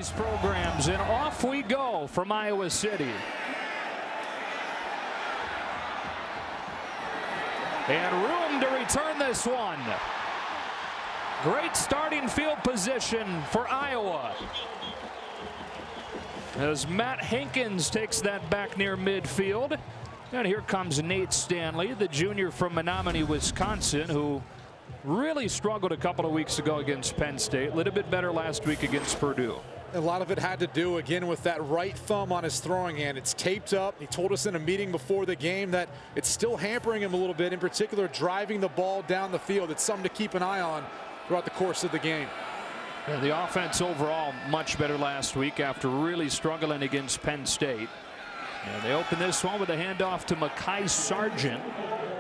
these programs, and off we go from Iowa City. And room to return this one. Great starting field position for Iowa, as Matt Hankins takes that back near midfield. And here comes Nate Stanley, the junior from Menominee, Wisconsin, who really struggled a couple of weeks ago against Penn State. A little bit better last week against Purdue. A lot of it had to do, again, with that right thumb on his throwing hand. It's taped up. He told us in a meeting before the game that it's still hampering him a little bit, in particular driving the ball down the field. It's something to keep an eye on throughout the course of the game. Yeah, the offense overall much better last week after really struggling against Penn State. And they open this one with a handoff to Mekhi Sargent.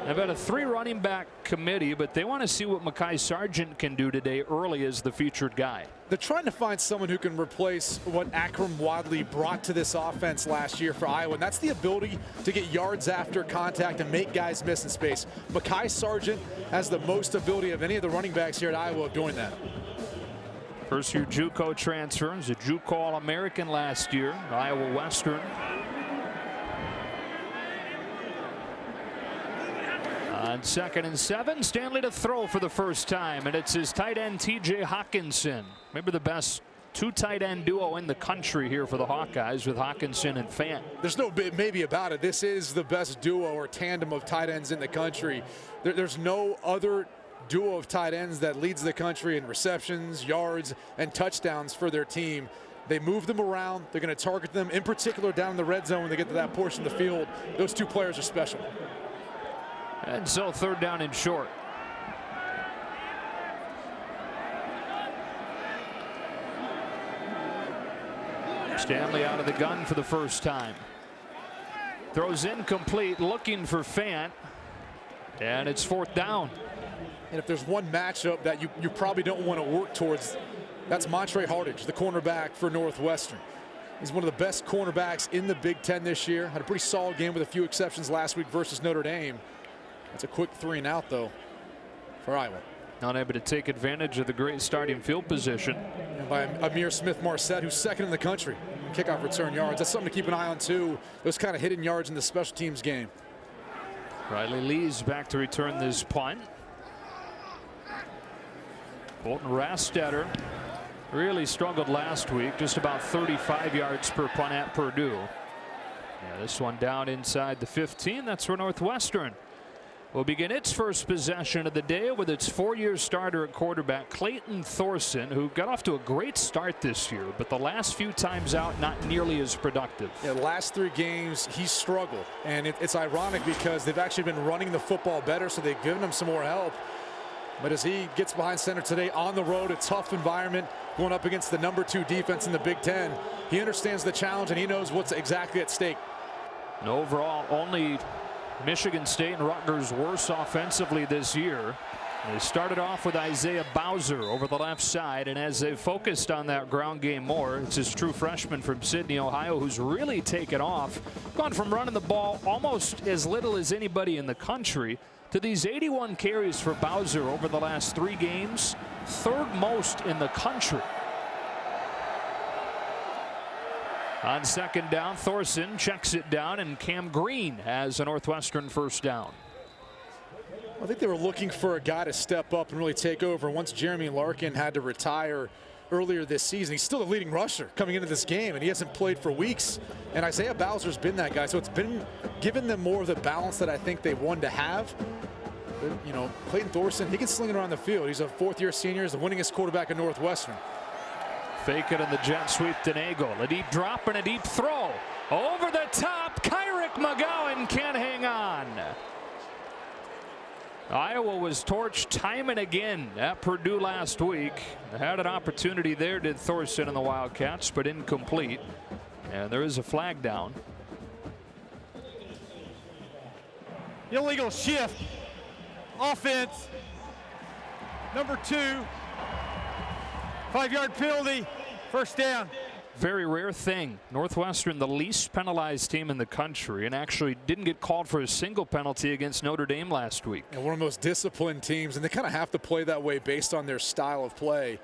They've got a 3 running back committee, but they want to see what Mekhi Sargent can do today early as the featured guy. They're trying to find someone who can replace what Akram Wadley brought to this offense last year for Iowa, and that's the ability to get yards after contact and make guys miss in space. Mekhi Sargent has the most ability of any of the running backs here at Iowa of doing that. First-year JUCO transfer, was a JUCO All-American last year, Iowa Western. On 2nd and 7, Stanley to throw for the first time, and it's his tight end TJ Hawkinson. Maybe the best 2 tight end duo in the country here for the Hawkeyes, with Hawkinson and Fant. There's no maybe about it. This is the best duo or tandem of tight ends in the country. There's no other duo of tight ends that leads the country in receptions, yards, and touchdowns for their team. They move them around. They're going to target them, in particular down in the red zone when they get to that portion of the field. Those 2 players are special. And so 3rd down and short. Stanley out of the gun for the first time. Throws incomplete, looking for Fant. And it's 4th down. And if there's one matchup that you probably don't want to work towards, that's Montre Hardage, the cornerback for Northwestern. He's one of the best cornerbacks in the Big Ten this year. Had a pretty solid game with a few exceptions last week versus Notre Dame. It's a quick 3 and out, though, for Iowa. Not able to take advantage of the great starting field position. And by Amir Smith-Marset, who's 2nd in the country. Kickoff return yards. That's something to keep an eye on, too. Those kind of hidden yards in the special teams game. Riley Lee's back to return this punt. Bolton Rastetter really struggled last week, just about 35 yards per punt at Purdue. Yeah, this one down inside the 15. That's where Northwestern will begin its first possession of the day with its 4-year starter at quarterback, Clayton Thorson, who got off to a great start this year, but the last few times out, not nearly as productive. Yeah, the last 3 games, he struggled. And it's ironic because they've actually been running the football better, so they've given him some more help. But as he gets behind center today on the road, a tough environment, going up against the #2 defense in the Big Ten, he understands the challenge and he knows what's exactly at stake. And overall, only Michigan State and Rutgers worse offensively this year. They started off with Isaiah Bowser over the left side, and as they focused on that ground game more, it's his true freshman from Sydney, Ohio, who's really taken off. Gone from running the ball almost as little as anybody in the country to these 81 carries for Bowser over the last 3 games, 3rd most in the country. On 2nd down, Thorson checks it down, and Cam Green has a Northwestern 1st down. I think they were looking for a guy to step up and really take over. Once Jeremy Larkin had to retire earlier this season, he's still the leading rusher coming into this game, and he hasn't played for weeks. And Isaiah Bowser's been that guy, so it's been given them more of the balance that I think they wanted to have. But, you know, Clayton Thorson, he can sling it around the field. He's a 4th-year senior, he's the winningest quarterback at Northwestern. Fake it in the jet sweep to Nagel. A deep drop and a deep throw. Over the top, Kyrick McGowan can't hang on. Iowa was torched time and again at Purdue last week. Had an opportunity there, did Thorson and the Wildcats, but incomplete. And there is a flag down. Illegal shift. Offense. #2. 5-yard penalty. 1st down. Very rare thing. Northwestern, the least penalized team in the country, and actually didn't get called for a single penalty against Notre Dame last week. And one of the most disciplined teams, and they kind of have to play that way based on their style of play.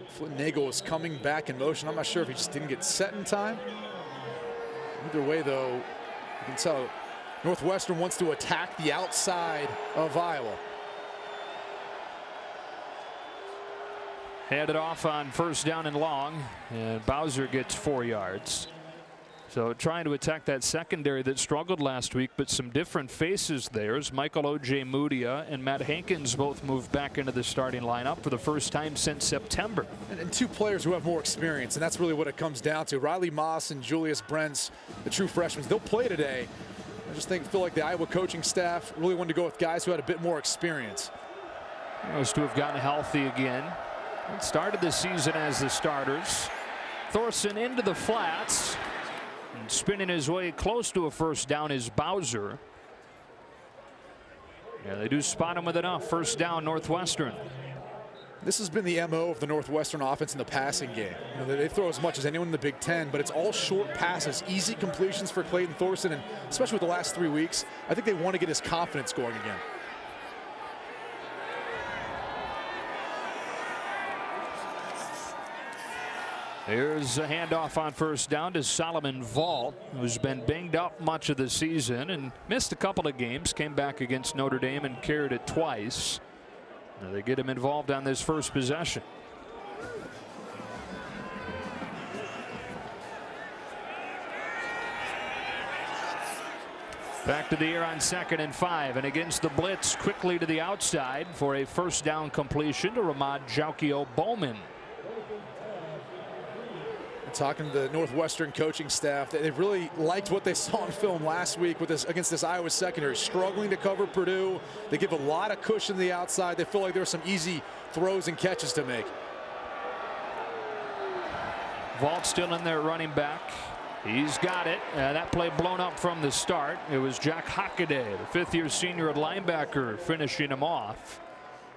Flynn Nagel is coming back in motion. I'm not sure if he just didn't get set in time. Either way, though, you can tell Northwestern wants to attack the outside of Iowa. Handed off on first down and long, and Bowser gets 4 yards. So trying to attack that secondary that struggled last week, but some different faces there as Michael Ojemudia and Matt Hankins both moved back into the starting lineup for the first time since September. And two players who have more experience, and that's really what it comes down to. Riley Moss and Julius Brents, the true freshmen, they'll play today. I just feel like the Iowa coaching staff really wanted to go with guys who had a bit more experience. Those two have gotten healthy again. It started the season as the starters. Thorson into the flats. And spinning his way close to a first down is Bowser. Yeah, they do spot him with enough. First down, Northwestern. This has been the MO of the Northwestern offense in the passing game. You know, they throw as much as anyone in the Big Ten, but it's all short passes, easy completions for Clayton Thorson, and especially with the last 3 weeks, I think they want to get his confidence going again. Here's a handoff on first down to Solomon Vaught, who's been banged up much of the season and missed a couple of games. Came back against Notre Dame and carried it twice. Now they get him involved on this first possession. Back to the air on 2nd and 5, and against the blitz, quickly to the outside for a first down completion to Ramad Jaukio-Bowman. Talking to the Northwestern coaching staff, they really liked what they saw on film last week with against this Iowa secondary, struggling to cover Purdue. They give a lot of cushion to the outside. They feel like there were some easy throws and catches to make. Vaught still in there, running back. He's got it. That play blown up from the start. It was Jack Hawkeyes, the 5th-year senior at linebacker, finishing him off.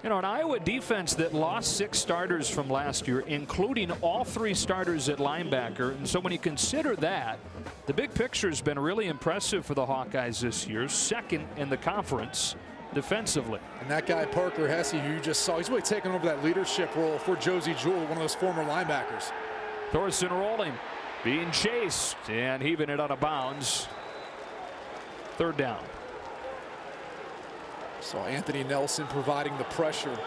You know, an Iowa defense that lost 6 starters from last year, including all 3 starters at linebacker. And so when you consider that, the big picture has been really impressive for the Hawkeyes this year. 2nd in the conference defensively. And that guy, Parker Hesse, who you just saw, he's really taking over that leadership role for Josie Jewell, one of those former linebackers. Thorson rolling, being chased, and heaving it out of bounds. 3rd down. Saw Anthony Nelson providing the pressure.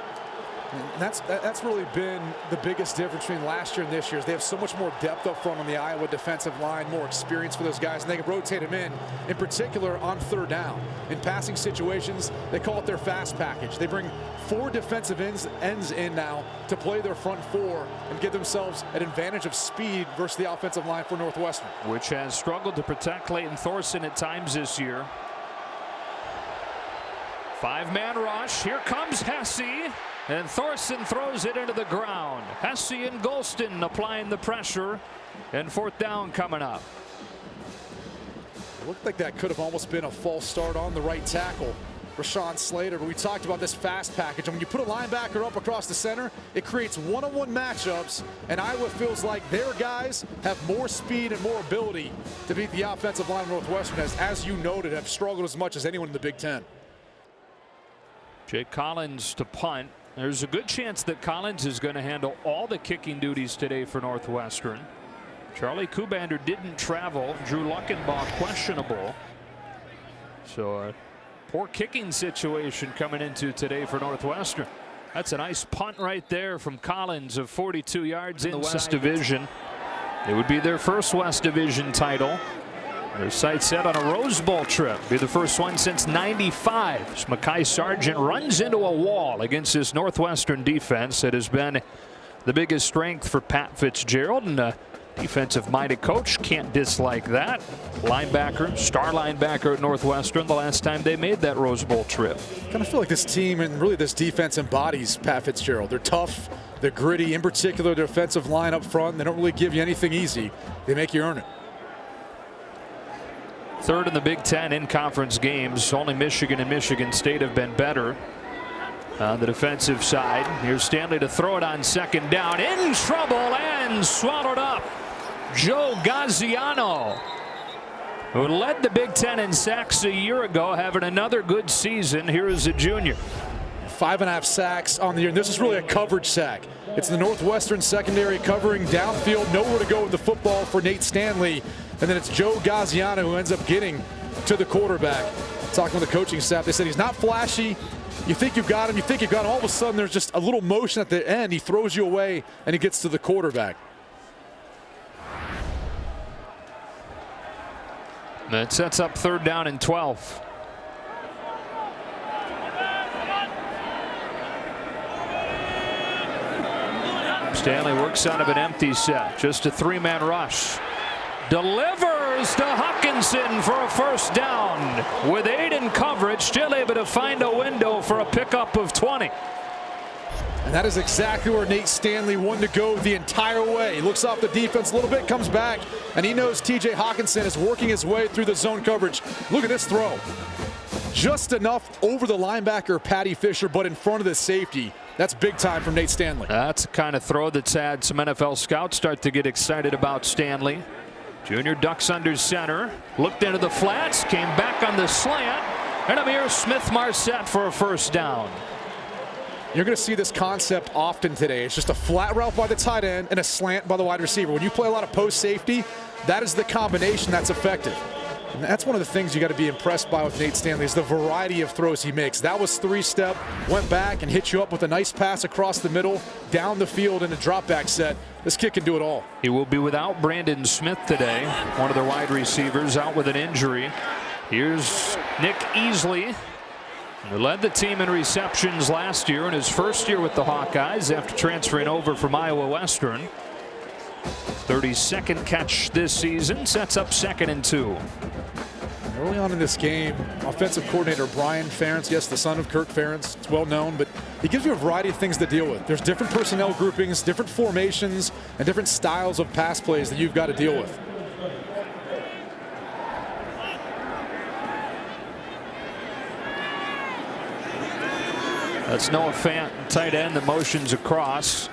And that's really been the biggest difference between last year and this year. Is they have so much more depth up front on the Iowa defensive line, more experience for those guys, and they can rotate them in particular on 3rd down. In passing situations, they call it their fast package. They bring 4 defensive ends in now to play their front 4 and give themselves an advantage of speed versus the offensive line for Northwestern, which has struggled to protect Clayton Thorson at times this year. 5-man rush. Here comes Hesse, and Thorson throws it into the ground. Hesse and Golston applying the pressure, and 4th down coming up. It looked like that could have almost been a false start on the right tackle, Rashawn Slater, but we talked about this fast package, and when you put a linebacker up across the center, it creates one-on-one matchups, and Iowa feels like their guys have more speed and more ability to beat the offensive line of Northwestern, as you noted, have struggled as much as anyone in the Big Ten. Jake Collins to punt. There's a good chance that Collins is going to handle all the kicking duties today for Northwestern. Charlie Kubander didn't travel. Drew Luckenbaugh questionable. So a poor kicking situation coming into today for Northwestern. That's a nice punt right there from Collins of 42 yards in the West Division. It would be their first West Division title. Their sights set on a Rose Bowl trip. Be the first one since '95. As Mekhi Sargent runs into a wall against this Northwestern defense that has been the biggest strength for Pat Fitzgerald, and a defensive-minded coach can't dislike that. Linebacker, star linebacker at Northwestern the last time they made that Rose Bowl trip. Kind of feel like this team and really this defense embodies Pat Fitzgerald. They're tough, they're gritty, in particular their defensive line up front. They don't really give you anything easy. They make you earn it. 3rd in the Big Ten in conference games. Only Michigan and Michigan State have been better on the defensive side. Here's Stanley to throw it on 2nd down. In trouble and swallowed up. Joe Gaziano, who led the Big Ten in sacks a year ago, having another good season. Here is a junior. 5.5 sacks on the year. And this is really a coverage sack. It's the Northwestern secondary covering downfield, nowhere to go with the football for Nate Stanley. And then it's Joe Gaziano who ends up getting to the quarterback. Talking with the coaching staff, they said he's not flashy. You think you've got him, all of a sudden there's just a little motion at the end. He throws you away and he gets to the quarterback. That sets up 3rd down and 12. Stanley works out of an empty set. Just a 3-man rush. Delivers to Hawkinson for a 1st down. With 8 in coverage, still able to find a window for a pickup of 20. And that is exactly where Nate Stanley wanted to go the entire way. He looks off the defense a little bit, comes back, and he knows TJ Hawkinson is working his way through the zone coverage. Look at this throw. Just enough over the linebacker, Patty Fisher, but in front of the safety. That's big time from Nate Stanley. That's the kind of throw that's had some NFL scouts start to get excited about Stanley. Junior ducks under center, looked into the flats, came back on the slant, and Amir Smith-Marset for a 1st down. You're going to see this concept often today. It's just a flat route by the tight end and a slant by the wide receiver. When you play a lot of post safety, that is the combination that's effective. And that's one of the things you got to be impressed by with Nate Stanley is the variety of throws he makes. That was 3-step, went back and hit you up with a nice pass across the middle, down the field in a drop back set. This kid can do it all. He will be without Brandon Smith today, one of their wide receivers out with an injury. Here's Nick Easley, who led the team in receptions last year in his 1st year with the Hawkeyes after transferring over from Iowa Western. 32nd catch this season, sets up 2nd and 2. Early on in this game, offensive coordinator Brian Ferentz, yes, the son of Kirk Ferentz, it's well known, but he gives you a variety of things to deal with. There's different personnel groupings, different formations, and different styles of pass plays that you've got to deal with. That's Noah Fant, tight end, that motions across.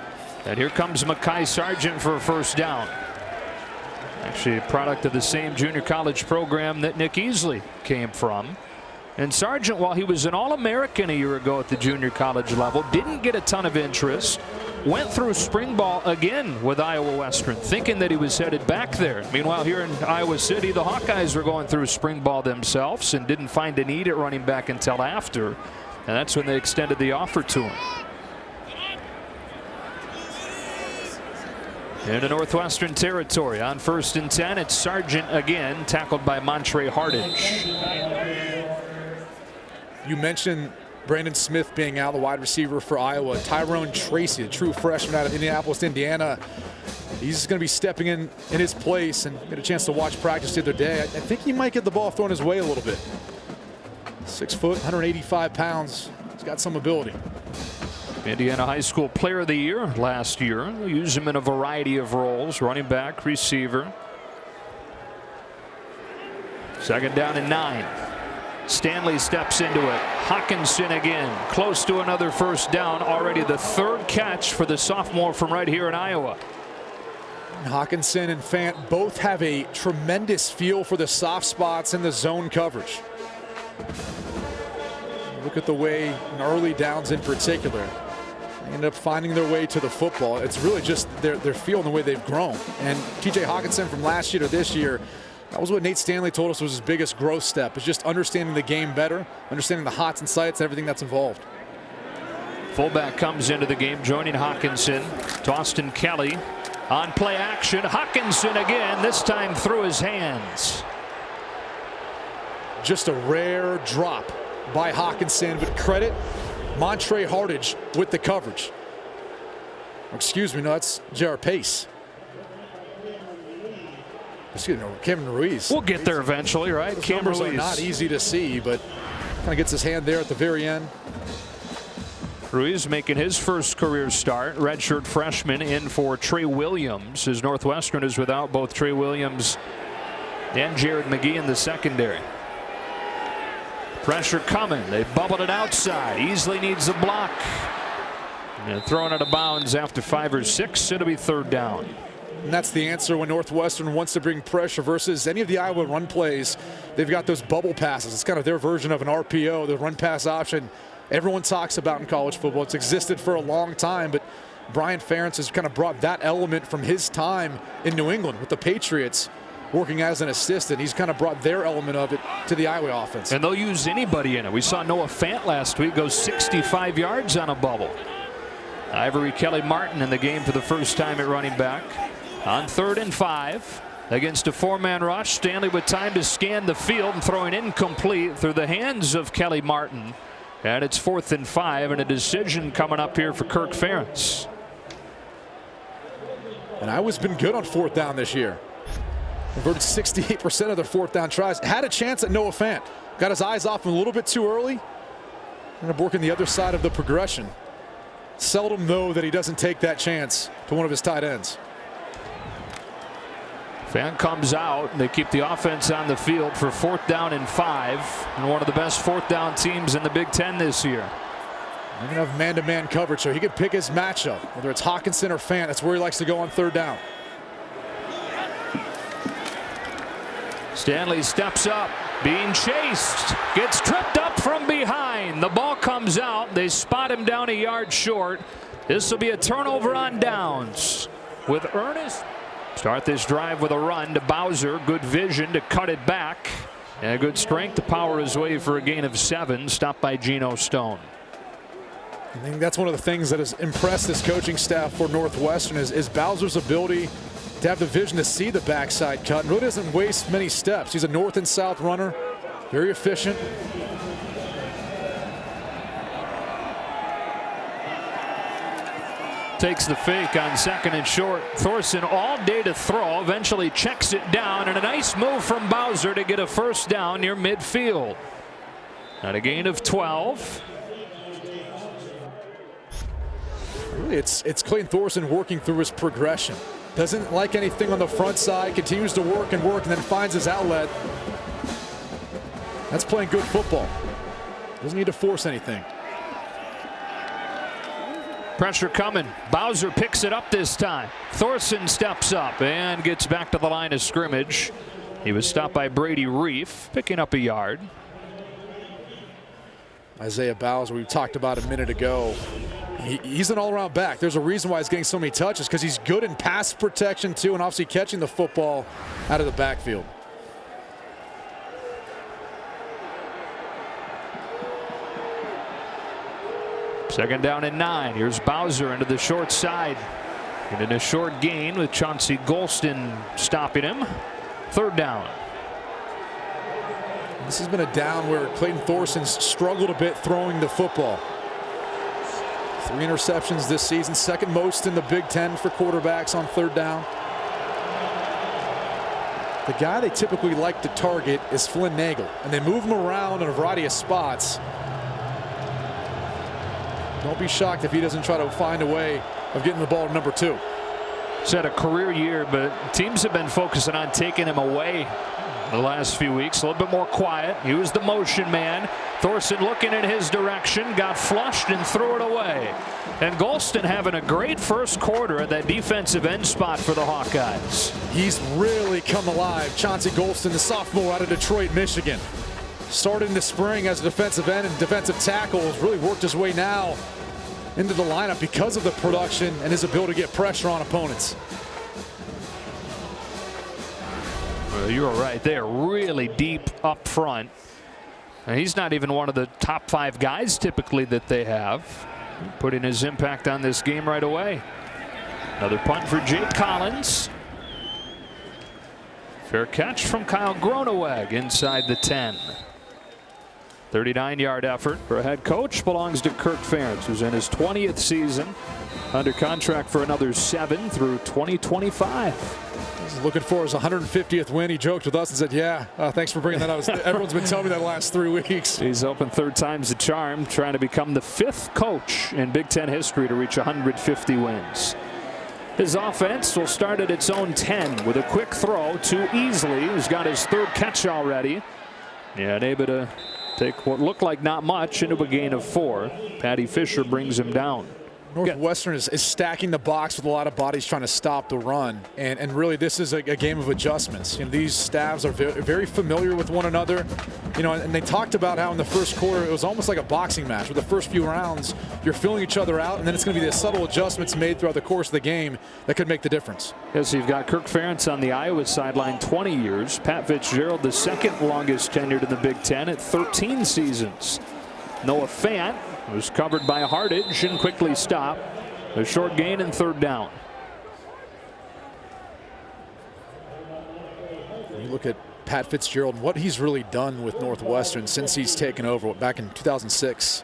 And here comes Mekhi Sargent for a 1st down. Actually a product of the same junior college program that Nick Easley came from. And Sargent, while he was an All-American a year ago at the junior college level, didn't get a ton of interest. Went through spring ball again with Iowa Western, thinking that he was headed back there. Meanwhile, here in Iowa City, the Hawkeyes were going through spring ball themselves and didn't find a need at running back until after. And that's when they extended the offer to him. Into Northwestern territory on 1st and 10. It's Sargent again, tackled by Montre Hardage. You mentioned Brandon Smith being out, the wide receiver for Iowa. Tyrone Tracy, a true freshman out of Indianapolis, Indiana. He's going to be stepping in his place, and get a chance to watch practice the other day. I think he might get the ball thrown his way a little bit. 6 foot, 185 pounds. He's got some ability. Indiana High School Player of the Year last year. They'll use him in a variety of roles, running back, receiver. 2nd down and 9. Stanley steps into it. Hawkinson again, close to another 1st down. Already the 3rd catch for the sophomore from right here in Iowa. Hawkinson and Fant both have a tremendous feel for the soft spots in the zone coverage. Look at the way in early downs in particular, they end up finding their way to the football. It's really just their feel and the way they've grown. And TJ Hawkinson from last year to this year, that was what Nate Stanley told us was his biggest growth step, is just understanding the game better, understanding the hots and sights, everything that's involved. Fullback comes into the game, joining Hawkinson. Austin Kelly on play action. Hawkinson again, this time through his hands. Just a rare drop by Hawkinson, but credit Montre Hardage with the coverage. Excuse me, no, that's J.R. Pace. Excuse me, no, Cameron Ruiz. We'll get there eventually, right? Those numbers are not easy to see, but kind of gets his hand there at the very end. Ruiz making his first career start, redshirt freshman, in for Trey Williams, as Northwestern is without both Trey Williams and Jared McGee in the secondary. Pressure coming. They bubbled it outside. Easley needs a block. And throwing out of bounds after 5 or 6. It'll be 3rd down. And that's the answer when Northwestern wants to bring pressure versus any of the Iowa run plays. They've got those bubble passes. It's kind of their version of an RPO, the run pass option. everyone talks about in college football. It's existed for a long time, but Brian Ferentz has kind of brought that element from his time in New England with the Patriots, working as an assistant. He's kind of brought their element of it to the Iowa offense. And they'll use anybody in it. We saw Noah Fant last week go 65 yards on a bubble. Ivory Kelly Martin in the game for the first time at running back. On 3rd and 5 against a 4-man rush. Stanley with time to scan the field and throwing incomplete through the hands of Kelly Martin. And it's 4th and 5 and a decision coming up here for Kirk Ferentz. And Iowa's been good on 4th down this year. Converted 68% of their 4th down tries. Had a chance at Noah Fant. Got his eyes off him a little bit too early. Ended up working the other side of the progression. Seldom, though, that he doesn't take that chance to one of his tight ends. Fant comes out, and they keep the offense on the field for 4th down and 5. And one of the best 4th down teams in the Big Ten this year. They're going to have man-to-man coverage, so he could pick his matchup. Whether it's Hawkinson or Fant, that's where he likes to go on 3rd down. Stanley steps up, being chased, gets tripped up from behind. The ball comes out. They spot him down a yard short. This will be a turnover on downs with Ernest. Start this drive with a run to Bowser. Good vision to cut it back. And good strength to power his way for a gain of 7. Stopped by Geno Stone. I think that's one of the things that has impressed this coaching staff for Northwestern is Bowser's ability to have the vision to see the backside cut and really doesn't waste many steps. He's a north and south runner, very efficient. Takes the fake on 2nd and short. Thorson all day to throw, eventually checks it down, and a nice move from Bowser to get a 1st down near midfield. At a gain of 12. Really, it's Clayton Thorson working through his progression. Doesn't like anything on the front side, continues to work, and then finds his outlet. That's playing good football. Doesn't need to force anything. Pressure coming. Bowser picks it up this time. Thorson steps up and gets back to the line of scrimmage. He was stopped by Brady Reef, picking up a yard. Isaiah Bowser, we talked about a minute ago. He's an all-around back. There's a reason why he's getting so many touches, because he's good in pass protection too, and obviously catching the football out of the backfield. Second down and 9. Here's Bowser into the short side. And in a short gain with Chauncey Golston stopping him. 3rd down. This has been a down where Clayton Thorson's struggled a bit throwing the football. 3 interceptions this season, 2nd most in the Big Ten for quarterbacks on 3rd down. The guy they typically like to target is Flynn Nagel, and they move him around in a variety of spots. Don't be shocked if he doesn't try to find a way of getting the ball to number 2. He's had a career year, but teams have been focusing on taking him away the last few weeks. A little bit more quiet. He was the motion man. Thorson looking in his direction, got flushed and threw it away. And Golston having a great first quarter at that defensive end spot for the Hawkeyes. He's really come alive. Chauncey Golston, the sophomore out of Detroit, Michigan. Started in the spring as a defensive end and defensive tackle, has really worked his way now into the lineup because of the production and his ability to get pressure on opponents. Well, you were right. They are really deep up front. And he's not even one of the top 5 guys typically that they have. Putting his impact on this game right away. Another punt for Jake Collins. Fair catch from Kyle Groneweg inside the 10. 39-yard effort for a head coach belongs to Kirk Ferentz, who's in his 20th season, under contract for another 7 through 2025. He's looking for his 150th win. He joked with us and said, yeah, thanks for bringing that up. Everyone's been telling me that the last 3 weeks. He's open 3rd time's the charm, trying to become the 5th coach in Big Ten history to reach 150 wins. His offense will start at its own 10 with a quick throw to Easley, who's got his 3rd catch already. And able to take what looked like not much into a gain of 4. Patty Fisher brings him down. Northwestern is stacking the box with a lot of bodies trying to stop the run, and really this is a game of adjustments. You know, these staffs are very familiar with one another. You know, and they talked about how in the first quarter it was almost like a boxing match. With the first few rounds, you're filling each other out, and then it's going to be the subtle adjustments made throughout the course of the game that could make the difference. Yes, you've got Kirk Ferentz on the Iowa sideline, 20 years. Pat Fitzgerald, the second longest tenured in the Big Ten at 13 seasons. Noah Fant was covered by Hardage and quickly stopped. A short gain and third down. You look at Pat Fitzgerald and what he's really done with Northwestern since he's taken over back in 2006,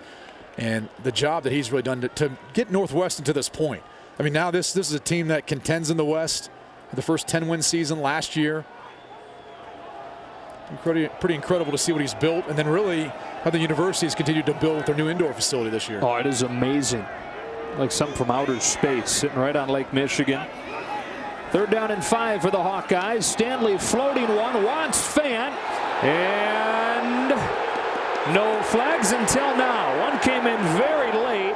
and the job that he's really done to get Northwestern to this point. I mean, now this is a team that contends in the West. The first 10-win season last year. Pretty incredible to see what he's built, and then really how the university has continued to build with their new indoor facility this year. Oh, it is amazing. Like something from outer space, sitting right on Lake Michigan. Third down and 5 for the Hawkeyes. Stanley floating one, wants Fant, and no flags until now. One came in very late.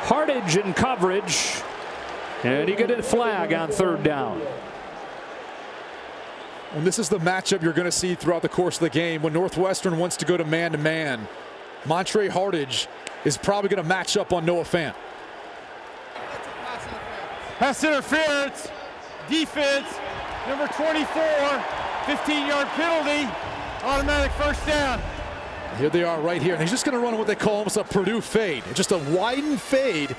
Hardage in coverage, and he got a flag on third down. And this is the matchup you're going to see throughout the course of the game. When Northwestern wants to go to man-to-man, Montre Hardage is probably going to match up on Noah Fant. Pass interference, defense, number 24, 15-yard penalty, automatic first down. Here they are right here. And he's just going to run what they call almost a Purdue fade. Just a widened fade.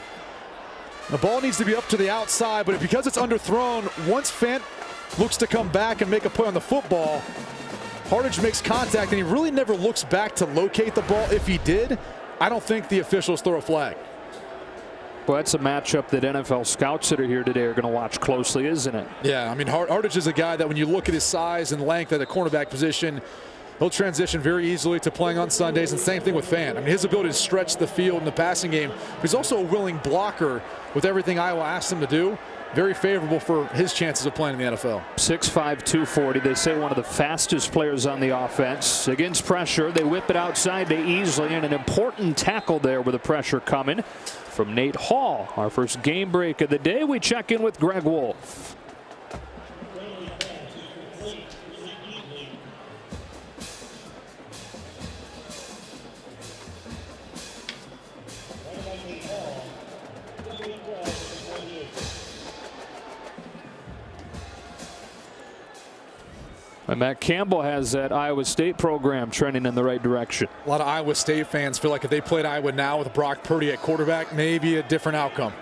The ball needs to be up to the outside, but because it's underthrown, once Fant looks to come back and make a play on the football, Hardage makes contact, and he really never looks back to locate the ball. If he did, I don't think the officials throw a flag. Well, that's a matchup that NFL scouts that are here today are going to watch closely, isn't it? Yeah, I mean, Hardage is a guy that when you look at his size and length at the cornerback position, he'll transition very easily to playing on Sundays, and same thing with Fant. I mean, his ability to stretch the field in the passing game. He's also a willing blocker with everything Iowa asked him to do. Very favorable for his chances of playing in the NFL. 6'5", 240. They say one of the fastest players on the offense. Against pressure, they whip it outside to Easley, and an important tackle there with the pressure coming from Nate Hall. Our first game break of the day. We check in with Greg Wolf. And Matt Campbell has that Iowa State program trending in the right direction. A lot of Iowa State fans feel like if they played Iowa now with Brock Purdy at quarterback, maybe a different outcome.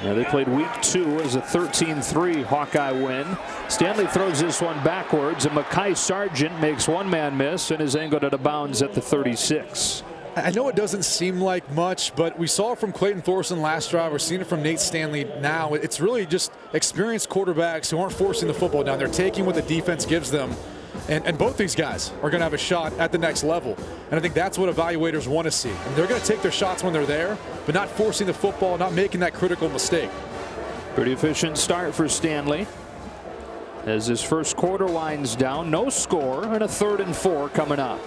Yeah, they played week 2 as a 13-3 Hawkeye win. Stanley throws this one backwards, and Mekhi Sargent makes one man miss and is angled out of bounds at the 36. I know it doesn't seem like much, but we saw it from Clayton Thorson last drive. We're seeing it from Nate Stanley now. It's really just experienced quarterbacks who aren't forcing the football down. They're taking what the defense gives them. And both these guys are going to have a shot at the next level. And I think that's what evaluators want to see. I mean, they're going to take their shots when they're there, but not forcing the football, not making that critical mistake. Pretty efficient start for Stanley. As his first quarter winds down, no score, and a 3rd and 4 coming up.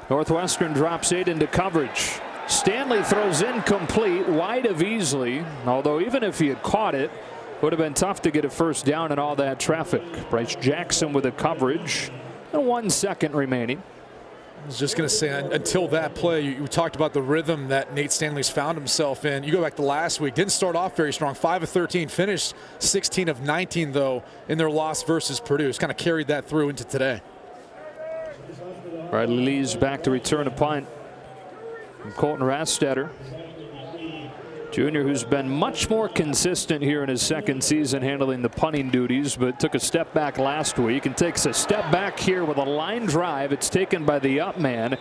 Northwestern drops 8 into coverage. Stanley throws incomplete, wide of Easley, although even if he had caught it, would have been tough to get a first down in all that traffic. Bryce Jackson with the coverage, and 1 second remaining. I was just going to say, until that play, you talked about the rhythm that Nate Stanley's found himself in. You go back to last week, didn't start off very strong, 5 of 13, finished 16 of 19, though, in their loss versus Purdue. It's kind of carried that through into today. Riley Lee's back to return a punt from Colton Rastetter, junior, who's been much more consistent here in his second season handling the punting duties, but took a step back last week and takes a step back here with a line drive. It's taken by the up man.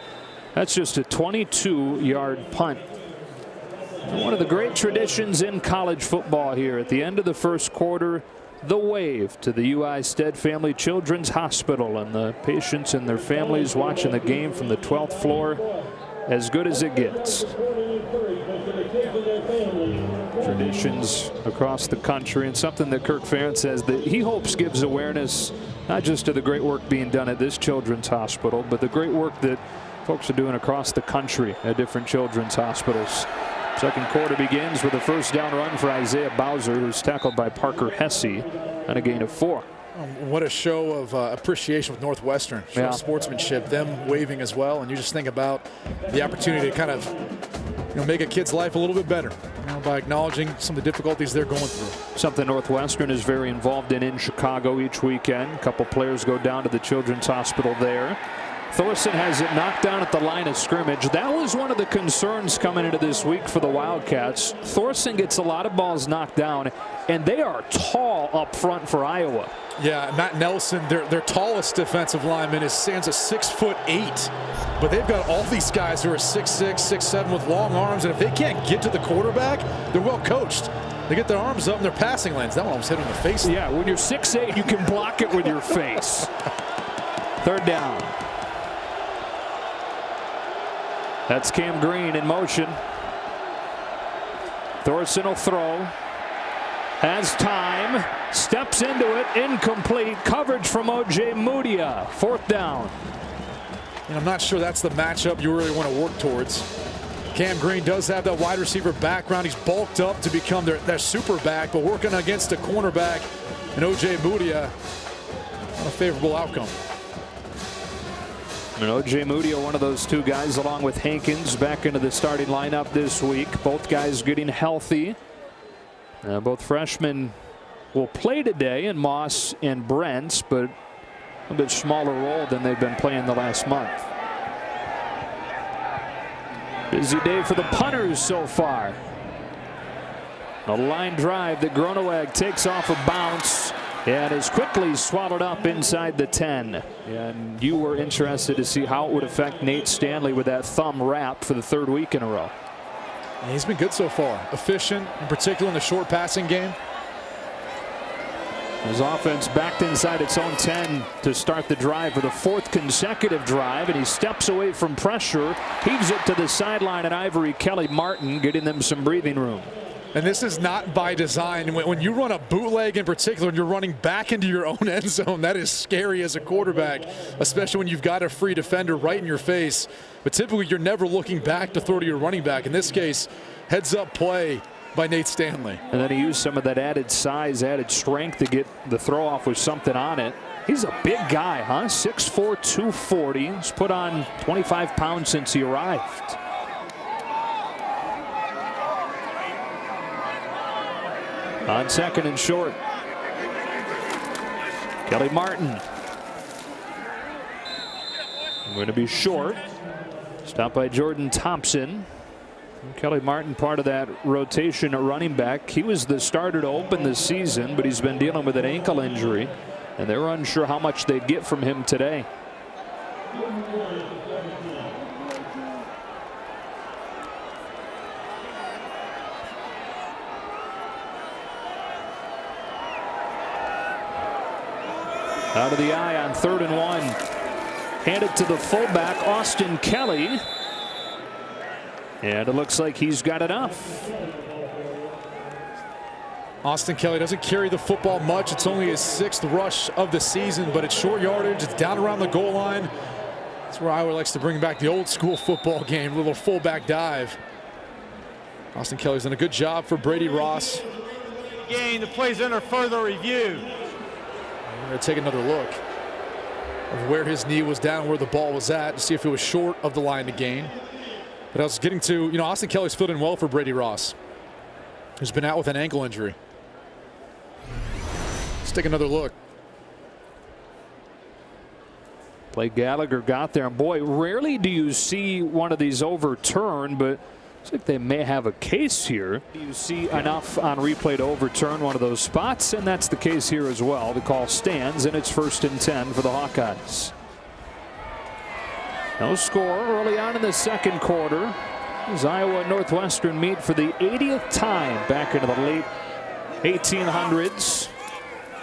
That's just a 22-yard punt. One of the great traditions in college football here at the end of the first quarter. The wave to the UI Stead Family Children's Hospital, and the patients and their families watching the game from the 12th floor. As good as it gets. Traditions across the country, and something that Kirk Ferentz says that he hopes gives awareness not just to the great work being done at this children's hospital, but the great work that folks are doing across the country at different children's hospitals. Second quarter begins with a first down run for Isaiah Bowser, who's tackled by Parker Hesse on a gain of 4. What a show of appreciation with Northwestern. Show of sportsmanship, them waving as well, and you just think about the opportunity to kind of make a kid's life a little bit better by acknowledging some of the difficulties they're going through. Something Northwestern is very involved in Chicago each weekend. A couple players go down to the children's hospital there. Thorson has it knocked down at the line of scrimmage. That was one of the concerns coming into this week for the Wildcats. Thorson gets a lot of balls knocked down, and they are tall up front for Iowa. Yeah, Matt Nelson, their tallest defensive lineman, stands at 6'8", but they've got all these guys who are 6'6", 6'7", with long arms, and if they can't get to the quarterback, they're well coached. They get their arms up in their passing lanes. That one almost hit him in the face. Yeah, when you're 6'8", you can block it with your face. Third down. That's Cam Green in motion. Thorson will throw. Has time. Steps into it. Incomplete. Coverage from O.J. Mudia. Fourth down. And I'm not sure that's the matchup you really want to work towards. Cam Green does have that wide receiver background. He's bulked up to become their super back, but working against a cornerback and O.J. Mudia, not a favorable outcome. And O.J. Mudia, one of those two guys, along with Hankins, back into the starting lineup this week. Both guys getting healthy. Both freshmen will play today, in Moss and Brents, but a bit smaller role than they've been playing the last month. Busy day for the punters so far. A line drive that Gronewag takes off a bounce and is quickly swallowed up inside the 10. And you were interested to see how it would affect Nate Stanley with that thumb wrap for the third week in a row. And he's been good so far. Efficient, in particular in the short passing game. His offense backed inside its own 10 to start the drive for the fourth consecutive drive, and he steps away from pressure, heaves it to the sideline, and Ivory Kelly Martin getting them some breathing room. And this is not by design. When you run a bootleg in particular and you're running back into your own end zone, that is scary as a quarterback, especially when you've got a free defender right in your face. But typically you're never looking back to throw to your running back. In this case, heads up play by Nate Stanley. And then he used some of that added size, added strength to get the throw off with something on it. He's a big guy, huh? 6'4", 240. He's put on 25 pounds since he arrived. On second and short, Kelly Martin. Going to be short. Stopped by Jordan Thompson. And Kelly Martin, part of that rotation at running back. He was the starter to open the season, but he's been dealing with an ankle injury, and they're unsure how much they'd get from him today. Out of the eye on 3rd and 1. Handed to the fullback, Austin Kelly. And it looks like he's got enough. Austin Kelly doesn't carry the football much. It's only his 6th rush of the season, but it's short yardage. It's down around the goal line. That's where Iowa likes to bring back the old school football game, a little fullback dive. Austin Kelly's done a good job for Brady Ross. Game, the play's under further review. We're going to take another look of where his knee was down, where the ball was at, to see if it was short of the line to gain. But I was getting to, Austin Kelly's filled in well for Brady Ross, who's been out with an ankle injury. Let's take another look. Play Gallagher got there, and boy, rarely do you see one of these overturned, but looks like they may have a case here. You see enough on replay to overturn one of those spots, and that's the case here as well. The call stands, and it's 1st and 10 for the Hawkeyes. No score early on in the second quarter as Iowa and Northwestern meet for the 80th time back into the late 1800s.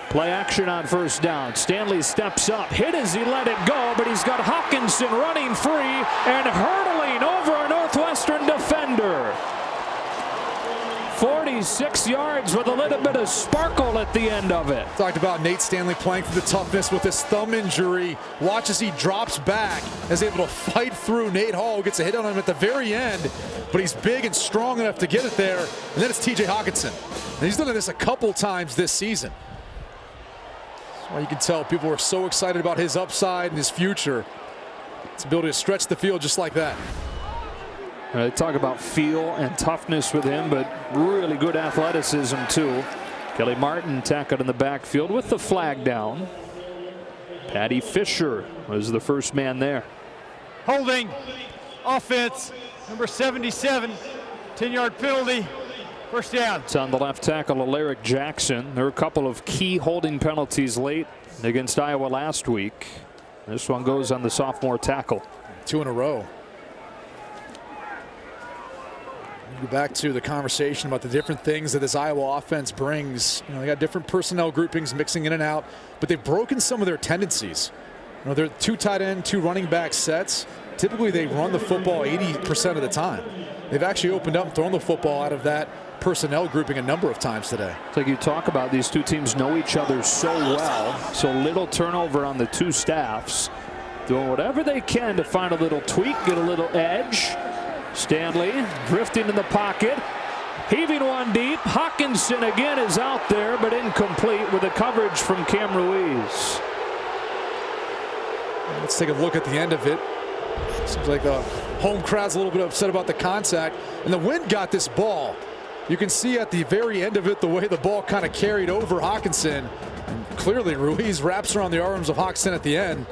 Play action on 1st down. Stanley steps up, hit as he let it go, but he's got Hawkinson running free and hurdling over a Northwestern defender. 46 yards with a little bit of sparkle at the end of it. Talked about Nate Stanley playing for the toughness with his thumb injury. Watch as he drops back, is able to fight through. Nate Hall gets a hit on him at the very end, but he's big and strong enough to get it there. And then it's TJ Hawkinson. And he's done this a couple times this season. That's why you can tell people are so excited about his upside and his future. His ability to stretch the field just like that. They talk about feel and toughness with him, but really good athleticism too. Kelly Martin tackled in the backfield with the flag down. Patty Fisher was the first man there. Holding, offense, number 77, 10-yard penalty, first down. It's on the left tackle, Alaric Jackson. There were a couple of key holding penalties late against Iowa last week. This one goes on the sophomore tackle. 2 in a row. Go back to the conversation about the different things that this Iowa offense brings. You know, they got different personnel groupings mixing in and out, but they've broken some of their tendencies. You know, they're 2 tight end, 2 running back sets. Typically, they run the football 80% of the time. They've actually opened up and thrown the football out of that personnel grouping a number of times today. It's like you talk about, these two teams know each other so well, so little turnover on the two staffs. Doing whatever they can to find a little tweak, get a little edge. Stanley drifting in the pocket, heaving one deep. Hawkinson again is out there, but incomplete with the coverage from Cam Ruiz. Let's take a look at the end of it. Seems like the home crowd's a little bit upset about the contact, and the wind got this ball. You can see at the very end of it the way the ball kind of carried over Hawkinson. And clearly Ruiz wraps around the arms of Hawkinson at the end.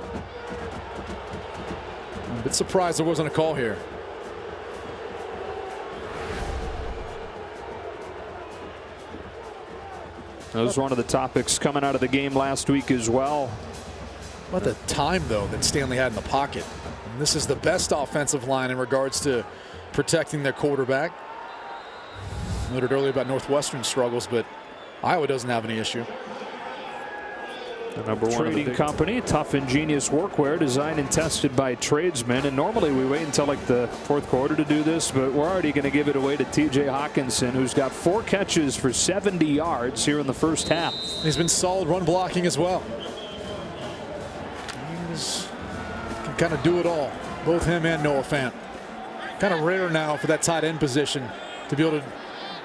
I'm a bit surprised there wasn't a call here. That was one of the topics coming out of the game last week as well. About the time, though, that Stanley had in the pocket. And this is the best offensive line in regards to protecting their quarterback. Noted earlier about Northwestern struggles, but Iowa doesn't have any issue. The number one trading company, tough, ingenious workwear designed and tested by tradesmen. And normally we wait until like the fourth quarter to do this, but we're already going to give it away to TJ Hawkinson, who's got 4 catches for 70 yards here in the first half. He's been solid run blocking as well. He can kind of do it all, both him and Noah Fant. Kind of rare now for that tight end position to be able to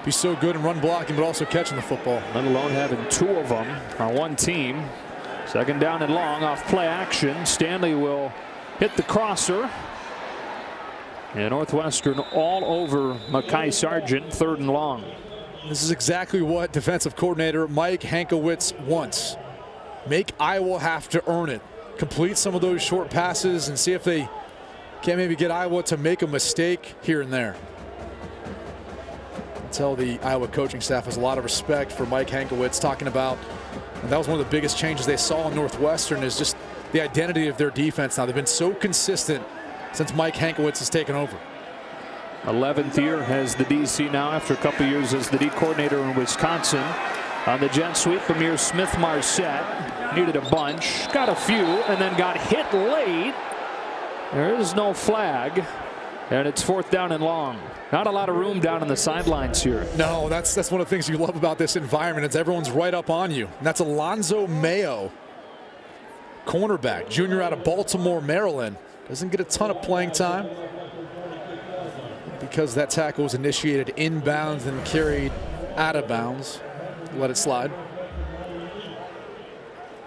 be so good in run blocking, but also catching the football. Let alone having 2 of them on one team. Second down and long off play action. Stanley will hit the crosser. And Northwestern all over Mekhi Sargent, 3rd and long. This is exactly what defensive coordinator Mike Hankwitz wants. Make Iowa have to earn it. Complete some of those short passes and see if they can maybe get Iowa to make a mistake here and there. Tell the Iowa coaching staff has a lot of respect for Mike Hankwitz, talking about, and that was one of the biggest changes they saw in Northwestern, is just the identity of their defense now. They've been so consistent since Mike Hankwitz has taken over. 11th year as the DC now after a couple years as the D coordinator in Wisconsin. On the jet sweep, Amir Smith-Marset needed a bunch, got a few, and then got hit late. There is no flag, and it's 4th down and long. Not a lot of room down on the sidelines here. No, that's one of the things you love about this environment. It's everyone's right up on you. And that's Alonzo Mayo, cornerback, junior out of Baltimore, Maryland. Doesn't get a ton of playing time because that tackle was initiated inbounds and carried out of bounds. Let it slide.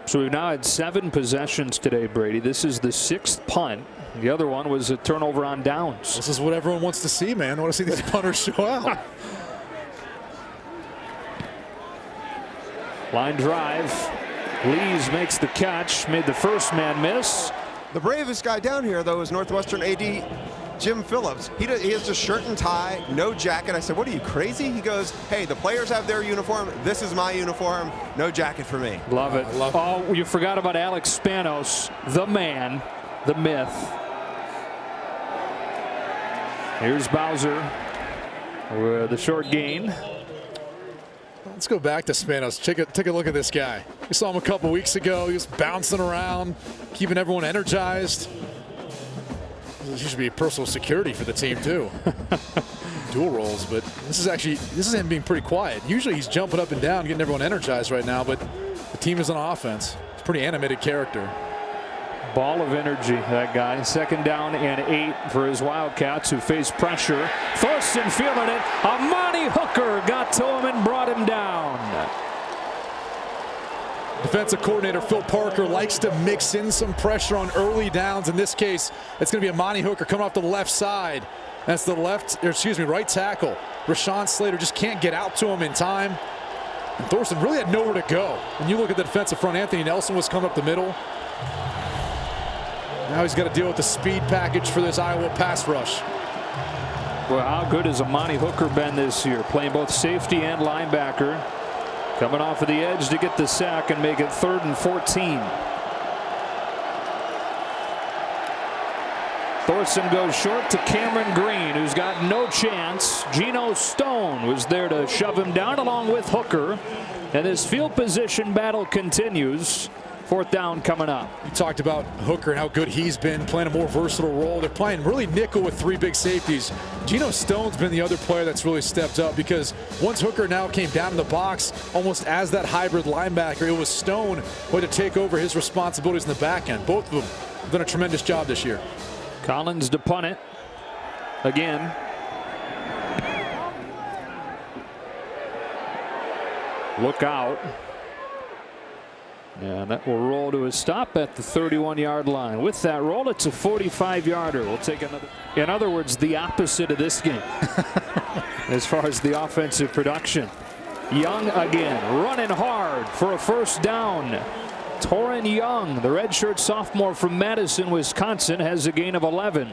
So we've now had 7 possessions today, Brady. This is the 6th punt. The other one was a turnover on downs. This is what everyone wants to see, man. I want to see these punters show out. Line drive. Lees makes the catch. Made the first man miss. The bravest guy down here, though, is Northwestern AD Jim Phillips. He has just shirt and tie, no jacket. I said, what are you, crazy? He goes, hey, the players have their uniform. This is my uniform. No jacket for me. Love it. Love it. Oh, you forgot about Alex Spanos, the man, the myth. Here's Bowser with the short gain. Let's go back to Spanos. Take a look at this guy. We saw him a couple weeks ago. He was bouncing around, keeping everyone energized. He should be personal security for the team, too. dual roles, but this is him being pretty quiet. Usually he's jumping up and down, getting everyone energized right now, but the team is on offense. It's a pretty animated character. Ball of energy, that guy. 2nd down and 8 for his Wildcats, who face pressure. Thorson feeling it. Amani Hooker got to him and brought him down. Defensive coordinator Phil Parker likes to mix in some pressure on early downs. In this case, it's going to be Amani Hooker coming off the left side. That's the right tackle. Rashawn Slater just can't get out to him in time. And Thorson really had nowhere to go. When you look at the defensive front, Anthony Nelson was coming up the middle. Now he's got to deal with the speed package for this Iowa pass rush. Well, how good has Amani Hooker been this year, playing both safety and linebacker? Coming off of the edge to get the sack and make it 3rd and 14. Thorson goes short to Cameron Green, who's got no chance. Geno Stone was there to shove him down along with Hooker. And this field position battle continues. 4th down coming up. You talked about Hooker and how good he's been, playing a more versatile role. They're playing really nickel with 3 big safeties. Geno Stone's been the other player that's really stepped up, because once Hooker now came down in the box almost as that hybrid linebacker, it was Stone who had to take over his responsibilities in the back end. Both of them have done a tremendous job this year. Collins to punt it again. Look out. And that will roll to a stop at the 31-yard line. With that roll, it's a 45-yarder. We'll take another. In other words, the opposite of this game as far as the offensive production. Young again, running hard for a 1st down. Torrin Young, the redshirt sophomore from Madison, Wisconsin, has a gain of 11.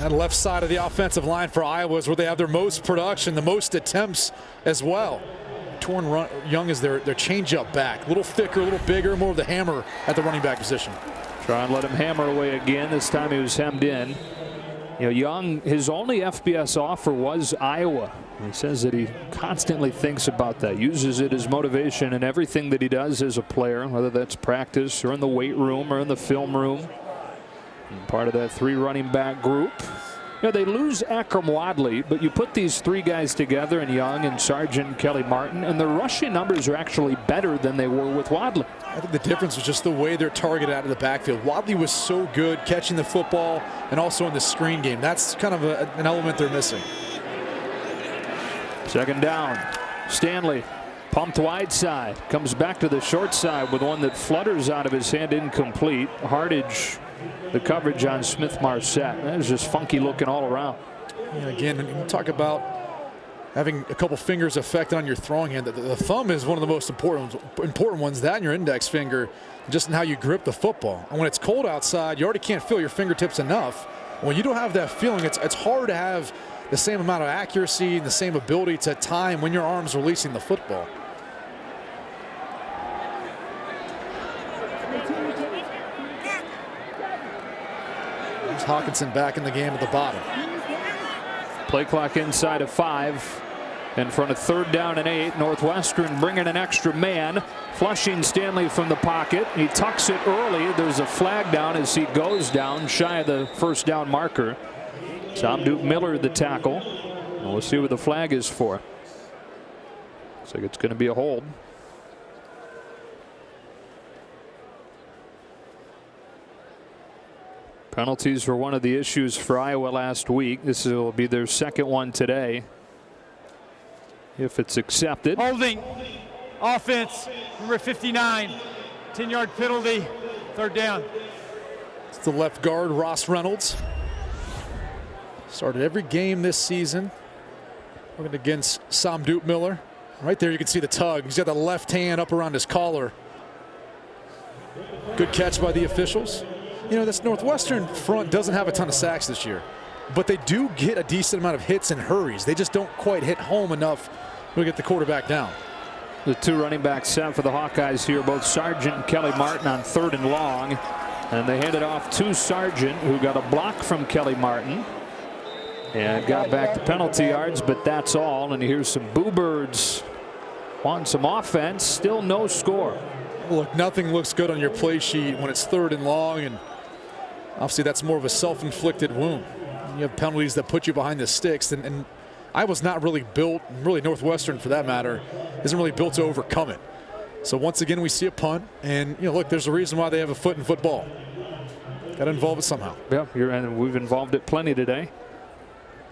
That left side of the offensive line for Iowa is where they have their most production, the most attempts as well. Torrin Young is their change-up back. A little thicker, a little bigger, more of the hammer at the running back position. Try and let him hammer away again. This time he was hemmed in. You know, Young, his only FBS offer was Iowa. He says that he constantly thinks about that, uses it as motivation in everything that he does as a player, whether that's practice or in the weight room or in the film room. And part of that 3 running back group. You know, they lose Akram Wadley, but you put these 3 guys together, in Young and Sargent and Kelly Martin, and the rushing numbers are actually better than they were with Wadley. I think the difference was just the way they're targeted out of the backfield. Wadley was so good catching the football and also in the screen game. That's kind of an element they're missing. 2nd down. Stanley pumped wide side. Comes back to the short side with one that flutters out of his hand, incomplete. Hardage, the coverage on Smith-Marset. That was just funky looking all around. And again, you talk about having a couple fingers affected on your throwing hand. The thumb is one of the most important ones. That and your index finger, just in how you grip the football. And when it's cold outside, you already can't feel your fingertips enough. When you don't have that feeling, it's hard to have the same amount of accuracy and the same ability to time when your arm's releasing the football. There's Hawkinson back in the game at the bottom. Play clock inside of 5. In front of 3rd down and 8. Northwestern bringing an extra man. Flushing Stanley from the pocket. He tucks it early. There's a flag down as he goes down shy of the 1st down marker. Tom Duke Miller, the tackle. And we'll see what the flag is for. Looks like it's going to be a hold. Penalties were one of the issues for Iowa last week. This will be their 2nd one today, if it's accepted. Holding. Offense. Number 59. 10-yard penalty. 3rd down. It's the left guard, Ross Reynolds. Started every game this season. Working against Sam Duke Miller. Right there you can see the tug. He's got the left hand up around his collar. Good catch by the officials. You know, this Northwestern front doesn't have a ton of sacks this year, but they do get a decent amount of hits and hurries. They just don't quite hit home enough to get the quarterback down. The 2 running backs set for the Hawkeyes here, both Sargent and Kelly Martin on 3rd and long. And they handed off to Sargent, who got a block from Kelly Martin. And got back to penalty yards, but that's all. And here's some Boo Birds wanting some offense. Still no score. Look, nothing looks good on your play sheet when it's 3rd and long, and obviously that's more of a self-inflicted wound. You have penalties that put you behind the sticks, and Iowa's not really built, really Northwestern for that matter, isn't really built to overcome it. So once again, we see a punt, and look, there's a reason why they have a foot in football. Got to involve it somehow. Yeah, and we've involved it plenty today.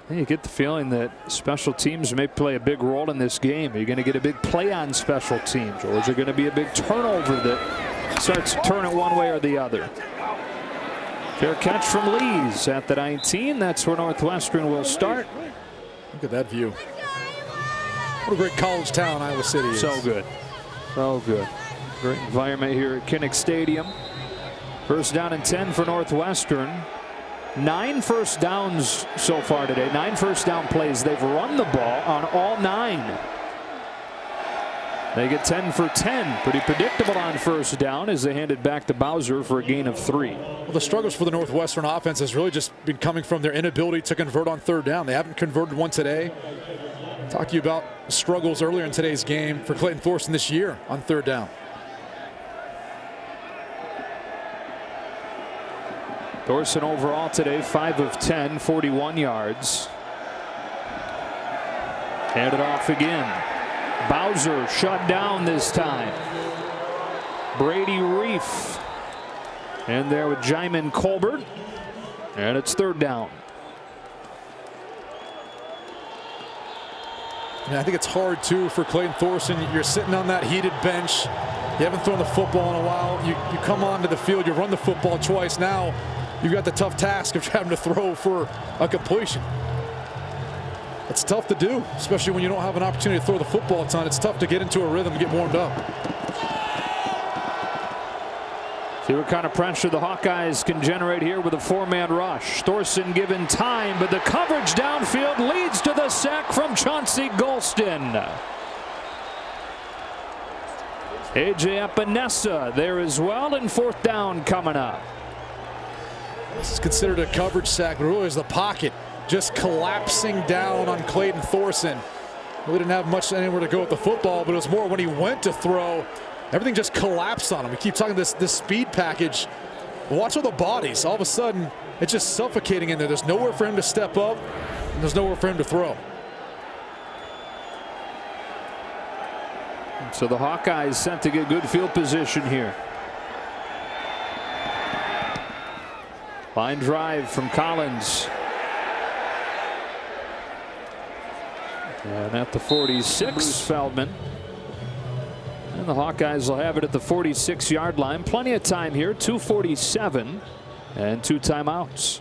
And you get the feeling that special teams may play a big role in this game. Are you going to get a big play on special teams, or is there going to be a big turnover that starts to turn it one way or the other? Fair catch from Lees at the 19. That's where Northwestern will start. Look at that view. What a great college town Iowa City is. So good. So good. Great environment here at Kinnick Stadium. First down and 10 for Northwestern. 9 first downs so far today. 9 first down plays. They've run the ball on all 9. They get 10 for 10. Pretty predictable on first down as they hand it back to Bowser for a gain of 3. Well, the struggles for the Northwestern offense has really just been coming from their inability to convert on third down. They haven't converted one today. Talked to you about struggles earlier in today's game for Clayton Thorson this year on third down. Thorson overall today 5 of 10, 41 yards. Hand it off again. Bowser shut down this time. Brady Reef in there with Jaimin Colbert, and it's third down. Yeah, I think it's hard too for Clayton Thorson. You're sitting on that heated bench. You haven't thrown the football in a while. You come onto the field, you run the football twice. Now you've got the tough task of having to throw for a completion. It's tough to do, especially when you don't have an opportunity to throw the football a ton. It's tough to get into a rhythm and get warmed up. See what kind of pressure the Hawkeyes can generate here with a 4-man rush. Thorson given time, but the coverage downfield leads to the sack from Chauncey Golston. A.J. Epinesa there as well, and fourth down coming up. This is considered a coverage sack, but really is the pocket just collapsing down on Clayton Thorson. Really didn't have much anywhere to go with the football, but it was more when he went to throw, everything just collapsed on him. We keep talking this speed package. Watch all the bodies. All of a sudden, it's just suffocating in there. There's nowhere for him to step up, and there's nowhere for him to throw. So the Hawkeyes sent to get good field position here. Line drive from Collins. And at the 46, Feldman. And the Hawkeyes will have it at the 46-yard line. Plenty of time here, 2:47 and 2 timeouts.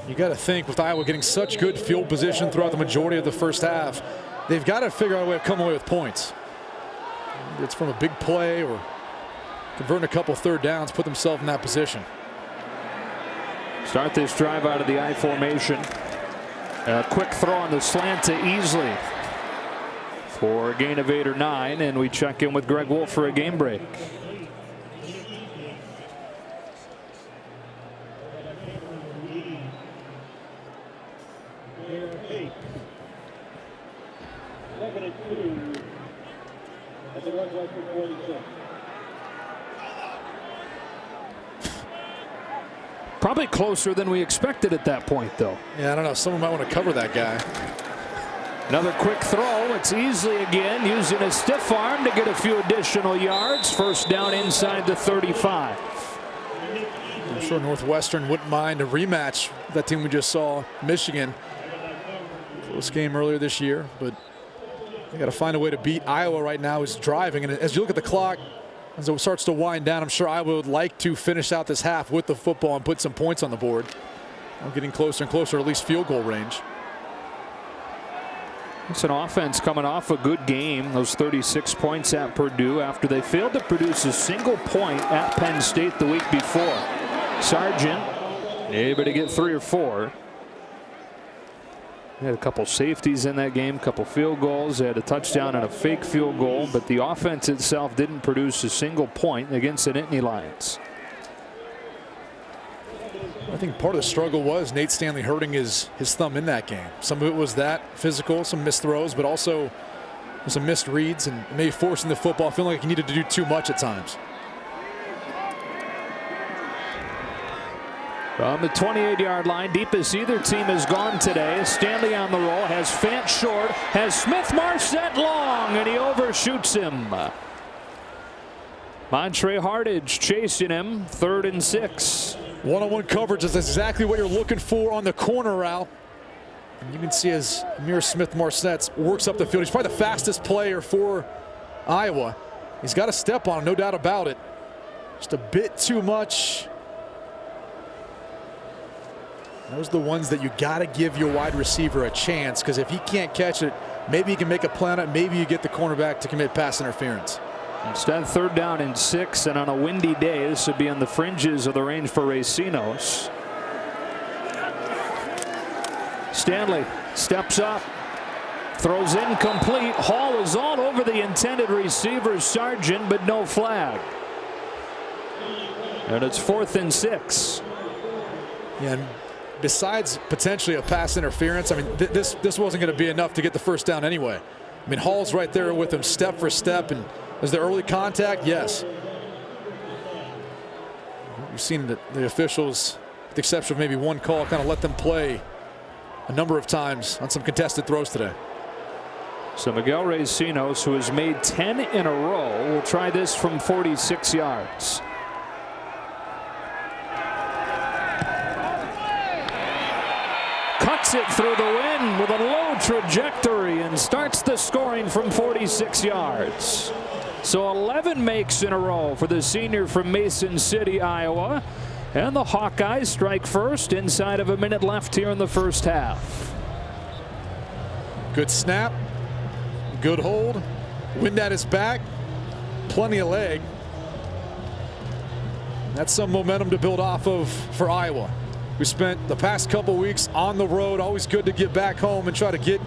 You got to think with Iowa getting such good field position throughout the majority of the first half, they've got to figure out a way to come away with points. It's from a big play or converting a couple third downs, put themselves in that position. Start this drive out of the I formation. A quick throw on the slant to Easley for a gain of 8 or 9, and we check in with Greg Wolf for a game break. Probably closer than we expected at that point, though. Yeah, I don't know. Someone might want to cover that guy. Another quick throw. It's Easley again, using a stiff arm to get a few additional yards. First down inside the 35. I'm sure Northwestern wouldn't mind a rematch. That team we just saw, Michigan. Close game earlier this year, but they got to find a way to beat Iowa right now, who's driving. And as you look at the clock, as it starts to wind down, I'm sure Iowa would like to finish out this half with the football and put some points on the board. We're getting closer and closer, at least field goal range. It's an offense coming off a good game. Those 36 points at Purdue after they failed to produce a single point at Penn State the week before. Sargent able to get 3 or 4. They had a couple safeties in that game, a couple field goals. They had a touchdown and a fake field goal, but the offense itself didn't produce a single point against the Nittany Lions. I think part of the struggle was Nate Stanley hurting his thumb in that game. Some of it was that physical, some missed throws, but also some missed reads and maybe forcing the football, feeling like he needed to do too much at times. On the 28-yard line, deepest either team has gone today. Stanley on the roll, has Fant short, has Smith-Marset long, and he overshoots him. Montre Hardage chasing him, 3rd and 6. One-on-one coverage is exactly what you're looking for on the corner route. And you can see as Amir Smith-Marset works up the field. He's probably the fastest player for Iowa. He's got a step on him, no doubt about it. Just a bit too much. Those are the ones that you got to give your wide receiver a chance, because if he can't catch it, maybe he can make a play on it. Maybe you get the cornerback to commit pass interference. Instead, 3rd down and 6, and on a windy day, this would be on the fringes of the range for Racinos. Stanley steps up, throws incomplete. Hall was all over the intended receiver, Sargent, but no flag. And it's 4th and 6. Yeah, and besides potentially a pass interference, I mean, this wasn't going to be enough to get the first down anyway. I mean, Hall's right there with him step for step, and is there early contact? Yes. We've seen the officials, with the exception of maybe one call, kind of let them play a number of times on some contested throws today. So Miguel Racinos, who has made 10 in a row, will try this from 46 yards. Cuts it through the wind with a low trajectory and starts the scoring from 46 yards. So 11 makes in a row for the senior from Mason City, Iowa. And the Hawkeyes strike first inside of a minute left here in the first half. Good snap, good hold, wind at his back, plenty of leg. That's some momentum to build off of for Iowa. We spent the past couple weeks on the road. Always good to get back home and try to get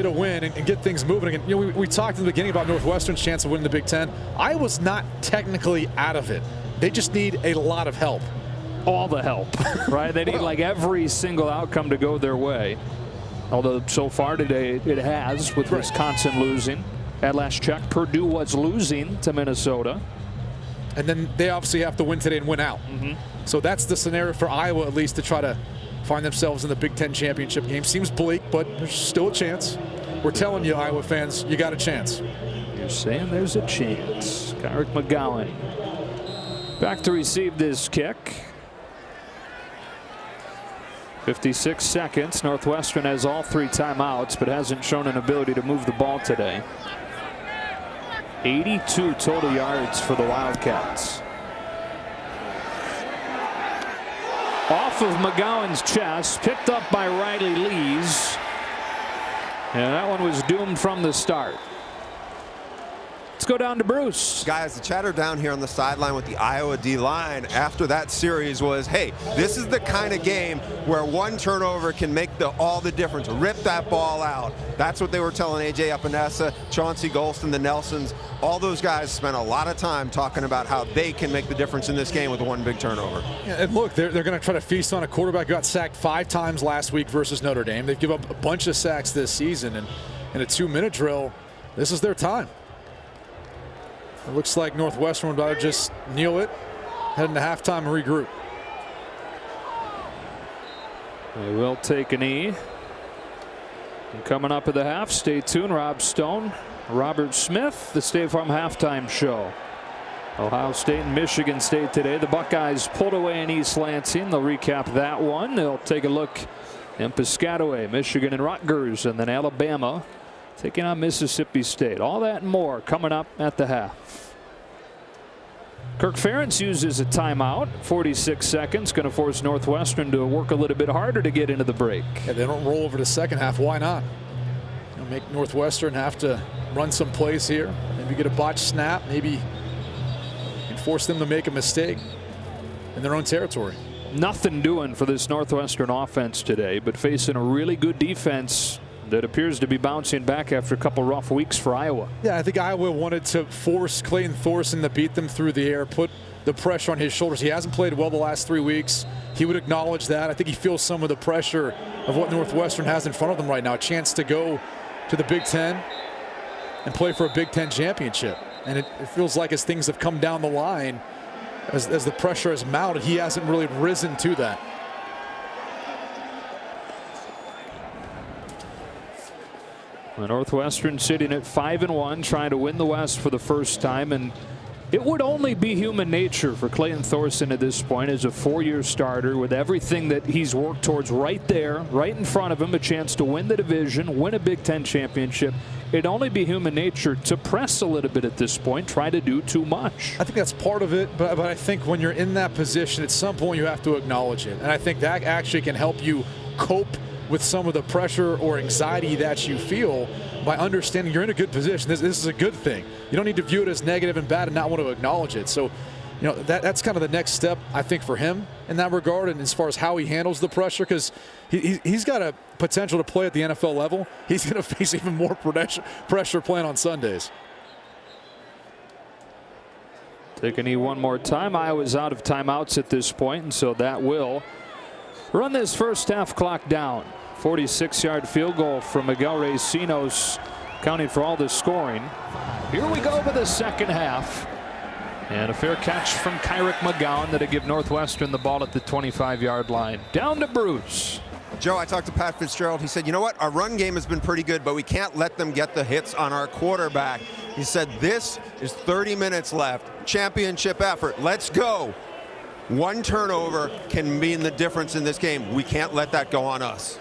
a win and get things moving again. You know, we talked in the beginning about Northwestern's chance of winning the Big Ten. Iowa's not technically out of it. They just need a lot of help. All the help, right? They need like every single outcome to go their way. Although so far today it has, with Wisconsin losing. At last check, Purdue was losing to Minnesota. And then they obviously have to win today and win out. So that's the scenario for Iowa, at least, to try to find themselves in the Big Ten championship game. Seems bleak, but there's still a chance. We're telling you, Iowa fans, you got a chance. You're saying there's a chance. Kyrick McGowan back to receive this kick. 56 seconds. Northwestern has all 3 timeouts, but hasn't shown an ability to move the ball today. 82 total yards for the Wildcats. Off of McGowan's chest, picked up by Riley Lees. And that one was doomed from the start. Let's go down to Bruce. Guys, the chatter down here on the sideline with the Iowa D-line after that series was, hey, this is the kind of game where one turnover can make all the difference. Rip that ball out. That's what they were telling A.J. Epinesa, Chauncey Golston, the Nelsons. All those guys spent a lot of time talking about how they can make the difference in this game with one big turnover. Yeah, and look, they're going to try to feast on a quarterback who got sacked 5 times last week versus Notre Dame. They've given up a bunch of sacks this season, and in a 2-minute drill, this is their time. It looks like Northwestern would rather just kneel it, head into halftime and regroup. They will take a knee. And coming up at the half, stay tuned. Rob Stone, Robert Smith, the State Farm halftime show. Ohio State and Michigan State today. The Buckeyes pulled away in East Lansing. They'll recap that one. They'll take a look in Piscataway, Michigan and Rutgers, and then Alabama taking on Mississippi State. All that and more coming up at the half. Kirk Ferentz uses a timeout. 46 seconds. Going to force Northwestern to work a little bit harder to get into the break. Yeah, they don't roll over the second half. Why not? You'll make Northwestern have to run some plays here. Maybe get a botched snap. Maybe and force them to make a mistake in their own territory. Nothing doing for this Northwestern offense today, but facing a really good defense that appears to be bouncing back after a couple rough weeks for Iowa. Yeah, I think Iowa wanted to force Clayton Thorson to beat them through the air, put the pressure on his shoulders. He hasn't played well the last 3 weeks. He would acknowledge that. I think he feels some of the pressure of what Northwestern has in front of them right now. A chance to go to the Big Ten and play for a Big Ten championship. And it feels like as things have come down the line, as the pressure has mounted, he hasn't really risen to that. The Northwestern sitting at 5-1, trying to win the West for the first time, and it would only be human nature for Clayton Thorson at this point as a 4-year starter with everything that he's worked towards right there, right in front of him, a chance to win the division, win a Big Ten championship. It'd only be human nature to press a little bit at this point, try to do too much. I think that's part of it, but I think when you're in that position, at some point you have to acknowledge it. And I think that actually can help you cope with some of the pressure or anxiety that you feel by understanding you're in a good position. This is a good thing. You don't need to view it as negative and bad and not want to acknowledge it. So, you know, that's kind of the next step, I think, for him in that regard, and as far as how he handles the pressure, because he's got a potential to play at the NFL level. He's going to face even more pressure playing on Sundays. Take a knee one more time. Iowa's out of timeouts at this point, and so that will run this first half clock down. 46-yard field goal from Miguel Racinos, counting for all the scoring. Here we go with the second half. And a fair catch from Kyrick McGowan that'll give Northwestern the ball at the 25-yard line. Down to Bruce. Joe, I talked to Pat Fitzgerald. He said, you know what? Our run game has been pretty good, but we can't let them get the hits on our quarterback. He said, this is 30 minutes left. Championship effort. Let's go. One turnover can mean the difference in this game. We can't let that go on us.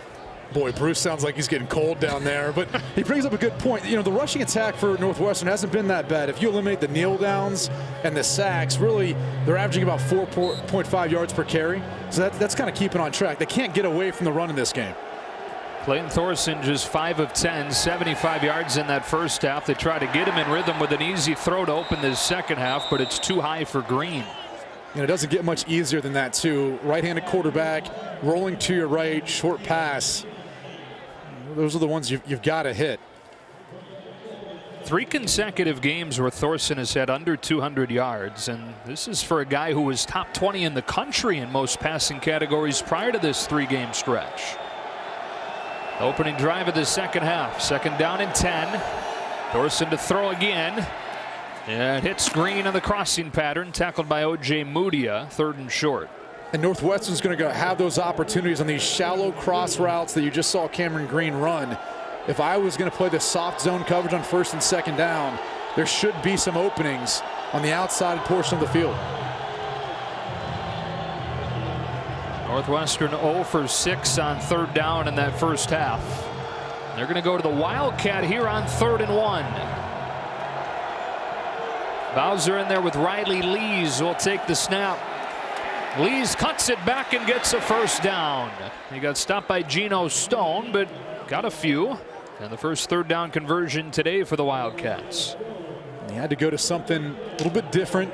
Boy, Bruce sounds like he's getting cold down there, but he brings up a good point. You know, the rushing attack for Northwestern hasn't been that bad. If you eliminate the kneel downs and the sacks, really, they're averaging about 4.5 yards per carry. So that's kind of keeping on track. They can't get away from the run in this game. Clayton Thorson just 5 of 10, 75 yards in that first half. They try to get him in rhythm with an easy throw to open this second half, but it's too high for Green. And it doesn't get much easier than that, too. Right-handed quarterback, rolling to your right, short pass. Those are the ones you've got to hit. 3 consecutive games where Thorson has had under 200 yards, and this is for a guy who was top 20 in the country in most passing categories prior to this 3-game stretch. Opening drive of the second half. Second down and 10. Thorson to throw again. And hits Green on the crossing pattern, tackled by O.J. Mudia, 3rd and short. And Northwestern's going to have those opportunities on these shallow cross routes that you just saw Cameron Green run. If I was going to play the soft zone coverage on 1st and 2nd down, there should be some openings on the outside portion of the field. Northwestern 0 for 6 on 3rd down in that first half. They're going to go to the Wildcat here on 3rd and 1. Bowser in there with Riley Lees will take the snap. Lees cuts it back and gets a first down. He got stopped by Geno Stone, but got a few. And the first 3rd down conversion today for the Wildcats. He had to go to something a little bit different.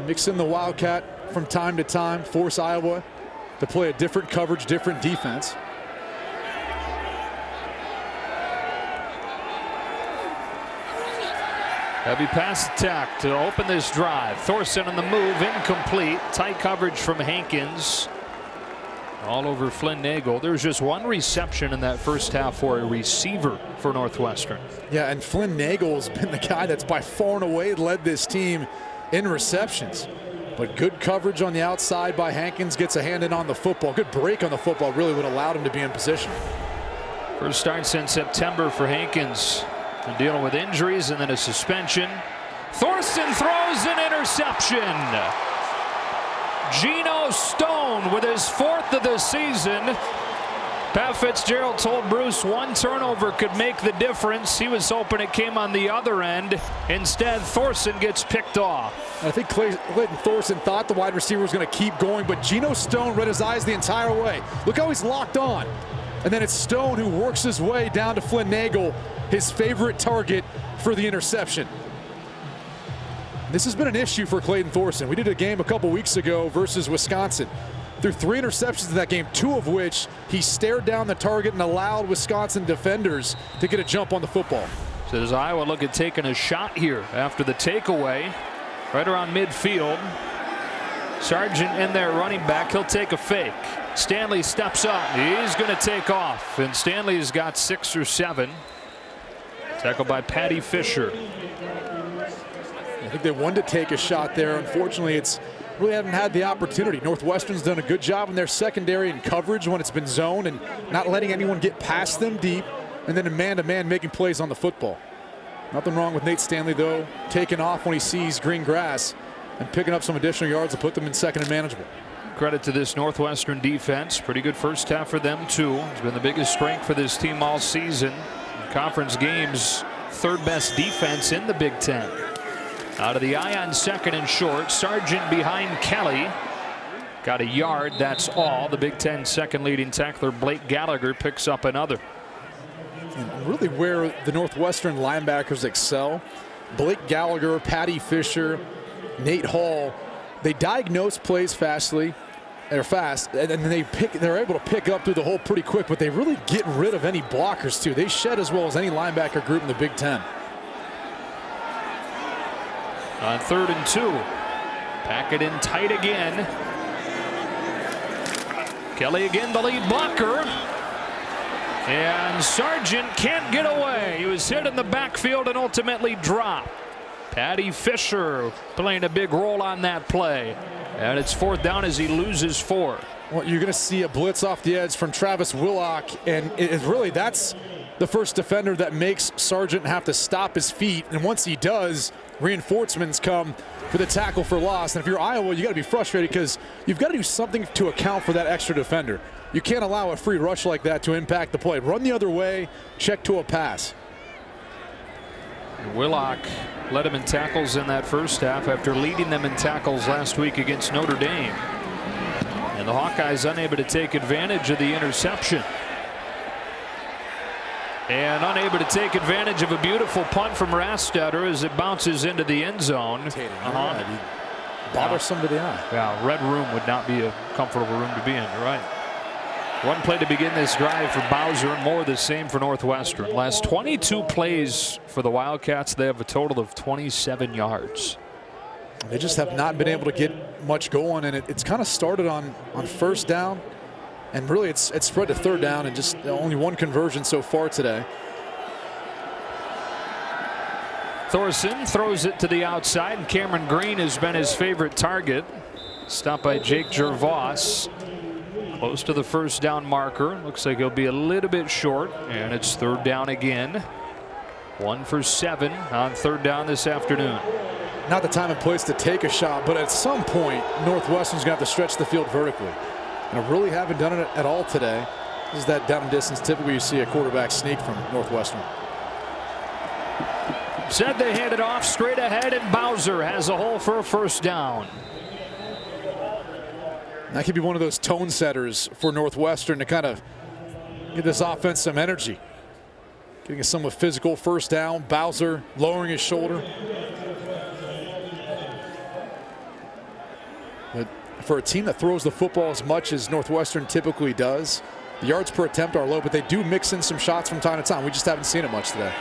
Mix in the Wildcat from time to time, force Iowa to play a different coverage, different defense. Heavy pass attack to open this drive. Thorson on the move, incomplete. Tight coverage from Hankins. All over Flynn Nagel. There's just one reception in that first half for a receiver for Northwestern. Yeah, and Flynn Nagel's been the guy that's by far and away led this team in receptions. But good coverage on the outside by Hankins, gets a hand in on the football. Good break on the football really would have allowed him to be in position. First start since September for Hankins. And dealing with injuries and then a suspension. Thorson throws an interception. Geno Stone with his 4th of the season. Pat Fitzgerald told Bruce one turnover could make the difference. He was hoping it came on the other end. Instead, Thorson gets picked off. I think Clayton Thorson thought the wide receiver was going to keep going, but Geno Stone read his eyes the entire way. Look how he's locked on. And then it's Stone who works his way down to Flynn Nagel, his favorite target for the interception. This has been an issue for Clayton Thorson. We did a game a couple weeks ago versus Wisconsin. Threw 3 interceptions in that game, 2 of which he stared down the target and allowed Wisconsin defenders to get a jump on the football. So does Iowa look at taking a shot here after the takeaway right around midfield? Sargent in there running back. He'll take a fake. Stanley steps up. He's going to take off. And Stanley's got 6 or 7. Tackled by Patty Fisher. I think they wanted to take a shot there. Unfortunately, it's really haven't had the opportunity. Northwestern's done a good job in their secondary and coverage when it's been zoned and not letting anyone get past them deep, and then in man-to-man making plays on the football. Nothing wrong with Nate Stanley, though, taking off when he sees green grass and picking up some additional yards to put them in second and manageable. Credit to this Northwestern defense. Pretty good first half for them, too. It's been the biggest strength for this team all season. In conference games, third best defense in the Big Ten. Out of the eye on second and short. Sargent behind Kelly. Got a yard, that's all. The Big Ten second leading tackler Blake Gallagher picks up another. And really where the Northwestern linebackers excel, Blake Gallagher, Patty Fisher, Nate Hall, they diagnose plays fastly. They're fast, and then they're able to pick up through the hole pretty quick, but they really get rid of any blockers too. They shed as well as any linebacker group in the Big Ten. On 3rd and 2. Pack it in tight again. Kelly again the lead blocker. And Sargent can't get away. He was hit in the backfield and ultimately dropped. Patty Fisher playing a big role on that play. And it's 4th down as he loses 4. Well, you're going to see a blitz off the edge from Travis Willock, and that's the first defender that makes Sargent have to stop his feet. And once he does, reinforcements come for the tackle for loss. And if you're Iowa, you got to be frustrated because you've got to do something to account for that extra defender. You can't allow a free rush like that to impact the play. Run the other way, check to a pass. Willock led him in tackles in that first half after leading them in tackles last week against Notre Dame. And the Hawkeyes unable to take advantage of the interception. And unable to take advantage of a beautiful punt from Rastetter as it bounces into the end zone. Bothersome to the eye. Yeah, red room would not be a comfortable room to be in. You're right. One play to begin this drive for Bowser, and more of the same for Northwestern. Last 22 plays for the Wildcats, they have a total of 27 yards. They just have not been able to get much going, and it's kind of started on 1st down, and really it's spread to 3rd down, and just only one conversion so far today. Thorson throws it to the outside, and Cameron Green has been his favorite target. Stopped by Jake Gervais. Close to the 1st down marker. Looks like he'll be a little bit short, and it's 3rd down again. 1 for 7 on 3rd down this afternoon. Not the time and place to take a shot, but at some point Northwestern's going to have to stretch the field vertically, and I really haven't done it at all today. This is that down and distance typically you see a quarterback sneak from Northwestern. Said they hand it off straight ahead, and Bowser has a hole for a 1st down. That could be one of those tone setters for Northwestern to kind of give this offense some energy. Getting a somewhat physical 1st down. Bowser lowering his shoulder. But for a team that throws the football as much as Northwestern typically does, the yards per attempt are low, but they do mix in some shots from time to time. We just haven't seen it much today.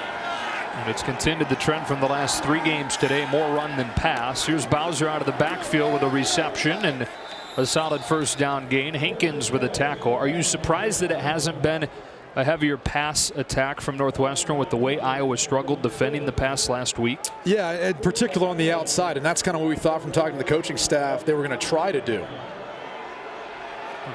And it's continued the trend from the last 3 games today. More run than pass. Here's Bowser out of the backfield with a reception and a solid 1st down gain. Hankins with a tackle. Are you surprised that it hasn't been a heavier pass attack from Northwestern with the way Iowa struggled defending the pass last week? Yeah, in particular on the outside, and that's kind of what we thought from talking to the coaching staff they were going to try to do.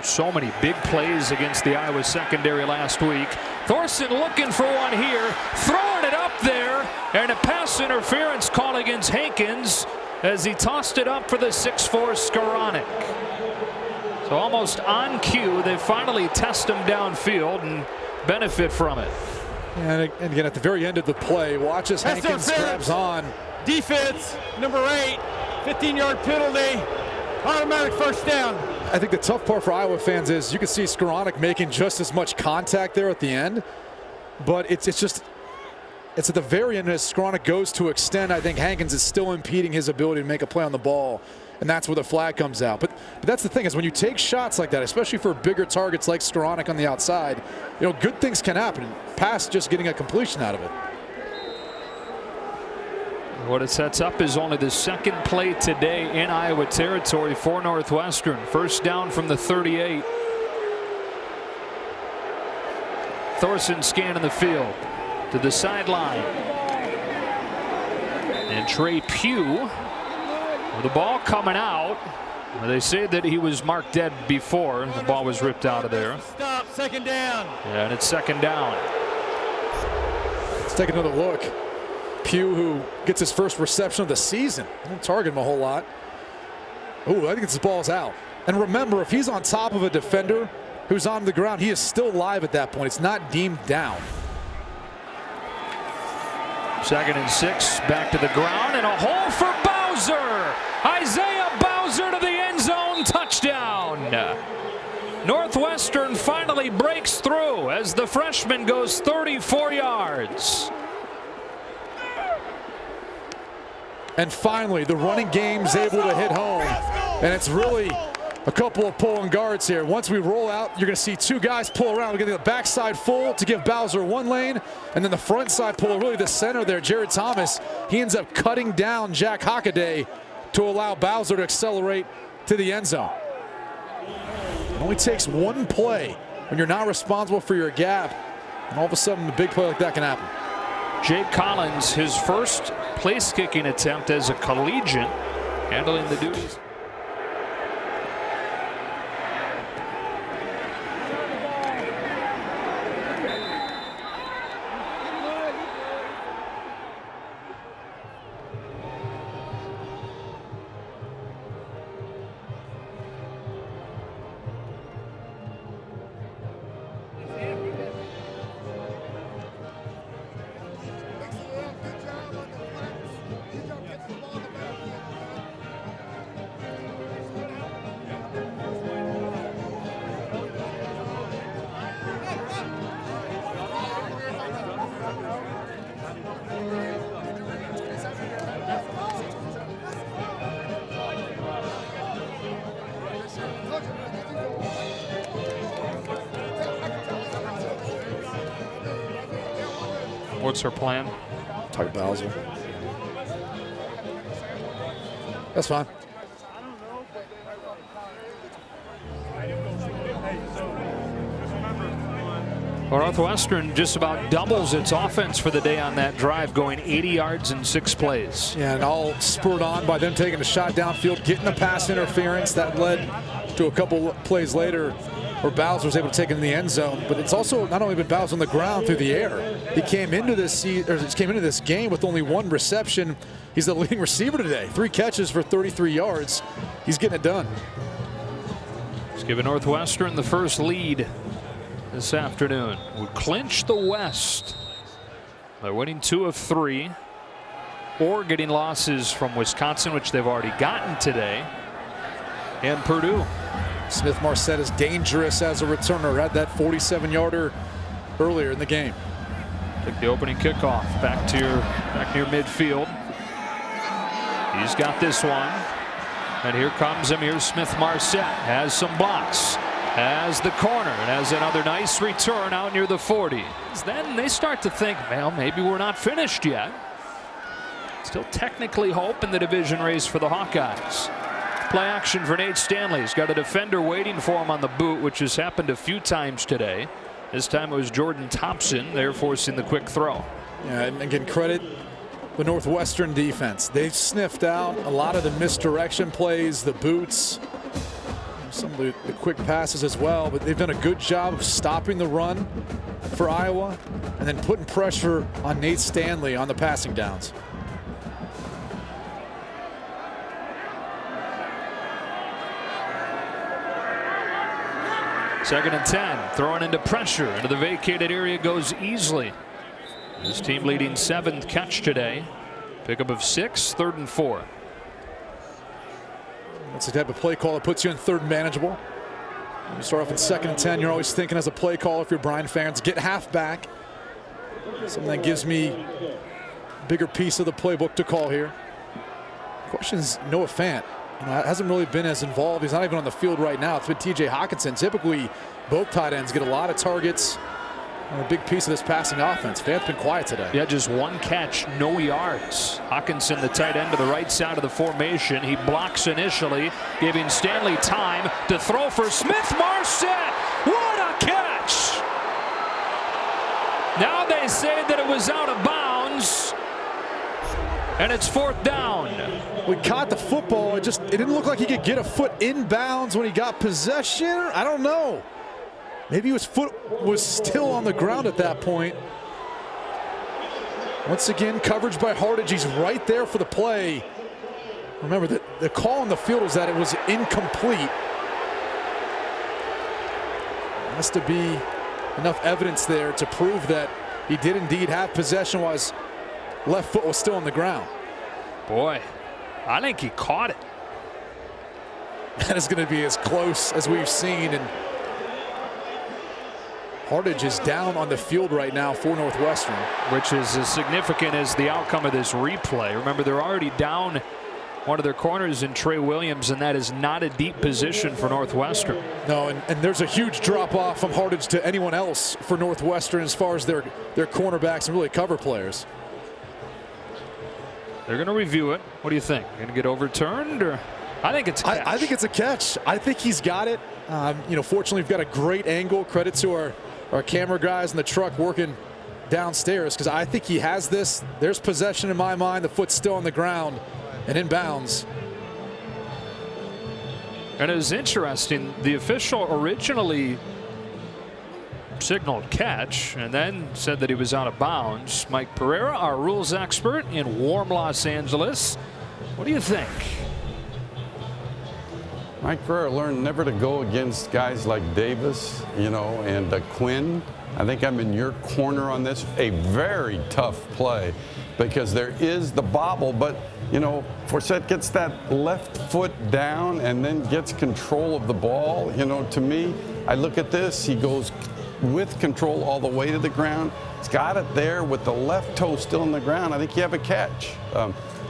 So many big plays against the Iowa secondary last week. Thorson looking for one here, throwing it up there, and a pass interference call against Hankins as he tossed it up for the 6'4" Skoranek. So almost on cue, they finally test him downfield and benefit from it. And again, at the very end of the play, watch as Hankins grabs on. Defense, number 8, 15-yard penalty, automatic 1st down. I think the tough part for Iowa fans is you can see Skoranek making just as much contact there at the end, but it's at the very end as Skoranek goes to extend. I think Hankins is still impeding his ability to make a play on the ball, and that's where the flag comes out. But that's the thing is when you take shots like that, especially for bigger targets like Skoranek on the outside, good things can happen past just getting a completion out of it. What it sets up is only the 2nd play today in Iowa territory for Northwestern. 1st down from the 38. Thorson scanning the field to the sideline. And Trey Pugh with the ball coming out. Well, they say that he was marked dead before the ball was ripped out of there. Stop, second down. Yeah, and it's second down. Let's take another look. Pugh, who gets his first reception of the season. Don't target him a whole lot. Oh, I think this ball's out. And remember, if he's on top of a defender who's on the ground, he is still live at that point. It's not deemed down. 2nd and 6, back to the ground, and a hole for Bowser. Isaiah Bowser to the end zone, touchdown. Northwestern finally breaks through as the freshman goes 34 yards. And finally, the running game's able to hit home. And it's really a couple of pulling guards here. Once we roll out, you're going to see two guys pull around. We're going to get the backside full to give Bowser one lane, and then the front side pull, really the center there, Jared Thomas. He ends up cutting down Jack Hawkeyes to allow Bowser to accelerate to the end zone. It only takes one play when you're not responsible for your gap, and all of a sudden a big play like that can happen. Jake Collins, his first place kicking attempt as a collegiate, handling the duties. What's her plan? Target Bowser. That's fine. Well, Northwestern just about doubles its offense for the day on that drive, going 80 yards in 6 plays. Yeah, and all spurred on by them taking a shot downfield, getting the pass interference that led to a couple plays later where Bowser was able to take it in the end zone. But it's also not only been Bowser on the ground through the air. He came into this game with only 1 reception. He's the leading receiver today. 3 catches for 33 yards. He's getting it done. He's giving Northwestern the first lead this afternoon. Would clinch the West by winning 2 of 3 or getting losses from Wisconsin, which they've already gotten today, and Purdue. Smith-Marset is dangerous as a returner. Had that 47-yarder earlier in the game. Take the opening kickoff back near midfield. He's got this one, and here comes Amir Smith-Marset. Has some blocks, has the corner, and has another nice return out near the 40. Then they start to think, well, maybe we're not finished yet. Still technically hope in the division race for the Hawkeyes. Play action for Nate Stanley. He's got a defender waiting for him on the boot, which has happened a few times today. This time it was Jordan Thompson. They're forcing the quick throw. Yeah, and again, credit the Northwestern defense. They've sniffed out a lot of the misdirection plays, the boots, some of the quick passes as well, but they've done a good job of stopping the run for Iowa and then putting pressure on Nate Stanley on the passing downs. Second and 10, throwing into pressure. Into the vacated area goes Easley. His team leading 7th catch today. Pickup of 6, 3rd and 4. That's the type of play call that puts you in 3rd and manageable. When you start off in 2nd and 10, you're always thinking as a play caller, if you're Bryan fans, get half back. Something that gives me a bigger piece of the playbook to call here. Question is Noah Fant. Hasn't really been as involved. He's not even on the field right now. It's been TJ Hawkinson. Typically, both tight ends get a lot of targets. A big piece of this passing offense. Fant's been quiet today. Yeah, just 1 catch, no yards. Hawkinson, the tight end, to the right side of the formation. He blocks initially, giving Stanley time to throw for Smith-Marset. What a catch! Now they say that it was out of bounds. And it's 4th down. We caught the football. It didn't look like he could get a foot inbounds when he got possession. I don't know. Maybe his foot was still on the ground at that point. Once again, coverage by Hardage. He's right there for the play. Remember, the call on the field was that it was incomplete. Has to be enough evidence there to prove that he did indeed have possession while his left foot was still on the ground. Boy, I think he caught it. That is going to be as close as we've seen. And Hardage is down on the field right now for Northwestern. Which is as significant as the outcome of this replay. Remember, they're already down one of their corners in Trey Williams, and that is not a deep position for Northwestern. No, and there's a huge drop-off from Hardage to anyone else for Northwestern as far as their cornerbacks and really cover players. They're going to review it. What do you think? Going to get overturned? Or I think it's a catch. I think it's a catch. I think he's got it. You know, fortunately, we've got a great angle. Credit to our camera guys in the truck working downstairs, because I think he has this. There's possession in my mind. The foot's still on the ground and in bounds. And it was interesting. The official originally signaled catch and then said that he was out of bounds. Mike Pereira, our rules expert in warm Los Angeles. What do you think? Mike Pereira learned never to go against guys like Davis, you know, and Quinn. I think I'm in your corner on this. A very tough play because there is the bobble, but, you know, Forsett gets that left foot down and then gets control of the ball. You know, to me, I look at this, he goes with control all the way to the ground. He's got it there with the left toe still in the ground. I think you have a catch.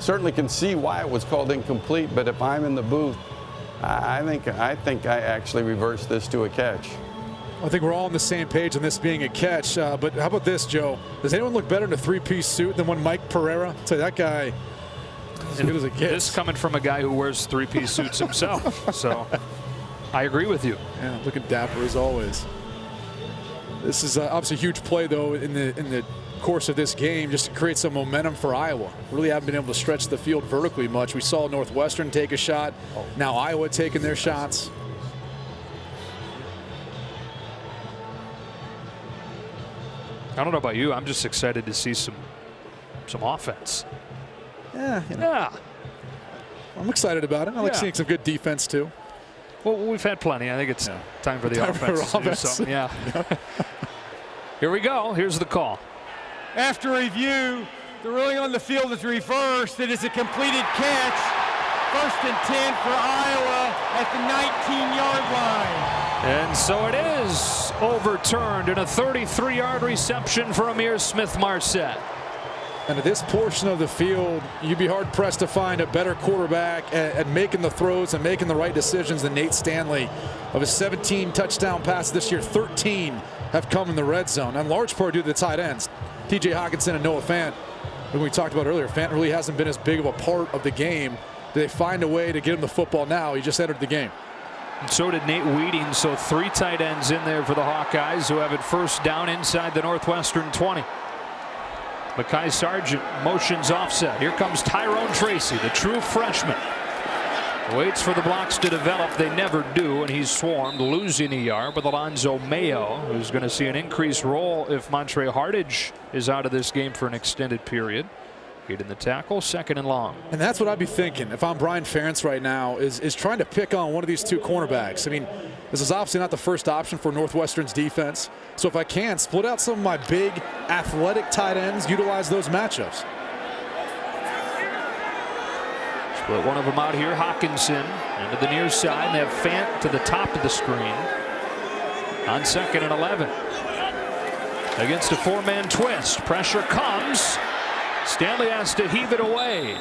Certainly can see why it was called incomplete, but if I'm in the booth, I think I actually reversed this to a catch. I think we're all on the same page on this being a catch. But how about this, Joe? Does anyone look better in a three-piece suit than one Mike Pereira? I'll tell you, that guy, as good as it gets. This coming from a guy who wears three-piece suits himself. So I agree with you. Yeah, looking dapper as always. This is obviously a huge play, though, in the course of this game, just to create some momentum for Iowa. Really haven't been able to stretch the field vertically much. We saw Northwestern take a shot. Now Iowa taking their shots. I don't know about you. I'm just excited to see some offense. Yeah, you know, Yeah. I'm excited about it. I like seeing some good defense too. Well, we've had plenty. I think it's time for the offense to do something. Yeah. Here we go. Here's the call. After review, the ruling on the field is reversed. It is a completed catch. 1st and 10 for Iowa at the 19-yard line. And so it is overturned in a 33-yard reception for Amir Smith-Marset. And at this portion of the field, you'd be hard-pressed to find a better quarterback at making the throws and making the right decisions than Nate Stanley. Of his 17 touchdown passes this year, 13 have come in the red zone, in large part due to the tight ends, TJ Hawkinson and Noah Fant. When we talked about earlier, Fant really hasn't been as big of a part of the game. Do they find a way to get him the football now? He just entered the game. And so did Nate Weeding, so 3 tight ends in there for the Hawkeyes, who have it first down inside the Northwestern 20. Mekhi Sargent motions offset. Here comes Tyrone Tracy, the true freshman. Waits for the blocks to develop. They never do, and he's swarmed, losing a yard with Alonzo Mayo, who's going to see an increased role if Montre Hardage is out of this game for an extended period. Getting the tackle, 2nd and long. And that's what I'd be thinking if I'm Brian Ferentz right now, is trying to pick on one of these 2 cornerbacks. I mean, this is obviously not the first option for Northwestern's defense. So if I can, split out some of my big athletic tight ends, utilize those matchups. Split one of them out here. Hawkinson into the near side. They have Fant to the top of the screen on 2nd and 11. Against a 4-man twist. Pressure comes. Stanley has to heave it away.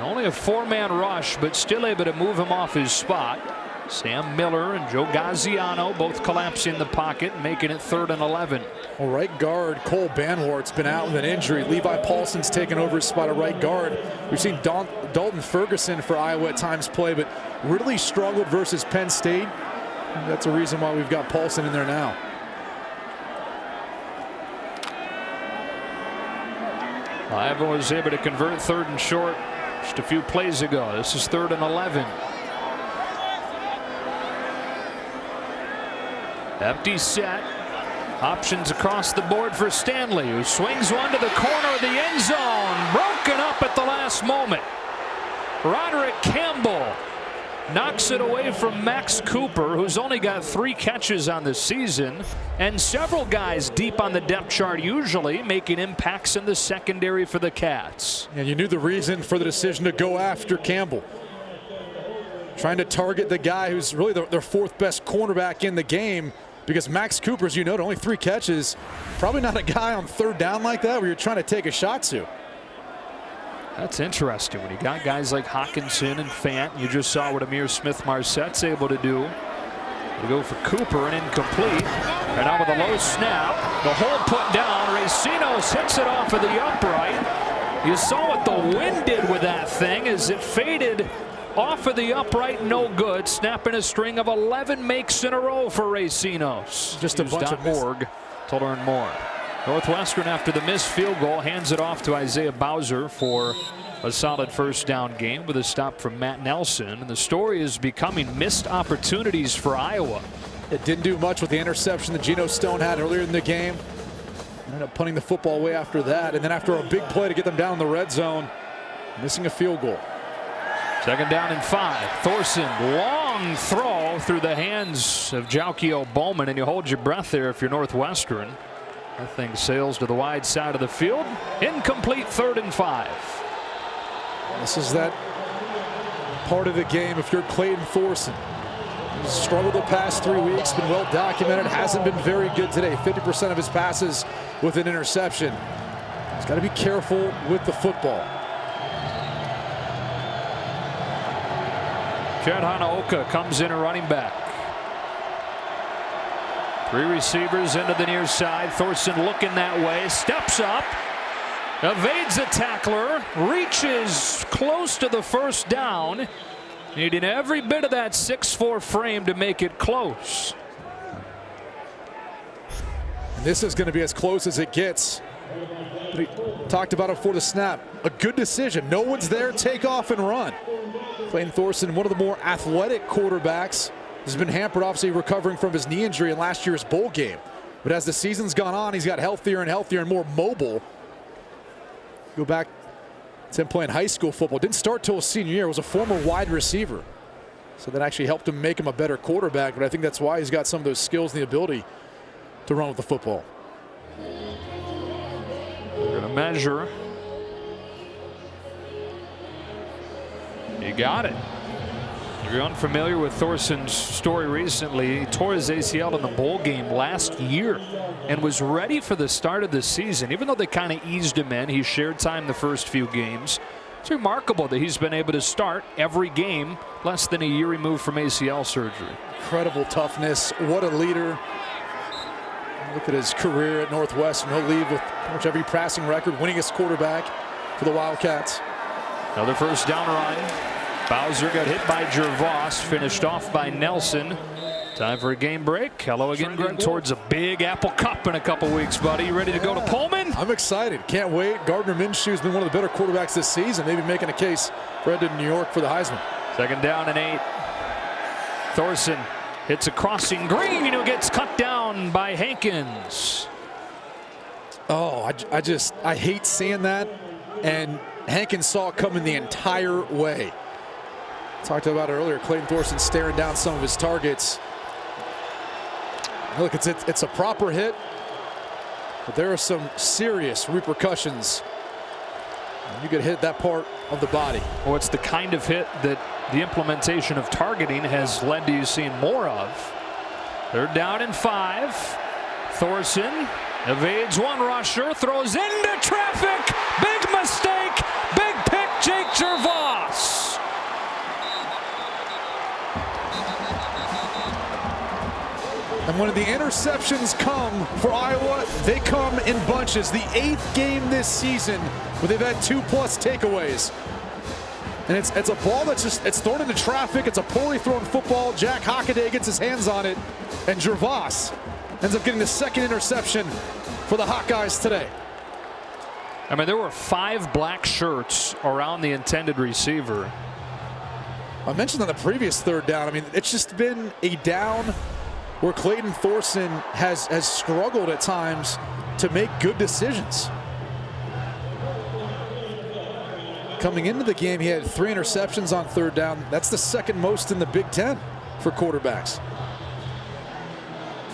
Only a 4-man rush, but still able to move him off his spot. Sam Miller and Joe Gaziano both collapse in the pocket, making it 3rd and 11. Well, right guard Cole Banwart's been out with an injury. Levi Paulson's taken over his spot at right guard. We've seen Dalton Ferguson for Iowa at times play, but really struggled versus Penn State. And that's a reason why we've got Paulson in there now. Iowa was able to convert 3rd and short just a few plays ago. This is 3rd and 11. Empty set. Options across the board for Stanley, who swings one to the corner of the end zone. Broken up at the last moment. Roderick Campbell knocks it away from Max Cooper, who's only got 3 catches on the season, and several guys deep on the depth chart usually making impacts in the secondary for the Cats. And you knew the reason for the decision to go after Campbell. Trying to target the guy who's really their 4th best cornerback in the game, because Max Cooper, as you know, only 3 catches. Probably not a guy on 3rd down like that where you're trying to take a shot to. That's interesting. When you got guys like Hawkinson and Fant, you just saw what Amir Smith-Marsette's able to do. We go for Cooper and incomplete. And now with a low snap, the hole put down. Racinos hits it off of the upright. You saw what the wind did with that thing as it faded off of the upright, no good. Snapping a string of 11 makes in a row for Racinos. Just a bunch of .org to learn more. Northwestern, after the missed field goal, hands it off to Isaiah Bowser for a solid 1st down game with a stop from Matt Nelson. And the story is becoming missed opportunities for Iowa. It didn't do much with the interception that Geno Stone had earlier in the game. Ended up punting the football away after that. And then after a big play to get them down in the red zone, missing a field goal. 2nd down and 5. Thorson, long throw through the hands of Jalkio Bowman, and you hold your breath there if you're Northwestern. That thing sails to the wide side of the field. Incomplete, 3rd and 5. This is that part of the game if you're Clayton Thorson. He's struggled the past 3 weeks, been well documented, hasn't been very good today. 50% of his passes with an interception. He's got to be careful with the football. Chad Hanaoka comes in a running back. 3 receivers into the near side. Thorson looking that way, steps up, evades a tackler, reaches close to the 1st down, needing every bit of that 6'4" frame to make it close. And this is going to be as close as it gets. But he talked about it before the snap. A good decision. No one's there. Take off and run. Clayton Thorson, one of the more athletic quarterbacks, has been hampered, obviously, recovering from his knee injury in last year's bowl game. But as the season's gone on, he's got healthier and healthier and more mobile. Go back to him playing high school football. Didn't start till his senior year. Was a former wide receiver. So that actually helped him make him a better quarterback. But I think that's why he's got some of those skills and the ability to run with the football. We're going to measure. You got it. If you're unfamiliar with Thorson's story recently, he tore his ACL in the bowl game last year and was ready for the start of the season. Even though they kind of eased him in, he shared time the first few games. It's remarkable that he's been able to start every game less than a year removed from ACL surgery. Incredible toughness. What a leader. Look at his career at Northwestern. He'll leave with pretty much every passing record, winningest quarterback for the Wildcats. Another 1st down run. Bowser got hit by Gervais, finished off by Nelson. Time for a game break. Hello again, Greg. Towards a Big Apple Cup in a couple weeks, buddy. You ready to go to Pullman? I'm excited. Can't wait. Gardner Minshew's been one of the better quarterbacks this season. Maybe making a case for headed to New York for the Heisman. 2nd down and 8. Thorson hits a crossing green, who gets cut down by Hankins. Oh, I hate seeing that. And Hankins saw it coming the entire way. Talked about it earlier. Clayton Thorson staring down some of his targets. Look, it's a proper hit, but there are some serious repercussions when you get hit that part of the body. Well, it's the kind of hit that the implementation of targeting has led to you seeing more of. 3rd down and 5. Thorson evades one rusher, throws into traffic. Big mistake. Big pick, Jake Gervais. And when the interceptions come for Iowa, they come in bunches. The 8th game this season where they've had 2+ takeaways. And it's a ball that's it's thrown into traffic. It's a poorly thrown football. Jack Hawkeyes gets his hands on it, and Gervais ends up getting the 2nd interception for the Hawkeyes today. I mean, there were 5 black shirts around the intended receiver. I mentioned on the previous third down, I mean, it's just been a down where Clayton Thorson has struggled at times to make good decisions. Coming into the game, he had 3 interceptions on third down. That's the second most in the Big Ten for quarterbacks.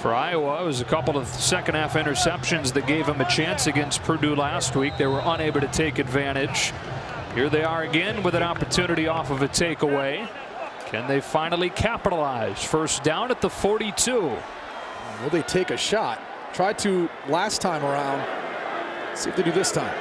For Iowa, it was a couple of second-half interceptions that gave him a chance against Purdue last week. They were unable to take advantage. Here they are again with an opportunity off of a takeaway. Can they finally capitalize? First down at the 42. Will they take a shot? Tried to last time around. Let's see if they do this time.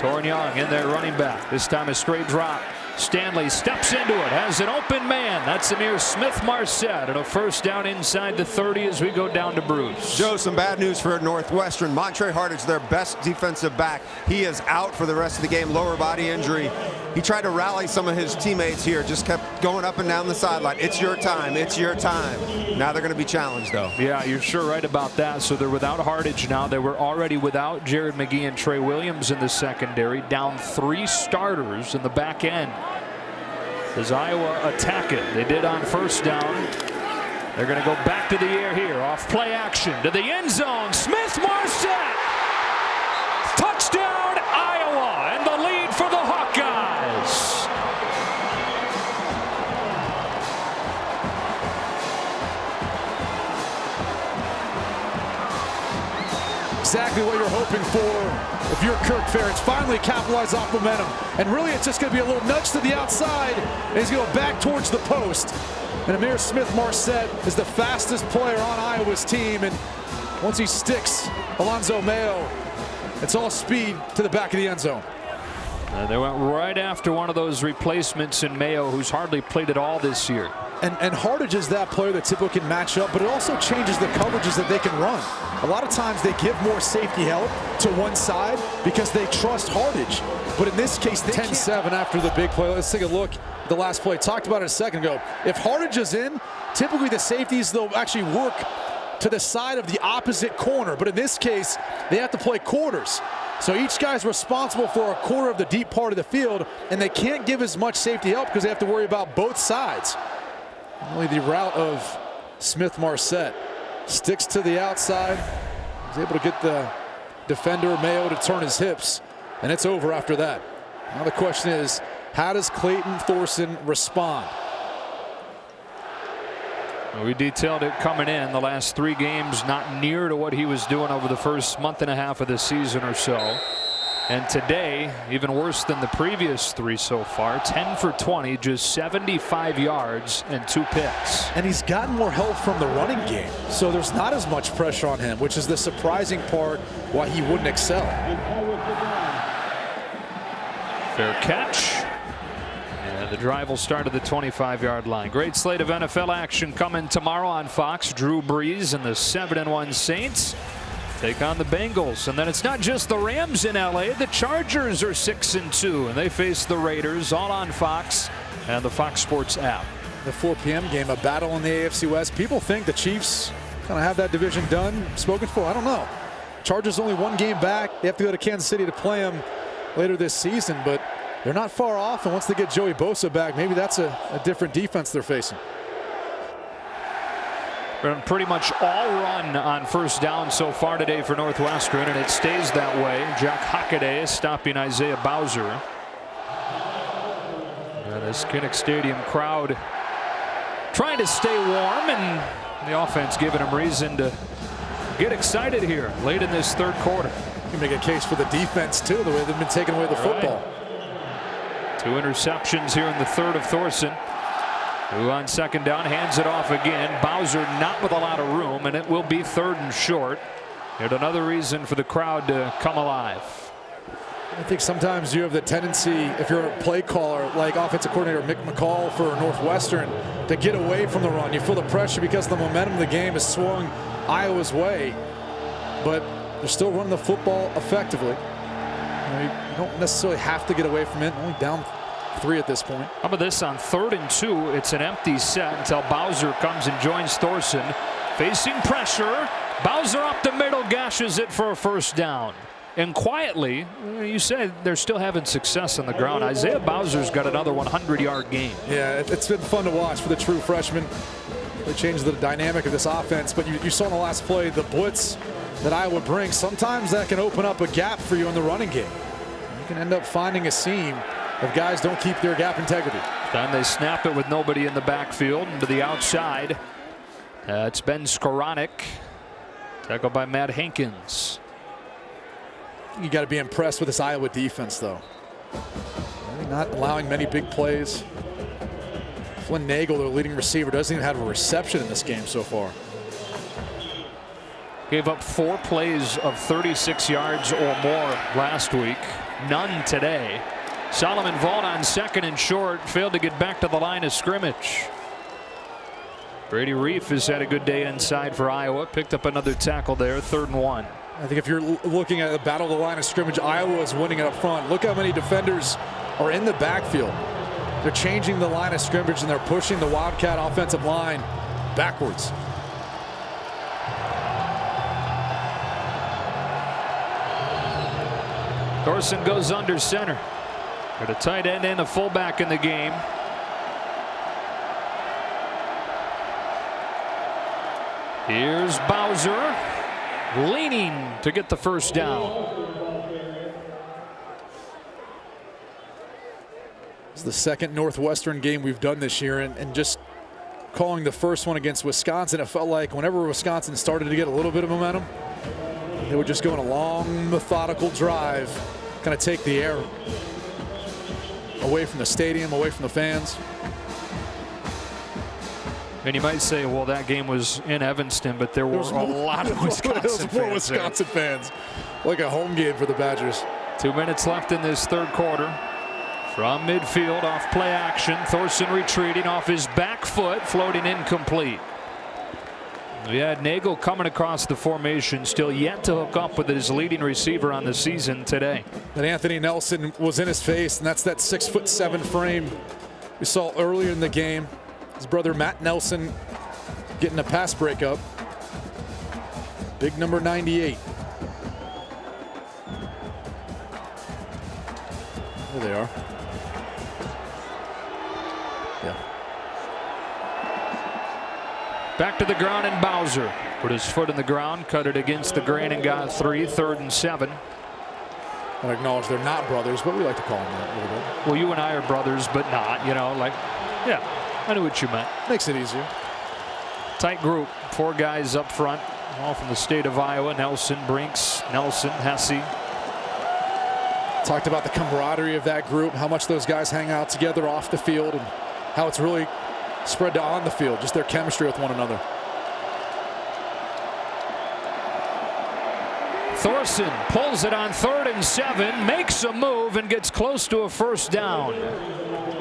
Torn Young in there running back. This time a straight drop. Stanley steps into it, has an open man. That's Amir Smith-Marset, and a first down inside the 30 as we go down to Bruce. Joe, some bad news for Northwestern. Montre Hardage, their best defensive back, he is out for the rest of the game, lower body injury. He tried to rally some of his teammates here, just kept going up and down the sideline. It's your time, it's your time. Now they're going to be challenged, though. Yeah, you're sure right about that. So they're without Hardage now. They were already without Jared McGee and Trey Williams in the secondary, down 3 starters in the back end. Does Iowa attack it? They did on first down. They're going to go back to the air here. Off play action to the end zone. Smith-Marset. Touchdown Iowa, and the lead for the Hawkeyes. Exactly what you're hoping for if you're Kirk Ferentz. Finally capitalize off momentum. And really it's just going to be a little nudge to the outside. And he's going to go back towards the post. And Amir Smith-Marset is the fastest player on Iowa's team. And once he sticks Alonzo Mayo, it's all speed to the back of the end zone. And they went right after one of those replacements in Mayo, who's hardly played at all this year. And Hardage is that player that typically can match up, but it also changes the coverages that they can run. A lot of times they give more safety help to one side because they trust Hardage. But in this case, 10-7 after the big play. Let's take a look at the last play. Talked about it a second ago. If Hardage is in, typically the safeties, they'll actually work to the side of the opposite corner. But in this case, they have to play quarters. So each guy's responsible for a quarter of the deep part of the field, and they can't give as much safety help because they have to worry about both sides. Only the route of Smith-Marset sticks to the outside. He's able to get the defender Mayo to turn his hips, and it's over after that. Now the question is, how does Clayton Thorson respond? We detailed it coming in. The last 3 games not near to what he was doing over the first month and a half of the season or so. And today, even worse than the previous 3 so far. 10 for 20, just 75 yards and 2 picks. And he's gotten more help from the running game, so there's not as much pressure on him, which is the surprising part why he wouldn't excel. Fair catch. And the drive will start at the 25-yard line. Great slate of NFL action coming tomorrow on Fox. Drew Brees and the 7-1 Saints take on the Bengals. And then it's not just the Rams in LA. The Chargers are 6-2, and they face the Raiders, all on Fox and the Fox Sports app. The 4 p.m. game, a battle in the AFC West. People think the Chiefs kind of have that division done, spoken for. I don't know. Chargers only 1 game back. They have to go to Kansas City to play them later this season, but they're not far off. And once they get Joey Bosa back, maybe that's a different defense they're facing. Pretty much all run on first down so far today for Northwestern, and it stays that way. Jack Hawkeyes stopping Isaiah Bowser. And this Kinnick Stadium crowd trying to stay warm, and the offense giving them reason to get excited here late in this third quarter. You can make a case for the defense too, the way they've been taking away the football. 2 interceptions here in the third of Thorson, who on second down hands it off again. Bowser not with a lot of room, and it will be 3rd and short. And another reason for the crowd to come alive. I think sometimes you have the tendency, if you're a play caller like offensive coordinator Mick McCall for Northwestern, to get away from the run. You feel the pressure because the momentum of the game has swung Iowa's way, but they're still running the football effectively. You don't necessarily have to get away from it. Only down 3 at this point. How about this on 3rd and 2? It's an empty set until Bowser comes and joins Thorson. Facing pressure. Bowser up the middle, gashes it for a first down. And quietly, you said they're still having success on the ground. Isaiah Bowser's got another 100-yard game. Yeah, it's been fun to watch for the true freshman. They changed the dynamic of this offense, but you saw in the last play the blitz that Iowa brings. Sometimes that can open up a gap for you in the running game. You can end up finding a seam if guys don't keep their gap integrity. Then they snap it with nobody in the backfield and to the outside. It's Ben Skoranek, tackled by Matt Hankins. You got to be impressed with this Iowa defense, though. They're not allowing many big plays. Flynn Nagel, their leading receiver, doesn't even have a reception in this game so far. Gave up 4 plays of 36 yards or more last week. None today. Solomon Vaught on 2nd and short, failed to get back to the line of scrimmage. Brady Reef has had a good day inside for Iowa. Picked up another tackle there, 3rd and 1. I think if you're looking at the battle of the line of scrimmage, Iowa is winning it up front. Look how many defenders are in the backfield. They're changing the line of scrimmage and they're pushing the Wildcat offensive line backwards. Thorson goes under center. Got a tight end and a fullback in the game. Here's Bowser, leaning to get the first down. It's the second Northwestern game we've done this year, and just calling the first one against Wisconsin, it felt like whenever Wisconsin started to get a little bit of momentum, they would just go on a long, methodical drive, kind of take the air away from the stadium, away from the fans. And you might say, well, that game was in Evanston, but there were a lot of Wisconsin fans. Like a home game for the Badgers. 2 minutes left in this 3rd quarter. From midfield, off play action, Thorson retreating off his back foot, floating incomplete. We had Nagel coming across the formation, still yet to hook up with his leading receiver on the season today. And Anthony Nelson was in his face, and that's that 6'7" frame we saw earlier in the game. His brother Matt Nelson getting a pass breakup. Big number 98. There they are. Yeah. Back to the ground, and Bowser put his foot in the ground, cut it against the grain, and got 3, 3rd and 7. I acknowledge they're not brothers, but we like to call them that a little bit. Well, you and I are brothers, but not, you know, like, yeah, I knew what you meant. Makes it easier. Tight group, 4 guys up front, all from the state of Iowa. Nelson, Brinks, Nelson, Hesse. Talked about the camaraderie of that group, how much those guys hang out together off the field, and how it's really spread to on the field, just their chemistry with one another. Thorson pulls it on 3rd and 7, makes a move and gets close to a first down.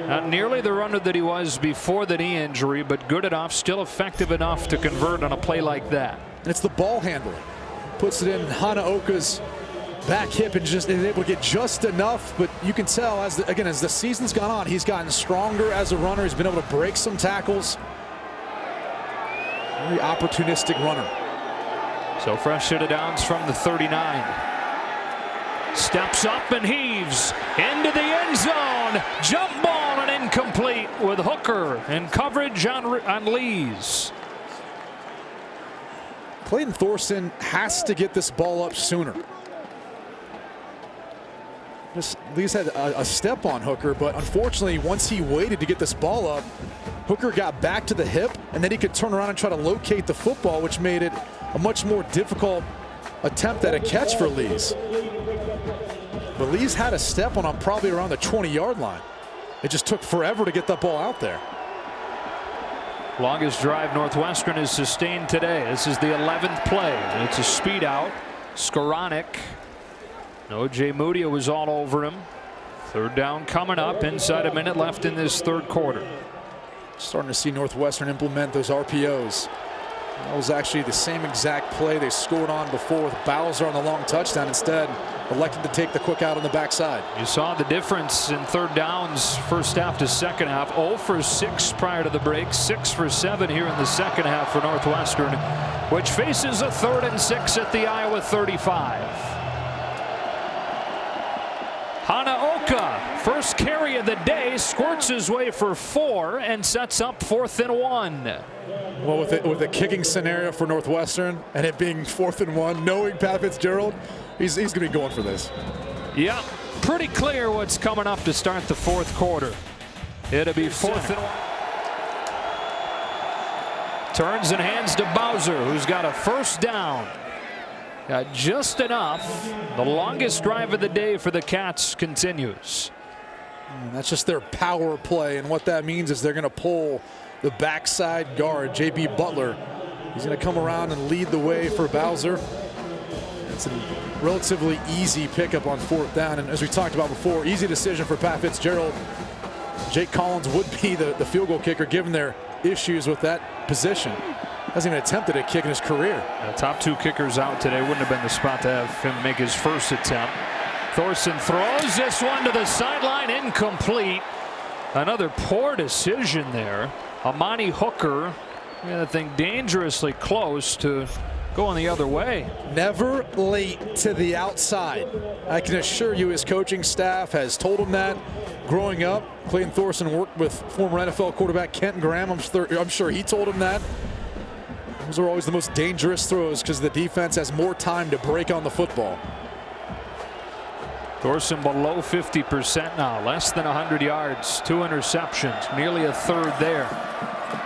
Not nearly the runner that he was before the knee injury, but good enough, still effective enough to convert on a play like that. And it's the ball handling. Puts it in Hanaoka's back hip and just is able to get just enough, but you can tell as the season's gone on, he's gotten stronger as a runner. He's been able to break some tackles. Very opportunistic runner. So fresh hit of downs from the 39. Steps up and heaves into the end zone. Jump ball and incomplete with Hooker and coverage on Lees. Clayton Thorson has to get this ball up sooner. Lees had a step on Hooker, but unfortunately, once he waited to get this ball up, Hooker got back to the hip, and then he could turn around and try to locate the football, which made it a much more difficult attempt at a catch for Lees. But Lees had a step on him probably around the 20-yard line. It just took forever to get that ball out there. Longest drive Northwestern has sustained today. This is the 11th play, and it's a speed out. Skoranek. O.J. Mudia was all over him. 3rd down coming up, inside a minute left in this 3rd quarter. Starting to see Northwestern implement those RPOs. That was actually the same exact play they scored on before with Bowser on the long touchdown. Instead, elected to take the quick out on the backside. You saw the difference in 3rd downs, first half to second half. 0 for 6 prior to the break, 6 for 7 here in the second half for Northwestern, which faces a 3rd and 6 at the Iowa 35. Hanaoka, first carry of the day, squirts his way for 4 and sets up 4th and 1. Well, with a kicking scenario for Northwestern and it being 4th and 1, knowing Pat Fitzgerald, he's going to be going for this. Yeah, pretty clear what's coming up to start the 4th quarter. It'll be 4th and 1. Turns and hands to Bowser, who's got a first down. Got just enough. The longest drive of the day for the Cats continues. And that's just their power play, and what that means is they're going to pull the backside guard, J.B. Butler. He's going to come around and lead the way for Bowser. It's a relatively easy pickup on 4th down, and as we talked about before, easy decision for Pat Fitzgerald. Jake Collins would be the field goal kicker given their issues with that position. Hasn't even attempted a kick in his career. The top 2 kickers out today. Wouldn't have been the spot to have him make his first attempt. Thorson throws this one to the sideline, incomplete. Another poor decision there. Amani Hooker, I think, dangerously close to going the other way. Never late to the outside. I can assure you his coaching staff has told him that. Growing up, Clayton Thorson worked with former NFL quarterback Kenton Graham. I'm sure he told him that. Those are always the most dangerous throws because the defense has more time to break on the football. Thorson below 50% now, less than 100 yards, 2 interceptions, nearly a third there.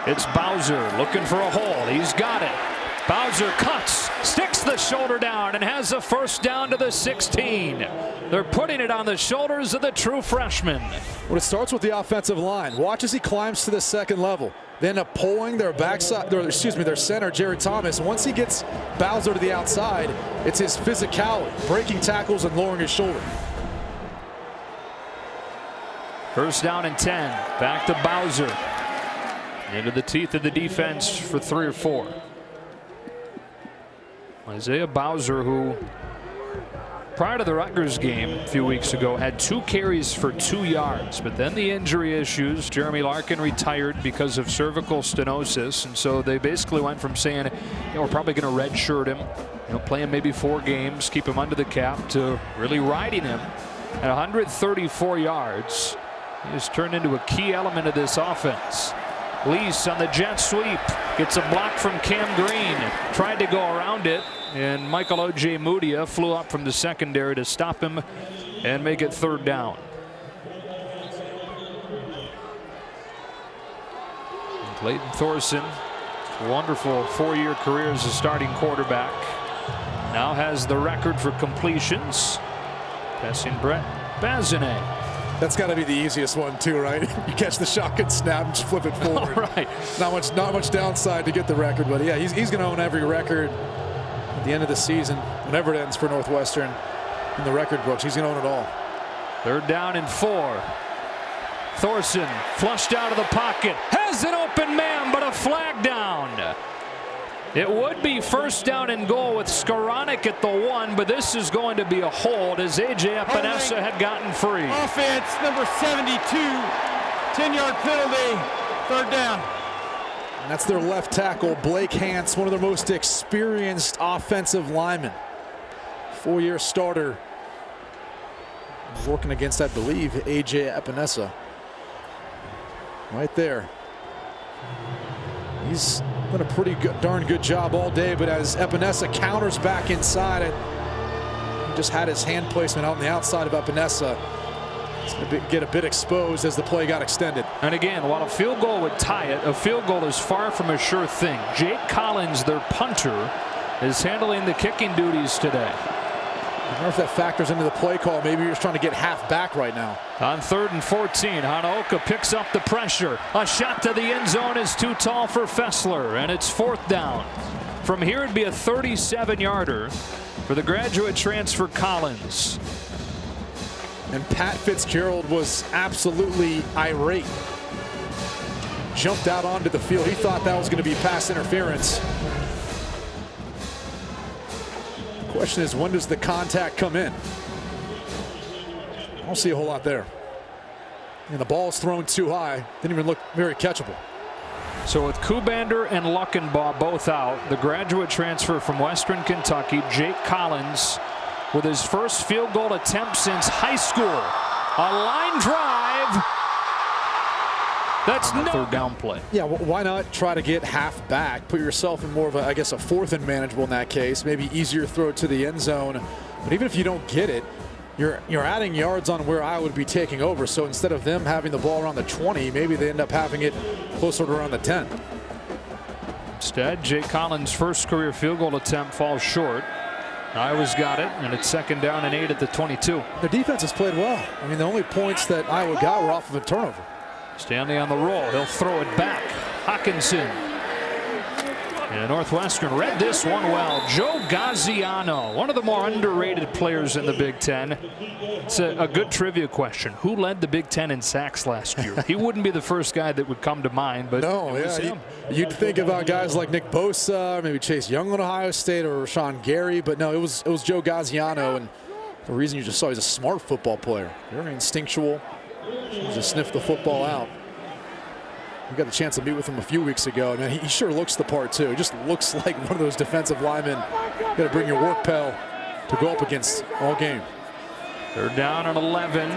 It's Bowser looking for a hole. He's got it. Bowser cuts, sticks the shoulder down, and has a first down to the 16. They're putting it on the shoulders of the true freshman. Well, it starts with the offensive line. Watch as he climbs to the second level. They end up pulling their backside, their center, Jared Thomas. Once he gets Bowser to the outside, it's his physicality, breaking tackles and lowering his shoulder. First down and 10. Back to Bowser. Into the teeth of the defense for 3 or 4. Isaiah Bowser, who prior to the Rutgers game a few weeks ago had 2 carries for 2 yards, but then the injury issues. Jeremy Larkin retired because of cervical stenosis, and so they basically went from saying, we're probably going to redshirt him, play him maybe 4 games, keep him under the cap, to really riding him at 134 yards. He has turned into a key element of this offense. Lease on the jet sweep, gets a block from Cam Green, tried to go around it, and Michael O.J. Mudia flew up from the secondary to stop him and make it 3rd down. And Clayton Thorson, wonderful 4-year career as a starting quarterback, now has the record for completions, passing Brett Bazinet. That's got to be the easiest one too, right? You catch the shotgun snap and just flip it forward. Right. Not much downside to get the record, but yeah, he's going to own every record at the end of the season, whenever it ends for Northwestern in the record books. He's going to own it all. 3rd down and 4. Thorson flushed out of the pocket, has an open man, but a flag down. It would be 1st down and goal with Skoranek at the 1, but this is going to be a hold as A.J. Epinesa had gotten free. Offense number 72, 10-yard penalty, 3rd down. And that's their left tackle, Blake Hance, one of their most experienced offensive linemen. 4-year starter. Working against, I believe, A.J. Epinesa. Right there. He's done a pretty darn good job all day, but as Epinesa counters back inside, he just had his hand placement out on the outside of Epinesa. It's going to get a bit exposed as the play got extended. And again, while a field goal would tie it, a field goal is far from a sure thing. Jake Collins, their punter, is handling the kicking duties today. I wonder if that factors into the play call. Maybe you're just trying to get half back right now. On 3rd and 14, Hanaoka picks up the pressure. A shot to the end zone is too tall for Fessler, and it's 4th down. From here, it'd be a 37-yarder for the graduate transfer Collins. And Pat Fitzgerald was absolutely irate. Jumped out onto the field. He thought that was going to be pass interference. Question is, when does the contact come in? I don't see a whole lot there. And the ball's thrown too high. Didn't even look very catchable. So with Kubander and Luckenbaugh both out, the graduate transfer from Western Kentucky, Jake Collins, with his first field goal attempt since high school. A line drive. That's no third down play. Yeah, why not try to get half back? Put yourself in more of a, I guess, a fourth and manageable in that case. Maybe easier throw to the end zone. But even if you don't get it, you're adding yards on where I would be taking over. So instead of them having the ball around the 20, maybe they end up having it closer to around the 10. Instead, Jake Collins' first career field goal attempt falls short. Iowa's got it, and it's 2nd down and 8 at the 22. Their defense has played well. I mean, the only points that Iowa got were off of a turnover. Stanley on the roll. He'll throw it back. Hawkinson. And Northwestern read this one well. Joe Gaziano, one of the more underrated players in the Big Ten. It's a good trivia question. Who led the Big Ten in sacks last year? He wouldn't be the first guy that would come to mind, but no, it was him. You'd think about guys like Nick Bosa, maybe Chase Young on Ohio State, or Rashawn Gary, but no, it was Joe Gaziano, and the reason you just saw he's a smart football player. Very instinctual. Just sniff the football out. We got the chance to meet with him a few weeks ago. I mean, he sure looks the part too. He just looks like one of those defensive linemen. You got to bring your work pal to go up against all game. They're down at 11.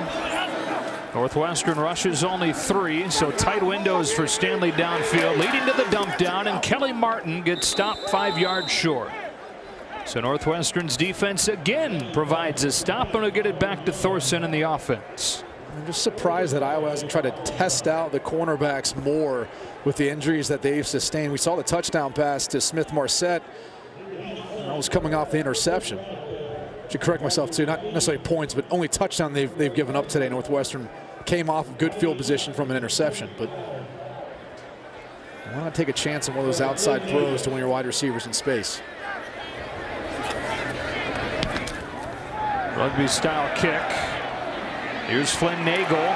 Northwestern rushes only 3, so tight windows for Stanley downfield, leading to the dump down, and Kelly Martin gets stopped 5 yards short. So Northwestern's defense again provides a stop, and will get it back to Thorson in the offense. I'm just surprised that Iowa hasn't tried to test out the cornerbacks more with the injuries that they've sustained. We saw the touchdown pass to Smith-Marset. That was coming off the interception. Should correct myself too, not necessarily points, but only touchdown they've given up today. Northwestern came off of good field position from an interception, but why not take a chance on one of those outside throws to one of your wide receivers in space? Rugby style kick. Here's Flynn Nagel.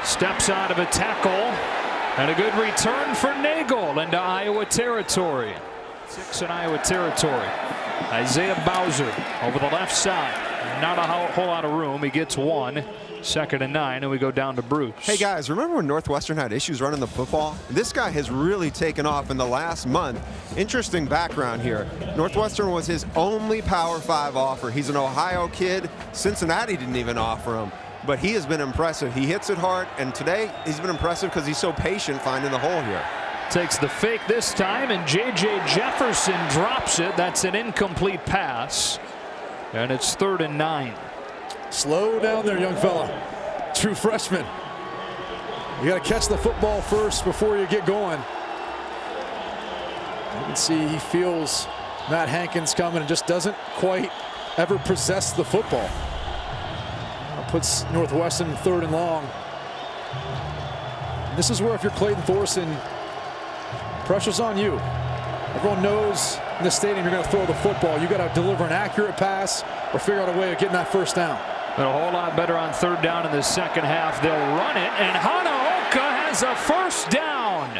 Steps out of a tackle. And a good return for Nagel into Iowa territory. 6 in Iowa territory. Isaiah Bowser over the left side. Not a whole lot of room. He gets 1. 2nd and 9, and we go down to Bruce. Hey guys, remember when Northwestern had issues running the football? This guy has really taken off in the last month. Interesting background here. Northwestern was his only Power 5 offer. He's an Ohio kid. Cincinnati didn't even offer him, but he has been impressive. He hits it hard, and today he's been impressive because he's so patient finding the hole here. Takes the fake this time, and J.J. Jefferson drops it. That's an incomplete pass, and it's 3rd and 9. Slow down there, young fella. True freshman. You got to catch the football first before you get going. You can see he feels Matt Hankins coming and just doesn't quite ever possess the football. Puts Northwestern 3rd and long. And this is where, if you're Clayton Thorson, pressure's on you. Everyone knows in the stadium you're going to throw the football. You got to deliver an accurate pass or figure out a way of getting that first down. But a whole lot better on 3rd down in the second half. They'll run it, and Hanaoka has a first down.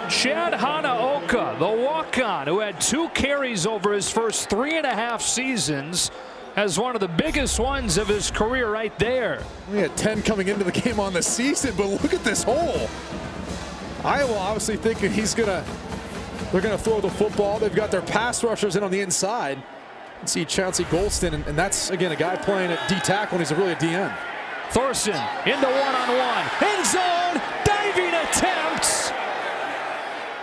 Chad Hanaoka, the walk-on, who had 2 carries over his first 3.5 seasons, has one of the biggest ones of his career right there. We had 10 coming into the game on the season, but look at this hole. Iowa obviously thinking they're gonna throw the football. They've got their pass rushers in on the inside. You can see Chauncey Golston, and that's, again, a guy playing at D-tackle, and he's really a DN. Thorson into one-on-one. End zone, diving attempts.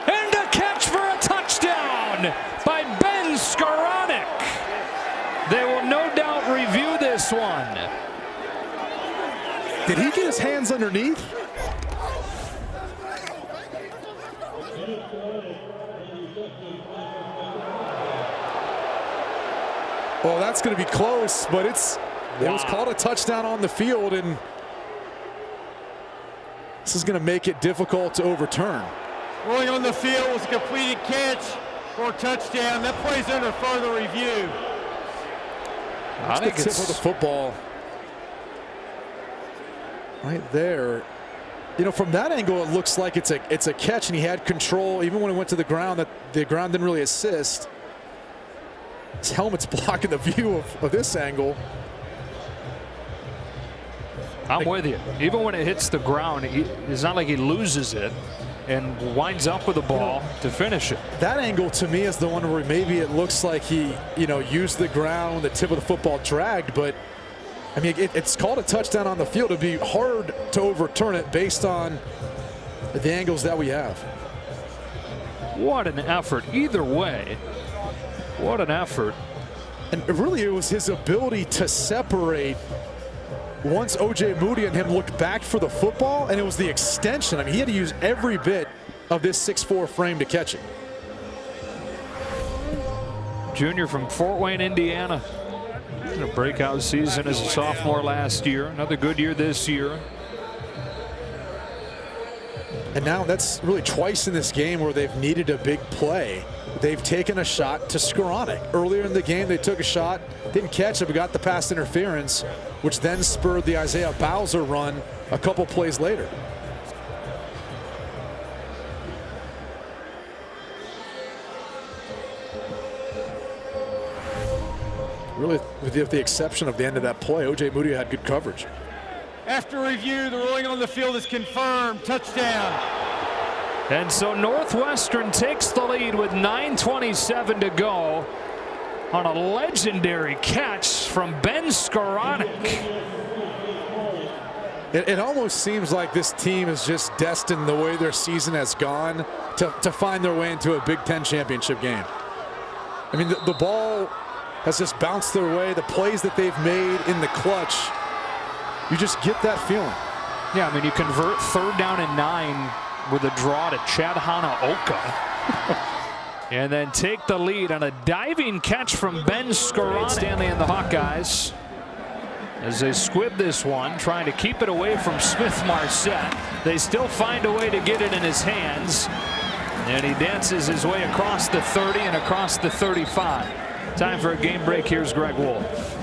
And a catch for a touchdown by Ben Skoranek. They will no doubt review this one. Did he get his hands underneath? Well, that's going to be close, but it was called a touchdown on the field, and this is going to make it difficult to overturn. Rolling on the field was a completed catch for a touchdown. That plays under further review. I think the tip of the football right there. You know, from that angle, it looks like it's a catch, and he had control even when he went to the ground. That the ground didn't really assist. His helmet's blocking the view of this angle. I'm with you. Even when it hits the ground, it's not like he loses it. and winds up with the ball to finish it. That angle to me is the one where maybe it looks like he, used the ground, the tip of the football dragged, but I mean, it's called a touchdown on the field. It'd be hard to overturn it based on the angles that we have. What an effort. Either way, what an effort. And really, it was his ability to separate once O.J. Moody and him looked back for the football, and it was the extension. I mean, he had to use every bit of this 6'4" frame to catch it. Junior from Fort Wayne, Indiana. A breakout season as a sophomore last year. Another good year this year. And now that's really twice in this game where they've needed a big play. They've taken a shot to Skoranek. Earlier in the game, they took a shot, didn't catch it, but got the pass interference, which then spurred the Isaiah Bowser run a couple plays later. Really, with the exception of the end of that play, O.J. Moody had good coverage. After review, the ruling on the field is confirmed. Touchdown. And so Northwestern takes the lead with 9:27 to go on a legendary catch from Ben Skoranek. It almost seems like this team is just destined, the way their season has gone, to find their way into a Big Ten championship game. I mean, the ball has just bounced their way. The plays that they've made in the clutch, you just get that feeling. Yeah, I mean, you convert 3rd down and 9 with a draw to Chad Hanaoka. And then take the lead on a diving catch from Ben Skoranek. Stanley and the Hawkeyes as they squib this one, trying to keep it away from Smith-Marset. They still find a way to get it in his hands. And he dances his way across the 30 and across the 35. Time for a game break. Here's Greg Wolf.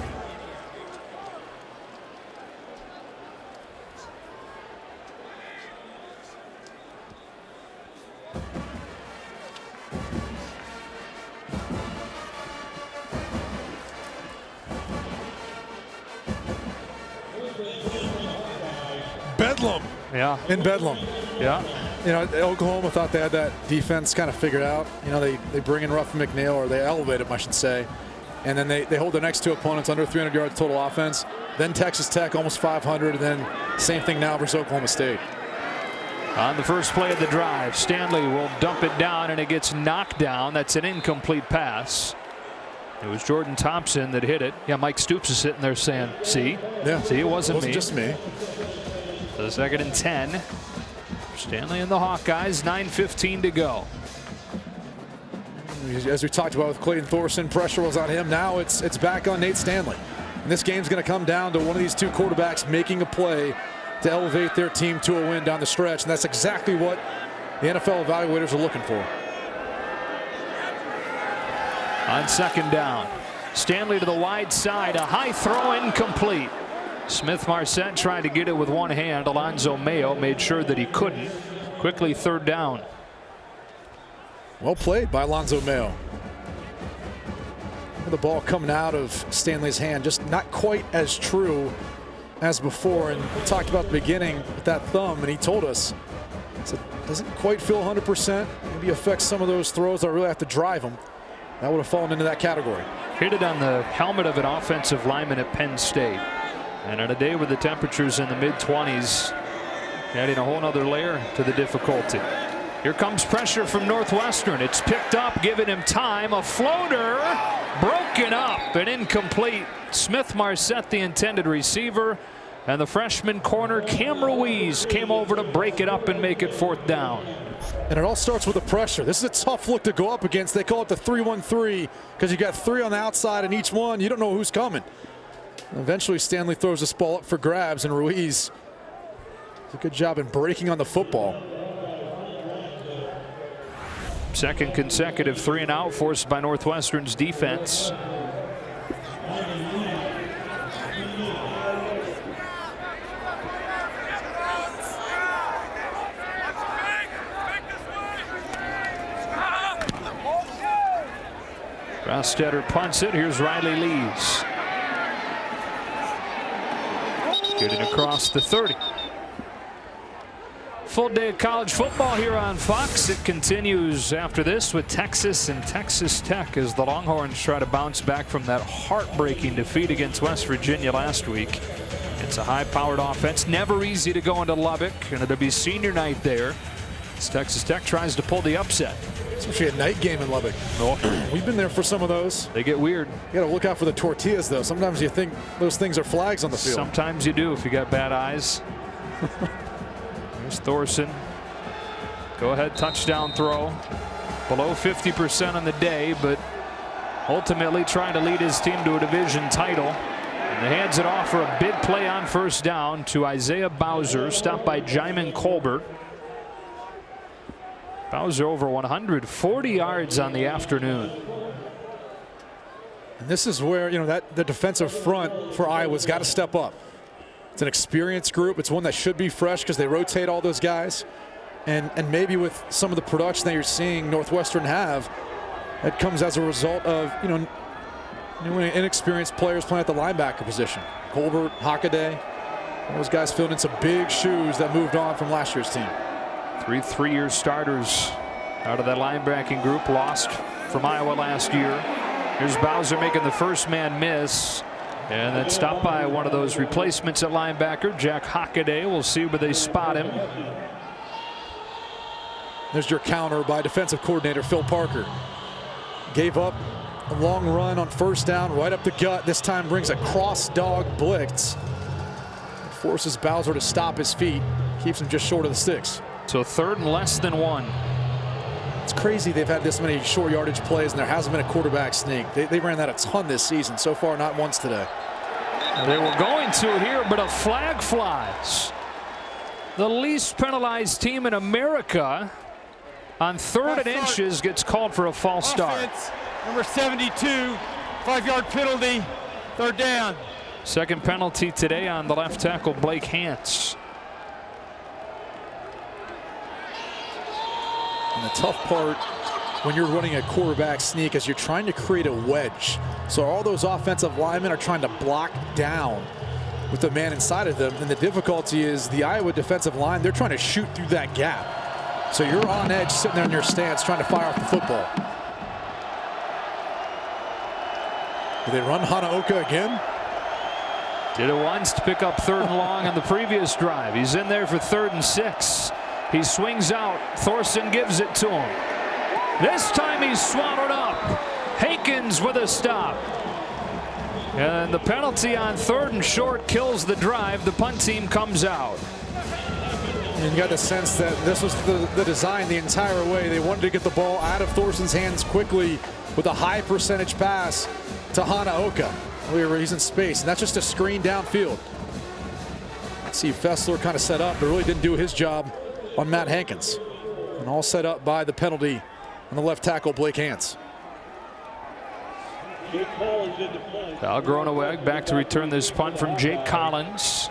Bedlam. Yeah. In Bedlam. Yeah. Oklahoma thought they had that defense kind of figured out. They bring in Ruffin McNeil, or they elevate him, I should say. And then they hold their next two opponents under 300 yards total offense. Then Texas Tech, almost 500. And then same thing now versus Oklahoma State. On the first play of the drive, Stanley will dump it down, and it gets knocked down. That's an incomplete pass. It was Jordan Thompson that hit it. Yeah, Mike Stoops is sitting there saying, see? Yeah. See, it wasn't me. Just me. So 2nd and 10. Stanley and the Hawkeyes, 9:15 to go. As we talked about with Clayton Thorson, pressure was on him. Now it's back on Nate Stanley. And this game's going to come down to one of these two quarterbacks making a play to elevate their team to a win down the stretch. And that's exactly what the NFL evaluators are looking for. On 2nd down, Stanley to the wide side, a high throw, incomplete. Smith-Marset tried to get it with one hand. Alonzo Mayo made sure that he couldn't. Quickly 3rd down. Well played by Alonzo Mayo. The ball coming out of Stanley's hand, just not quite as true as before. And we talked about the beginning with that thumb, and he told us it doesn't quite feel 100%. Maybe affects some of those throws that really have to drive them. That would have fallen into that category. Hit it on the helmet of an offensive lineman at Penn State. And on a day with the temperatures in the mid-20s, adding a whole other layer to the difficulty. Here comes pressure from Northwestern. It's picked up, giving him time. A floater broken up and incomplete. Smith-Marset, the intended receiver, and the freshman corner Cam Ruiz came over to break it up and make it 4th down. And it all starts with the pressure. This is a tough look to go up against. They call it the 3-1-3 because you got 3 on the outside, and each one you don't know who's coming. Eventually Stanley throws this ball up for grabs, and Ruiz does a good job in breaking on the football. 2nd consecutive 3-and-out forced by Northwestern's defense. Rostetter punts it. Here's Riley Lees. Getting across the 30. Full day of college football here on Fox. It continues after this with Texas and Texas Tech as the Longhorns try to bounce back from that heartbreaking defeat against West Virginia last week. It's a high-powered offense. Never easy to go into Lubbock, and it'll be senior night there as Texas Tech tries to pull the upset. Especially a night game in Lubbock. We've been there for some of those. They get weird. You got to look out for the tortillas, though. Sometimes you think those things are flags on the field. Sometimes you do if you got bad eyes. There's Thorson. Go ahead touchdown throw. Below 50% on the day, but ultimately trying to lead his team to a division title. And he hands it off for a big play on first down to Isaiah Bowser, stopped by Jaimin Colbert. Bowser over 140 yards on the afternoon. And this is where, that the defensive front for Iowa's got to step up. It's an experienced group. It's one that should be fresh because they rotate all those guys. And maybe with some of the production that you're seeing Northwestern have, that comes as a result of, new and inexperienced players playing at the linebacker position. Colbert, Hawkeyes, those guys filled in some big shoes that moved on from last year's team. Three-year starters out of that linebacking group lost from Iowa last year. Here's Bowser making the first man miss. And then stopped by one of those replacements at linebacker, Jack Hawkeyes. We'll see where they spot him. There's your counter by defensive coordinator Phil Parker. Gave up a long run on first down, right up the gut. This time brings a cross dog blitz. Forces Bowser to stop his feet. Keeps him just short of the sticks. So 3rd and less than 1. It's crazy they've had this many short yardage plays and there hasn't been a quarterback sneak. They ran that a ton this season. So far, not once today. They were going to it here, but a flag flies. The least penalized team in America on 3rd and inches gets called for a false start. Number 72, 5-yard penalty, 3rd down. Second penalty today on the left tackle, Blake Hance. And the tough part when you're running a quarterback sneak is you're trying to create a wedge. So all those offensive linemen are trying to block down with the man inside of them. And the difficulty is the Iowa defensive line, they're trying to shoot through that gap. So you're on edge sitting there in your stance trying to fire off the football. Do they run Hanaoka again? Did it once to pick up 3rd and long on the previous drive. He's in there for 3rd and 6. He swings out. Thorson gives it to him. This time he's swallowed up. Hankins with a stop. And the penalty on 3rd and short kills the drive. The punt team comes out. And you got the sense that this was the design the entire way. They wanted to get the ball out of Thorson's hands quickly with a high percentage pass to Hanaoka, where he's in space. And that's just a screen downfield. See Fessler kind of set up, but really didn't do his job on Matt Hankins. And all set up by the penalty on the left tackle, Blake Hance. Al Groneweg back to return this punt from Jake Collins.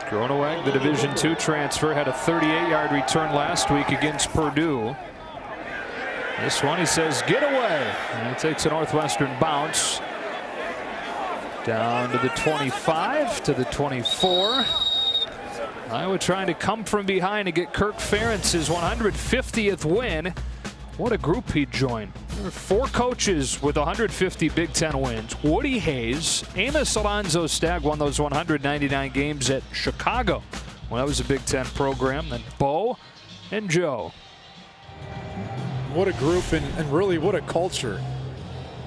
Groneweg, the Division II transfer, had a 38-yard return last week against Purdue. This one, he says, get away. And he takes a Northwestern bounce. Down to the 25, to the 24. Iowa trying to come from behind to get Kirk Ferentz's 150th win. What a group he joined. There are 4 coaches with 150 Big Ten wins. Woody Hayes, Amos Alonzo Stagg won those 199 games at Chicago. Well, that was a Big Ten program. Then Bo and Joe. What a group and really what a culture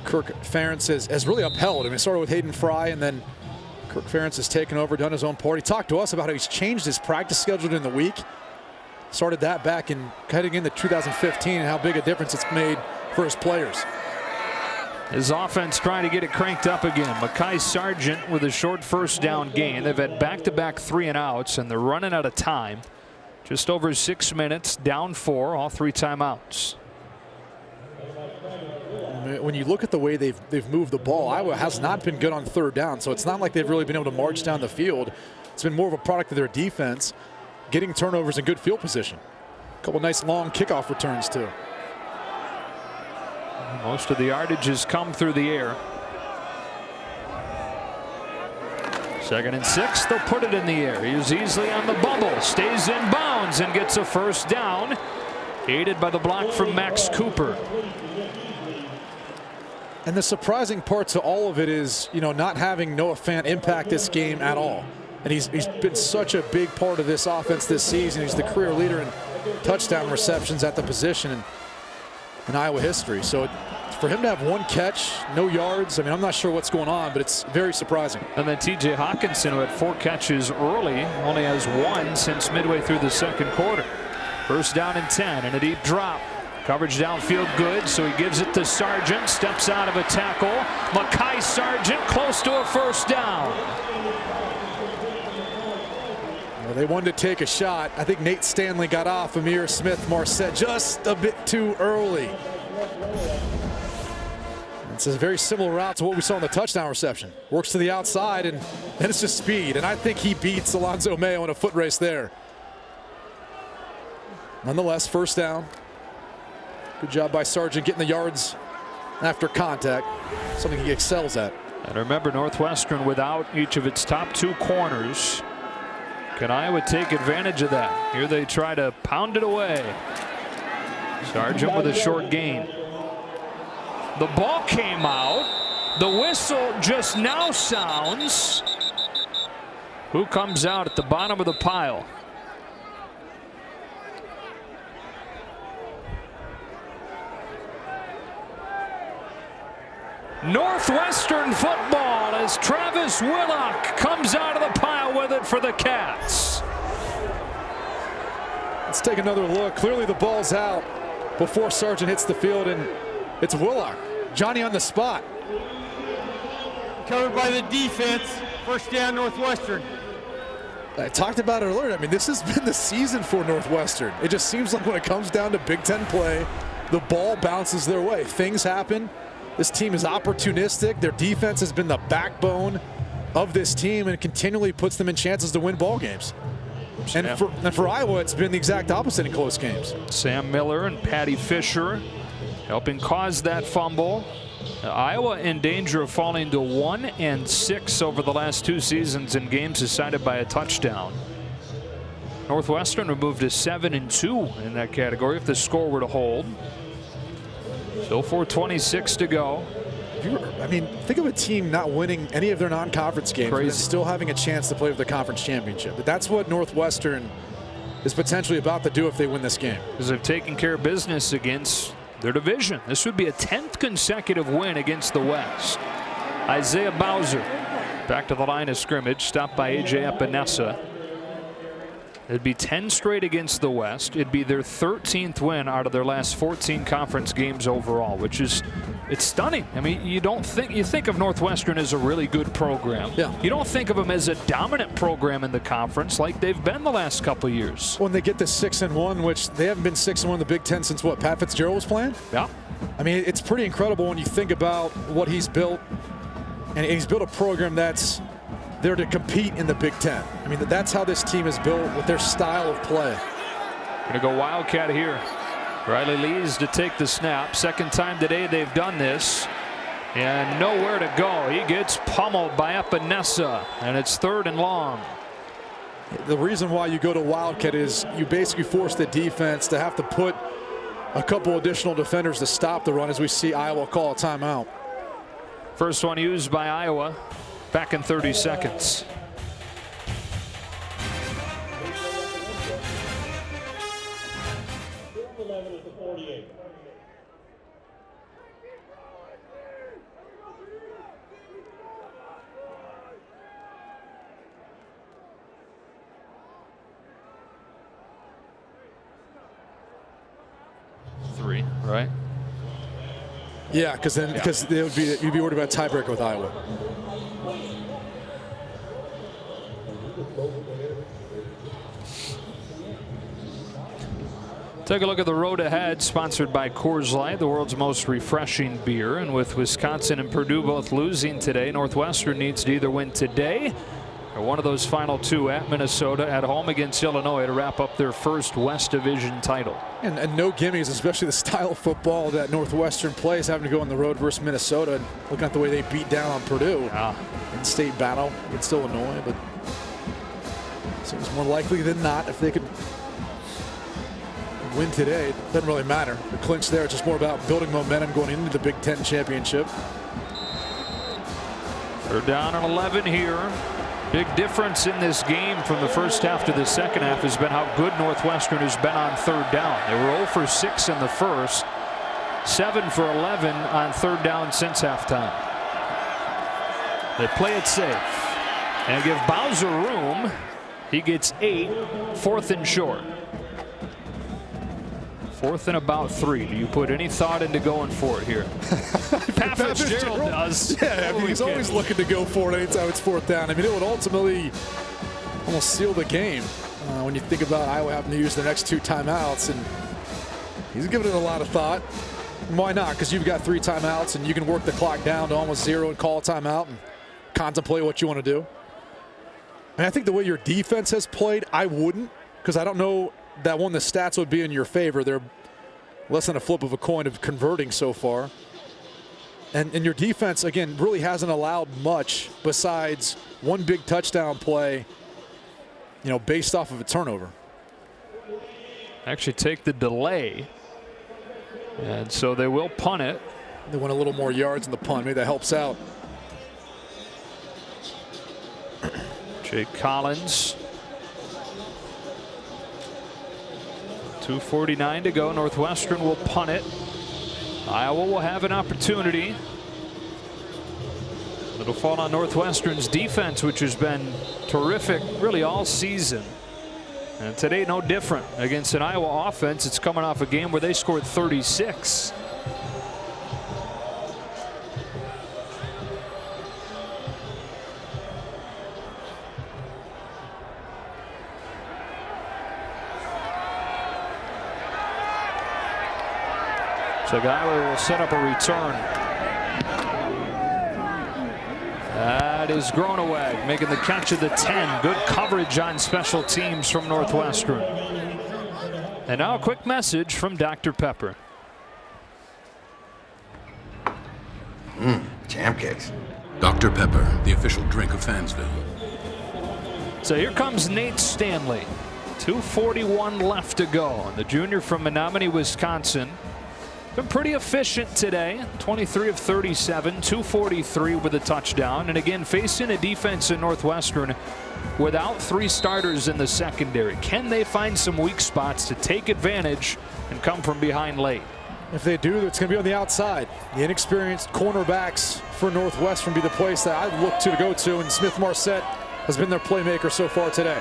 Kirk Ferentz has really upheld. I mean, it started with Hayden Fry, and then Kirk Ferentz has taken over, done his own part. He talked to us about how he's changed his practice schedule in the week. Started that back in heading into 2015 and how big a difference it's made for his players. His offense trying to get it cranked up again. Mekhi Sargent with a short first down gain. They've had back-to-back 3-and-outs, and they're running out of time. Just over 6 minutes, down 4, all 3 timeouts. When you look at the way they've moved the ball, Iowa has not been good on 3rd down, so it's not like they've really been able to march down the field. It's been more of a product of their defense, getting turnovers in good field position. A couple nice long kickoff returns too. Most of the yardage has come through the air. 2nd and 6. They'll put it in the air. Here's Easley on the bubble. Stays in bounds and gets a first down. Aided by the block from Max Cooper. And the surprising part to all of it is, not having Noah Fant impact this game at all. And he's been such a big part of this offense this season. He's the career leader in touchdown receptions at the position in Iowa history. So for him to have 1 catch, no yards, I'm not sure what's going on, but it's very surprising. And then T.J. Hawkinson, who had 4 catches early, only has 1 since midway through the second quarter. First down and 10, and a deep drop. Coverage downfield good, so he gives it to Sargent. Steps out of a tackle. Mekhi Sargent close to a first down. Well, they wanted to take a shot. I think Nate Stanley got off Amir Smith-Marset just a bit too early. It's a very similar route to what we saw in the touchdown reception. Works to the outside, and then it's just speed. And I think he beats Alonzo Mayo in a foot race there. Nonetheless, first down. Good job by Sargent getting the yards after contact, something he excels at. And remember, Northwestern without each of its top 2 corners. Can Iowa take advantage of that? Here they try to pound it away. Sargent with a short gain. The ball came out. The whistle just now sounds. Who comes out at the bottom of the pile? Northwestern football as Travis Willock comes out of the pile with it for the Cats. Let's take another look. Clearly the ball's out before Sargent hits the field, and it's Willock. Johnny on the spot. Covered by the defense. First down, Northwestern. I talked about it earlier. This has been the season for Northwestern. It just seems like when it comes down to Big Ten play, the ball bounces their way. Things happen. This team is opportunistic. Their defense has been the backbone of this team and continually puts them in chances to win ball games. And for Iowa, it's been the exact opposite in close games. Sam Miller and Patty Fisher helping cause that fumble. Iowa in danger of falling to 1-6 over the last 2 seasons in games decided by a touchdown. Northwestern would move to 7-2 in that category if the score were to hold. Still 4:26 to go. Think of a team not winning any of their non-conference games and still having a chance to play for the conference championship. But that's what Northwestern is potentially about to do if they win this game. Because they've taken care of business against their division. This would be a 10th consecutive win against the West. Isaiah Bowser back to the line of scrimmage, stopped by A.J. Epinesa. It'd be 10 straight against the West. It'd be their 13th win out of their last 14 conference games overall, which is, it's stunning. You think of Northwestern as a really good program. Yeah. You don't think of them as a dominant program in the conference like they've been the last couple years. When they get to 6-1, which they haven't been 6-1 in the Big Ten since what, Pat Fitzgerald was playing? Yeah. It's pretty incredible when you think about what he's built, and he's built a program that's there to compete in the Big Ten. That's how this team is built with their style of play. Gonna go Wildcat here. Riley Lees to take the snap. Second time today they've done this. And nowhere to go. He gets pummeled by Epinesa, and it's 3rd and long. The reason why you go to Wildcat is you basically force the defense to have to put a couple additional defenders to stop the run, as we see Iowa call a timeout. First one used by Iowa. Back in 30 seconds. Three, right? Yeah, because you'd be worried about a tiebreaker with Iowa. Take a look at the road ahead, sponsored by Coors Light, the world's most refreshing beer. And with Wisconsin and Purdue both losing today, Northwestern needs to either win today One of those final two at Minnesota, at home against Illinois to wrap up their first West Division title. And no gimmies, especially the style of football that Northwestern plays, having to go on the road versus Minnesota. And looking at the way they beat down on Purdue in state battle against Illinois, but it seems more likely than not if they could win today. It doesn't really matter. The clinch there, it's just more about building momentum going into the Big Ten championship. They're down on 11 here. Big difference in this game from the first half to the second half has been how good Northwestern has been on third down. They were 0 for 6 in the first, 7 for 11 on third down since halftime. They play it safe and give Bowser room. He gets 8, 4th and short. 4th and about 3. Do you put any thought into going for it here? Pat Fitzgerald does. Yeah, I mean, he's always looking to go for it anytime it's 4th down. I mean, it would ultimately almost seal the game when you think about Iowa having to use their next 2 timeouts. And he's giving it a lot of thought. And why not? Because you've got 3 timeouts and you can work the clock down to almost 0 and call a timeout and contemplate what you want to do. And I think the way your defense has played, I wouldn't, because I don't know that the stats would be in your favor. They're less than a flip of a coin of converting so far. And your defense, again, really hasn't allowed much besides one big touchdown play, you know, based off of a turnover. Actually take the delay. And so they will punt it. They want a little more yards in the punt. Maybe that helps out. Jake Collins. 2:49 to go. Northwestern will punt it. Iowa will have an opportunity. It'll fall on Northwestern's defense, which has been terrific really all season. And today no different against an Iowa offense. It's coming off a game where they scored 36. So Iowa will set up a return. That is Groneweg making the catch of the 10. Good coverage on special teams from Northwestern. And now a quick message from Dr. Pepper. Jam cakes. Dr. Pepper, the official drink of Fansville. So here comes Nate Stanley. 2:41 left to go. The junior from Menominee, Wisconsin. Been pretty efficient today. 23 of 37, 243 with a touchdown. And again, facing a defense in Northwestern without 3 starters in the secondary. Can they find some weak spots to take advantage and come from behind late? If they do, it's going to be on the outside. The inexperienced cornerbacks for Northwestern be the place that I'd look to go to, and Smith Marset has been their playmaker so far today.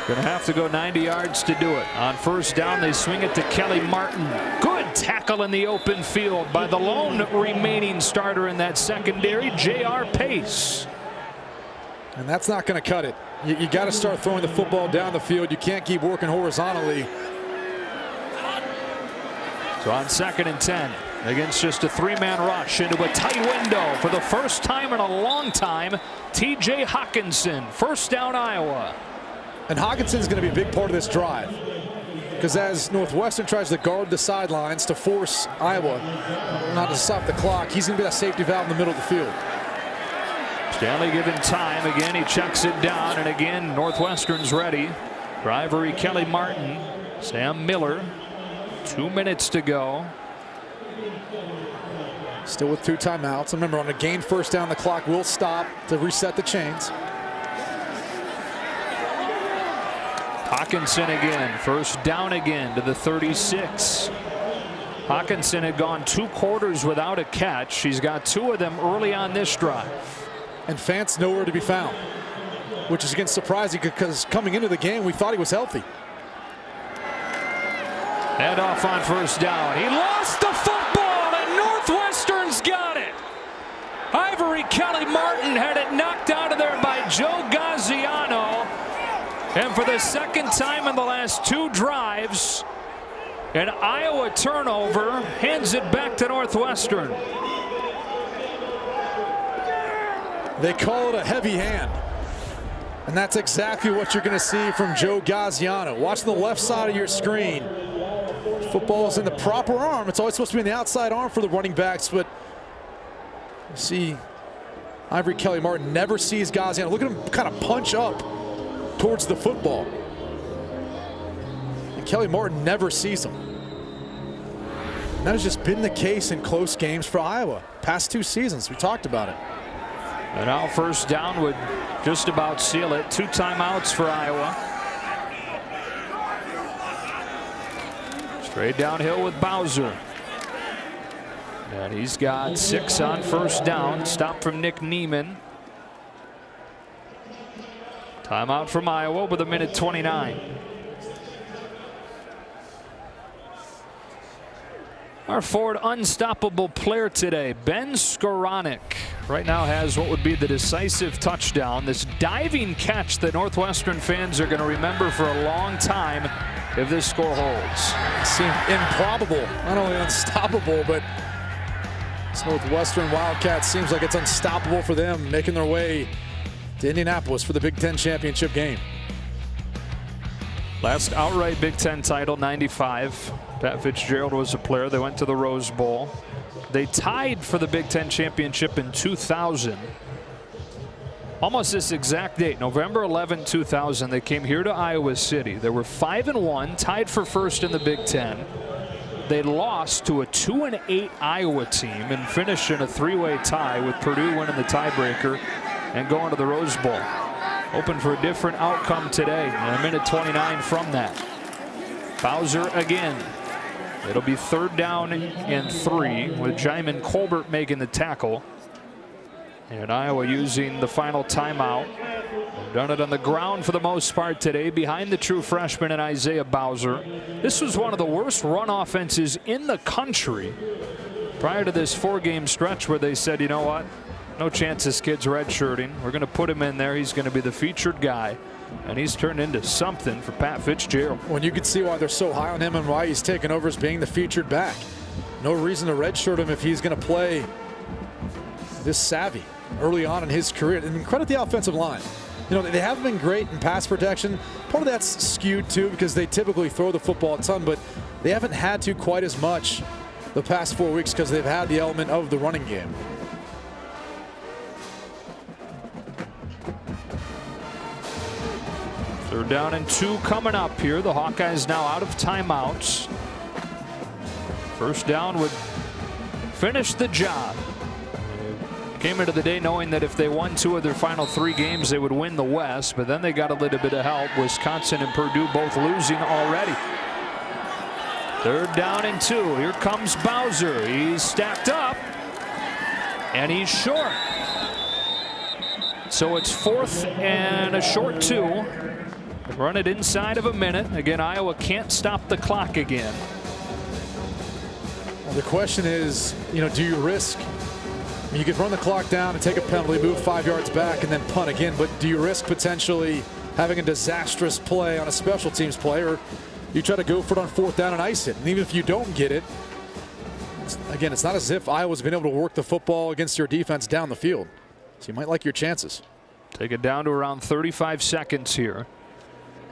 Going to have to go 90 yards to do it. On first down, they swing it to Kelly Martin. Good tackle in the open field by the lone remaining starter in that secondary, J.R. Pace. And that's not going to cut it. You got to start throwing the football down the field. You can't keep working horizontally. So on 2nd and 10, against just a 3-man rush into a tight window for the first time in a long time, T.J. Hawkinson, first down Iowa. And Hawkinson's going to be a big part of this drive, because as Northwestern tries to guard the sidelines to force Iowa not to stop the clock, he's going to be that safety valve in the middle of the field. Stanley given time. Again, he checks it down, and again, Northwestern's ready. Driver Kelly Martin, Sam Miller. 2 minutes to go. Still with 2 timeouts. Remember, on a gain first down, the clock will stop to reset the chains. Hawkinson again, first down again to the 36. Hawkinson had gone 2 quarters without a catch. He's got 2 of them early on this drive. And Fant's nowhere to be found, which is again surprising, because coming into the game we thought he was healthy. Head off on first down. He lost the football, and Northwestern's got it. Ivory Kelly Martin had it knocked out of there by Joe Gaziano. And for the second time in the last 2 drives, an Iowa turnover hands it back to Northwestern. They call it a heavy hand. And that's exactly what you're going to see from Joe Gaziano. Watch the left side of your screen. Football is in the proper arm. It's always supposed to be in the outside arm for the running backs, but you see Ivory Kelly Martin never sees Gaziano. Look at him kind of punch up towards the football. And Kelly Martin never sees him. And that has just been the case in close games for Iowa. Past 2 seasons, we talked about it. And now first down would just about seal it. 2 timeouts for Iowa. Straight downhill with Bowser. And he's got 6 on first down. Stop from Nick Neiman. Timeout from Iowa with 1:29. Our forward unstoppable player today, Ben Skoranek, right now has what would be the decisive touchdown. This diving catch that Northwestern fans are going to remember for a long time if this score holds. It seemed improbable, not only unstoppable, but this Northwestern Wildcats seems like it's unstoppable for them, making their way to Indianapolis for the Big Ten championship game. Last outright Big Ten title, 95. Pat Fitzgerald was a player. They went to the Rose Bowl. They tied for the Big Ten championship in 2000. Almost this exact date, November 11, 2000. They came here to Iowa City. They were 5-1, tied for first in the Big Ten. They lost to a 2-8 Iowa team and finished in a 3-way tie with Purdue winning the tiebreaker and going to the Rose Bowl. Hoping for a different outcome today, and 1:29 from that. Bowser again. It'll be 3rd down and 3 with Jaimin Colbert making the tackle. And Iowa using the final timeout. They've done it on the ground for the most part today, behind the true freshman and Isaiah Bowser. This was one of the worst run offenses in the country prior to this 4-game stretch where they said, you know what? No chance this kid's redshirting. We're going to put him in there. He's going to be the featured guy. And he's turned into something for Pat Fitzgerald. Well, you can see why they're so high on him and why he's taken over as being the featured back. No reason to redshirt him if he's going to play this savvy early on in his career. And credit the offensive line. You know, they haven't been great in pass protection. Part of that's skewed too because they typically throw the football a ton, but they haven't had to quite as much the past 4 weeks because they've had the element of the running game. They're down and 2 coming up here. The Hawkeyes now out of timeouts. First down would finish the job. Came into the day knowing that if they won 2 of their final 3 games, they would win the West, but then they got a little bit of help. Wisconsin and Purdue both losing already. 3rd down and 2. Here comes Bowser. He's stacked up, and he's short. So it's 4th and a short 2. Run it inside of a minute. Again, Iowa can't stop the clock again. Well, the question is, you know, do you risk? I mean, you could run the clock down and take a penalty, move 5 yards back, and then punt again. But do you risk potentially having a disastrous play on a special teams play, or you try to go for it on 4th down and ice it? And even if you don't get it, again, it's not as if Iowa's been able to work the football against your defense down the field. So you might like your chances. Take it down to around 35 seconds here.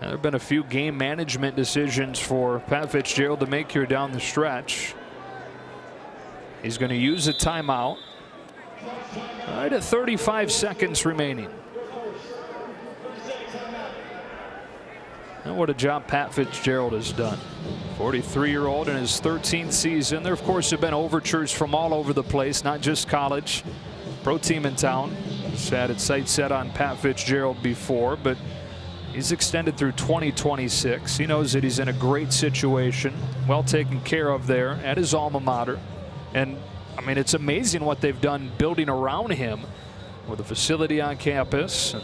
There have been a few game management decisions for Pat Fitzgerald to make here down the stretch. He's going to use a timeout. Right at 35 seconds remaining. And what a job Pat Fitzgerald has done. 43-year-old in his 13th season. There, of course, have been overtures from all over the place, not just college. Pro team in town has had its sights set on Pat Fitzgerald before, but he's extended through 2026. He knows that he's in a great situation, well taken care of there at his alma mater. And I mean, it's amazing what they've done building around him with a facility on campus and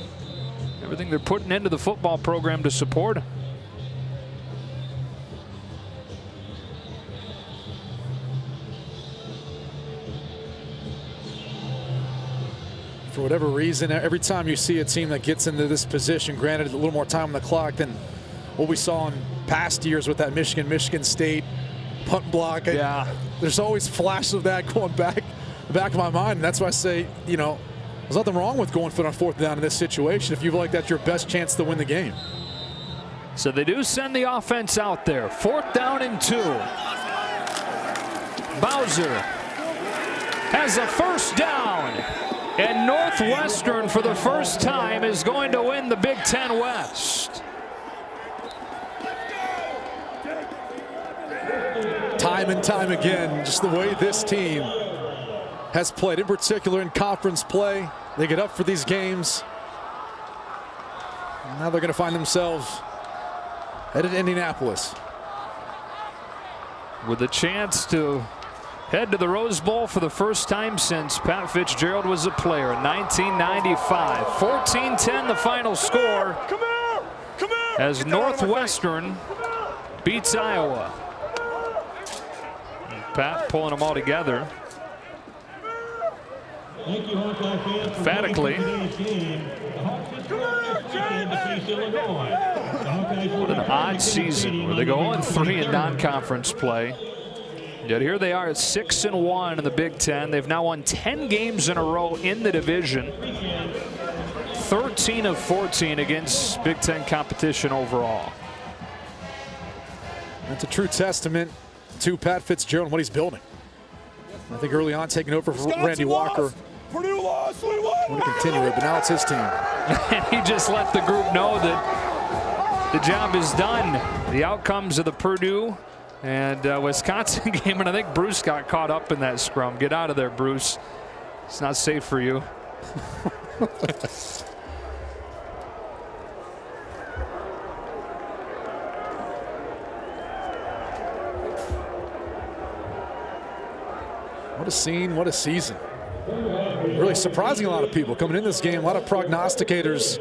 everything they're putting into the football program to support him. For whatever reason, every time you see a team that gets into this position, granted a little more time on the clock than what we saw in past years with that Michigan State punt block. Yeah. There's always flashes of that going back of my mind. And that's why I say, you know, There's nothing wrong with going for it on 4th down in this situation if you feel like that's your best chance to win the game. So they do send the offense out there. 4th down and 2. Bowser has a first down. And Northwestern, for the first time, is going to win the Big Ten West. Time and time again, just the way this team has played, in particular in conference play. They get up for these games. Now they're going to find themselves headed to Indianapolis with a chance to head to the Rose Bowl for the first time since Pat Fitzgerald was a player in 1995. 14-10 the final score as Northwestern beats Iowa. Pat pulling them all together emphatically. What an odd season where they go 0-3 in non-conference play. Yet here they are at 6-1 in the Big Ten. They've now won 10 games in a row in the division. 13 of 14 against Big Ten competition overall. That's a true testament to Pat Fitzgerald and what he's building. I think early on taking over for Randy Walker. Purdue lost, we won. Want to continue it, but now it's his team. And he just let the group know that the job is done. The outcomes of the Purdue and Wisconsin game, and I think Bruce got caught up in that scrum. Get out of there, Bruce. It's not safe for you. What a scene, what a season. Really surprising a lot of people coming in this game. A lot of prognosticators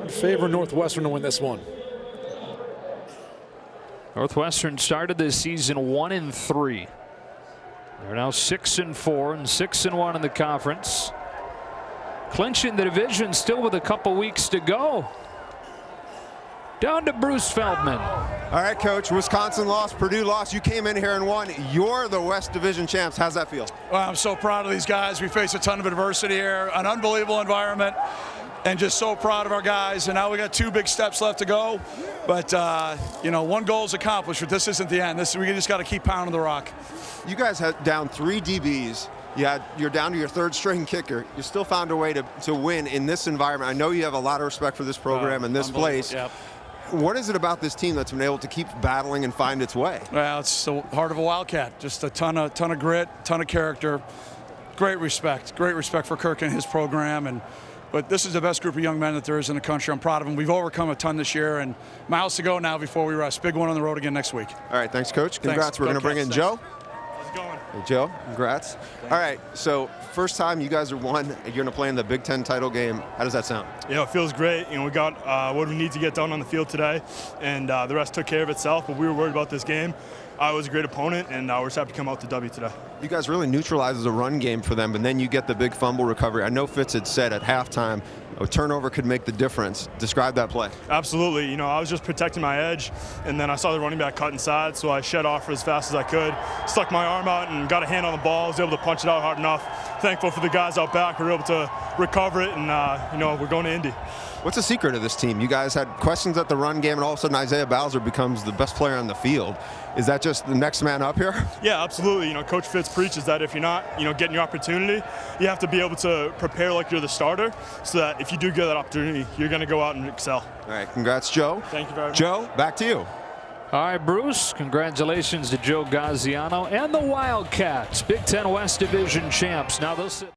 in favor of Northwestern to win this one. Northwestern started this season 1-3. They're now 6-4 and 6-1 in the conference. Clinching the division still with a couple weeks to go. Down to Bruce Feldman. All right, Coach, Wisconsin lost, Purdue lost. You came in here and won. You're the West Division champs. How's that feel? Well, I'm so proud of these guys. We face a ton of adversity here, an unbelievable environment, and just so proud of our guys. And now we got 2 big steps left to go. But, you know, one goal is accomplished, but this isn't the end. We just got to keep pounding the rock. You guys had down 3 DBs. You're down to your 3rd string kicker. You still found a way to win in this environment. I know you have a lot of respect for this program and this place. Yep. What is it about this team that's been able to keep battling and find its way? Well, it's the heart of a Wildcat. Just a ton of grit, ton of character. Great respect for Kirk and his program. But this is the best group of young men that there is in the country. I'm proud of them. We've overcome a ton this year, and miles to go now before we rest. Big one on the road again next week. All right, thanks, Coach. Congrats. Thanks. We're going to bring in Joe. How's it going? Hey, Joe, congrats. All right, so first time you guys are won. You're going to play in the Big Ten title game. How does that sound? Yeah, it feels great. You know, we got what we need to get done on the field today, and the rest took care of itself. But we were worried about this game. It was a great opponent, and we're just happy to come out with the W today. You guys really neutralized the run game for them, but then you get the big fumble recovery. I know Fitz had said at halftime a turnover could make the difference. Describe that play. Absolutely. You know, I was just protecting my edge, and then I saw the running back cut inside, so I shed off as fast as I could, stuck my arm out and got a hand on the ball. I was able to punch it out hard enough. Thankful for the guys out back who were able to recover it, and, you know, we're going to Indy. What's the secret of this team? You guys had questions at the run game, and all of a sudden Isaiah Bowser becomes the best player on the field. Is that just the next man up here? Yeah, absolutely. You know, Coach Fitz preaches that if you're not, you know, getting your opportunity, you have to be able to prepare like you're the starter, so that if you do get that opportunity, you're going to go out and excel. All right, congrats, Joe. Thank you very much. Joe, back to you. All right, Bruce, congratulations to Joe Gaziano and the Wildcats, Big Ten West Division champs. Now they'll sit.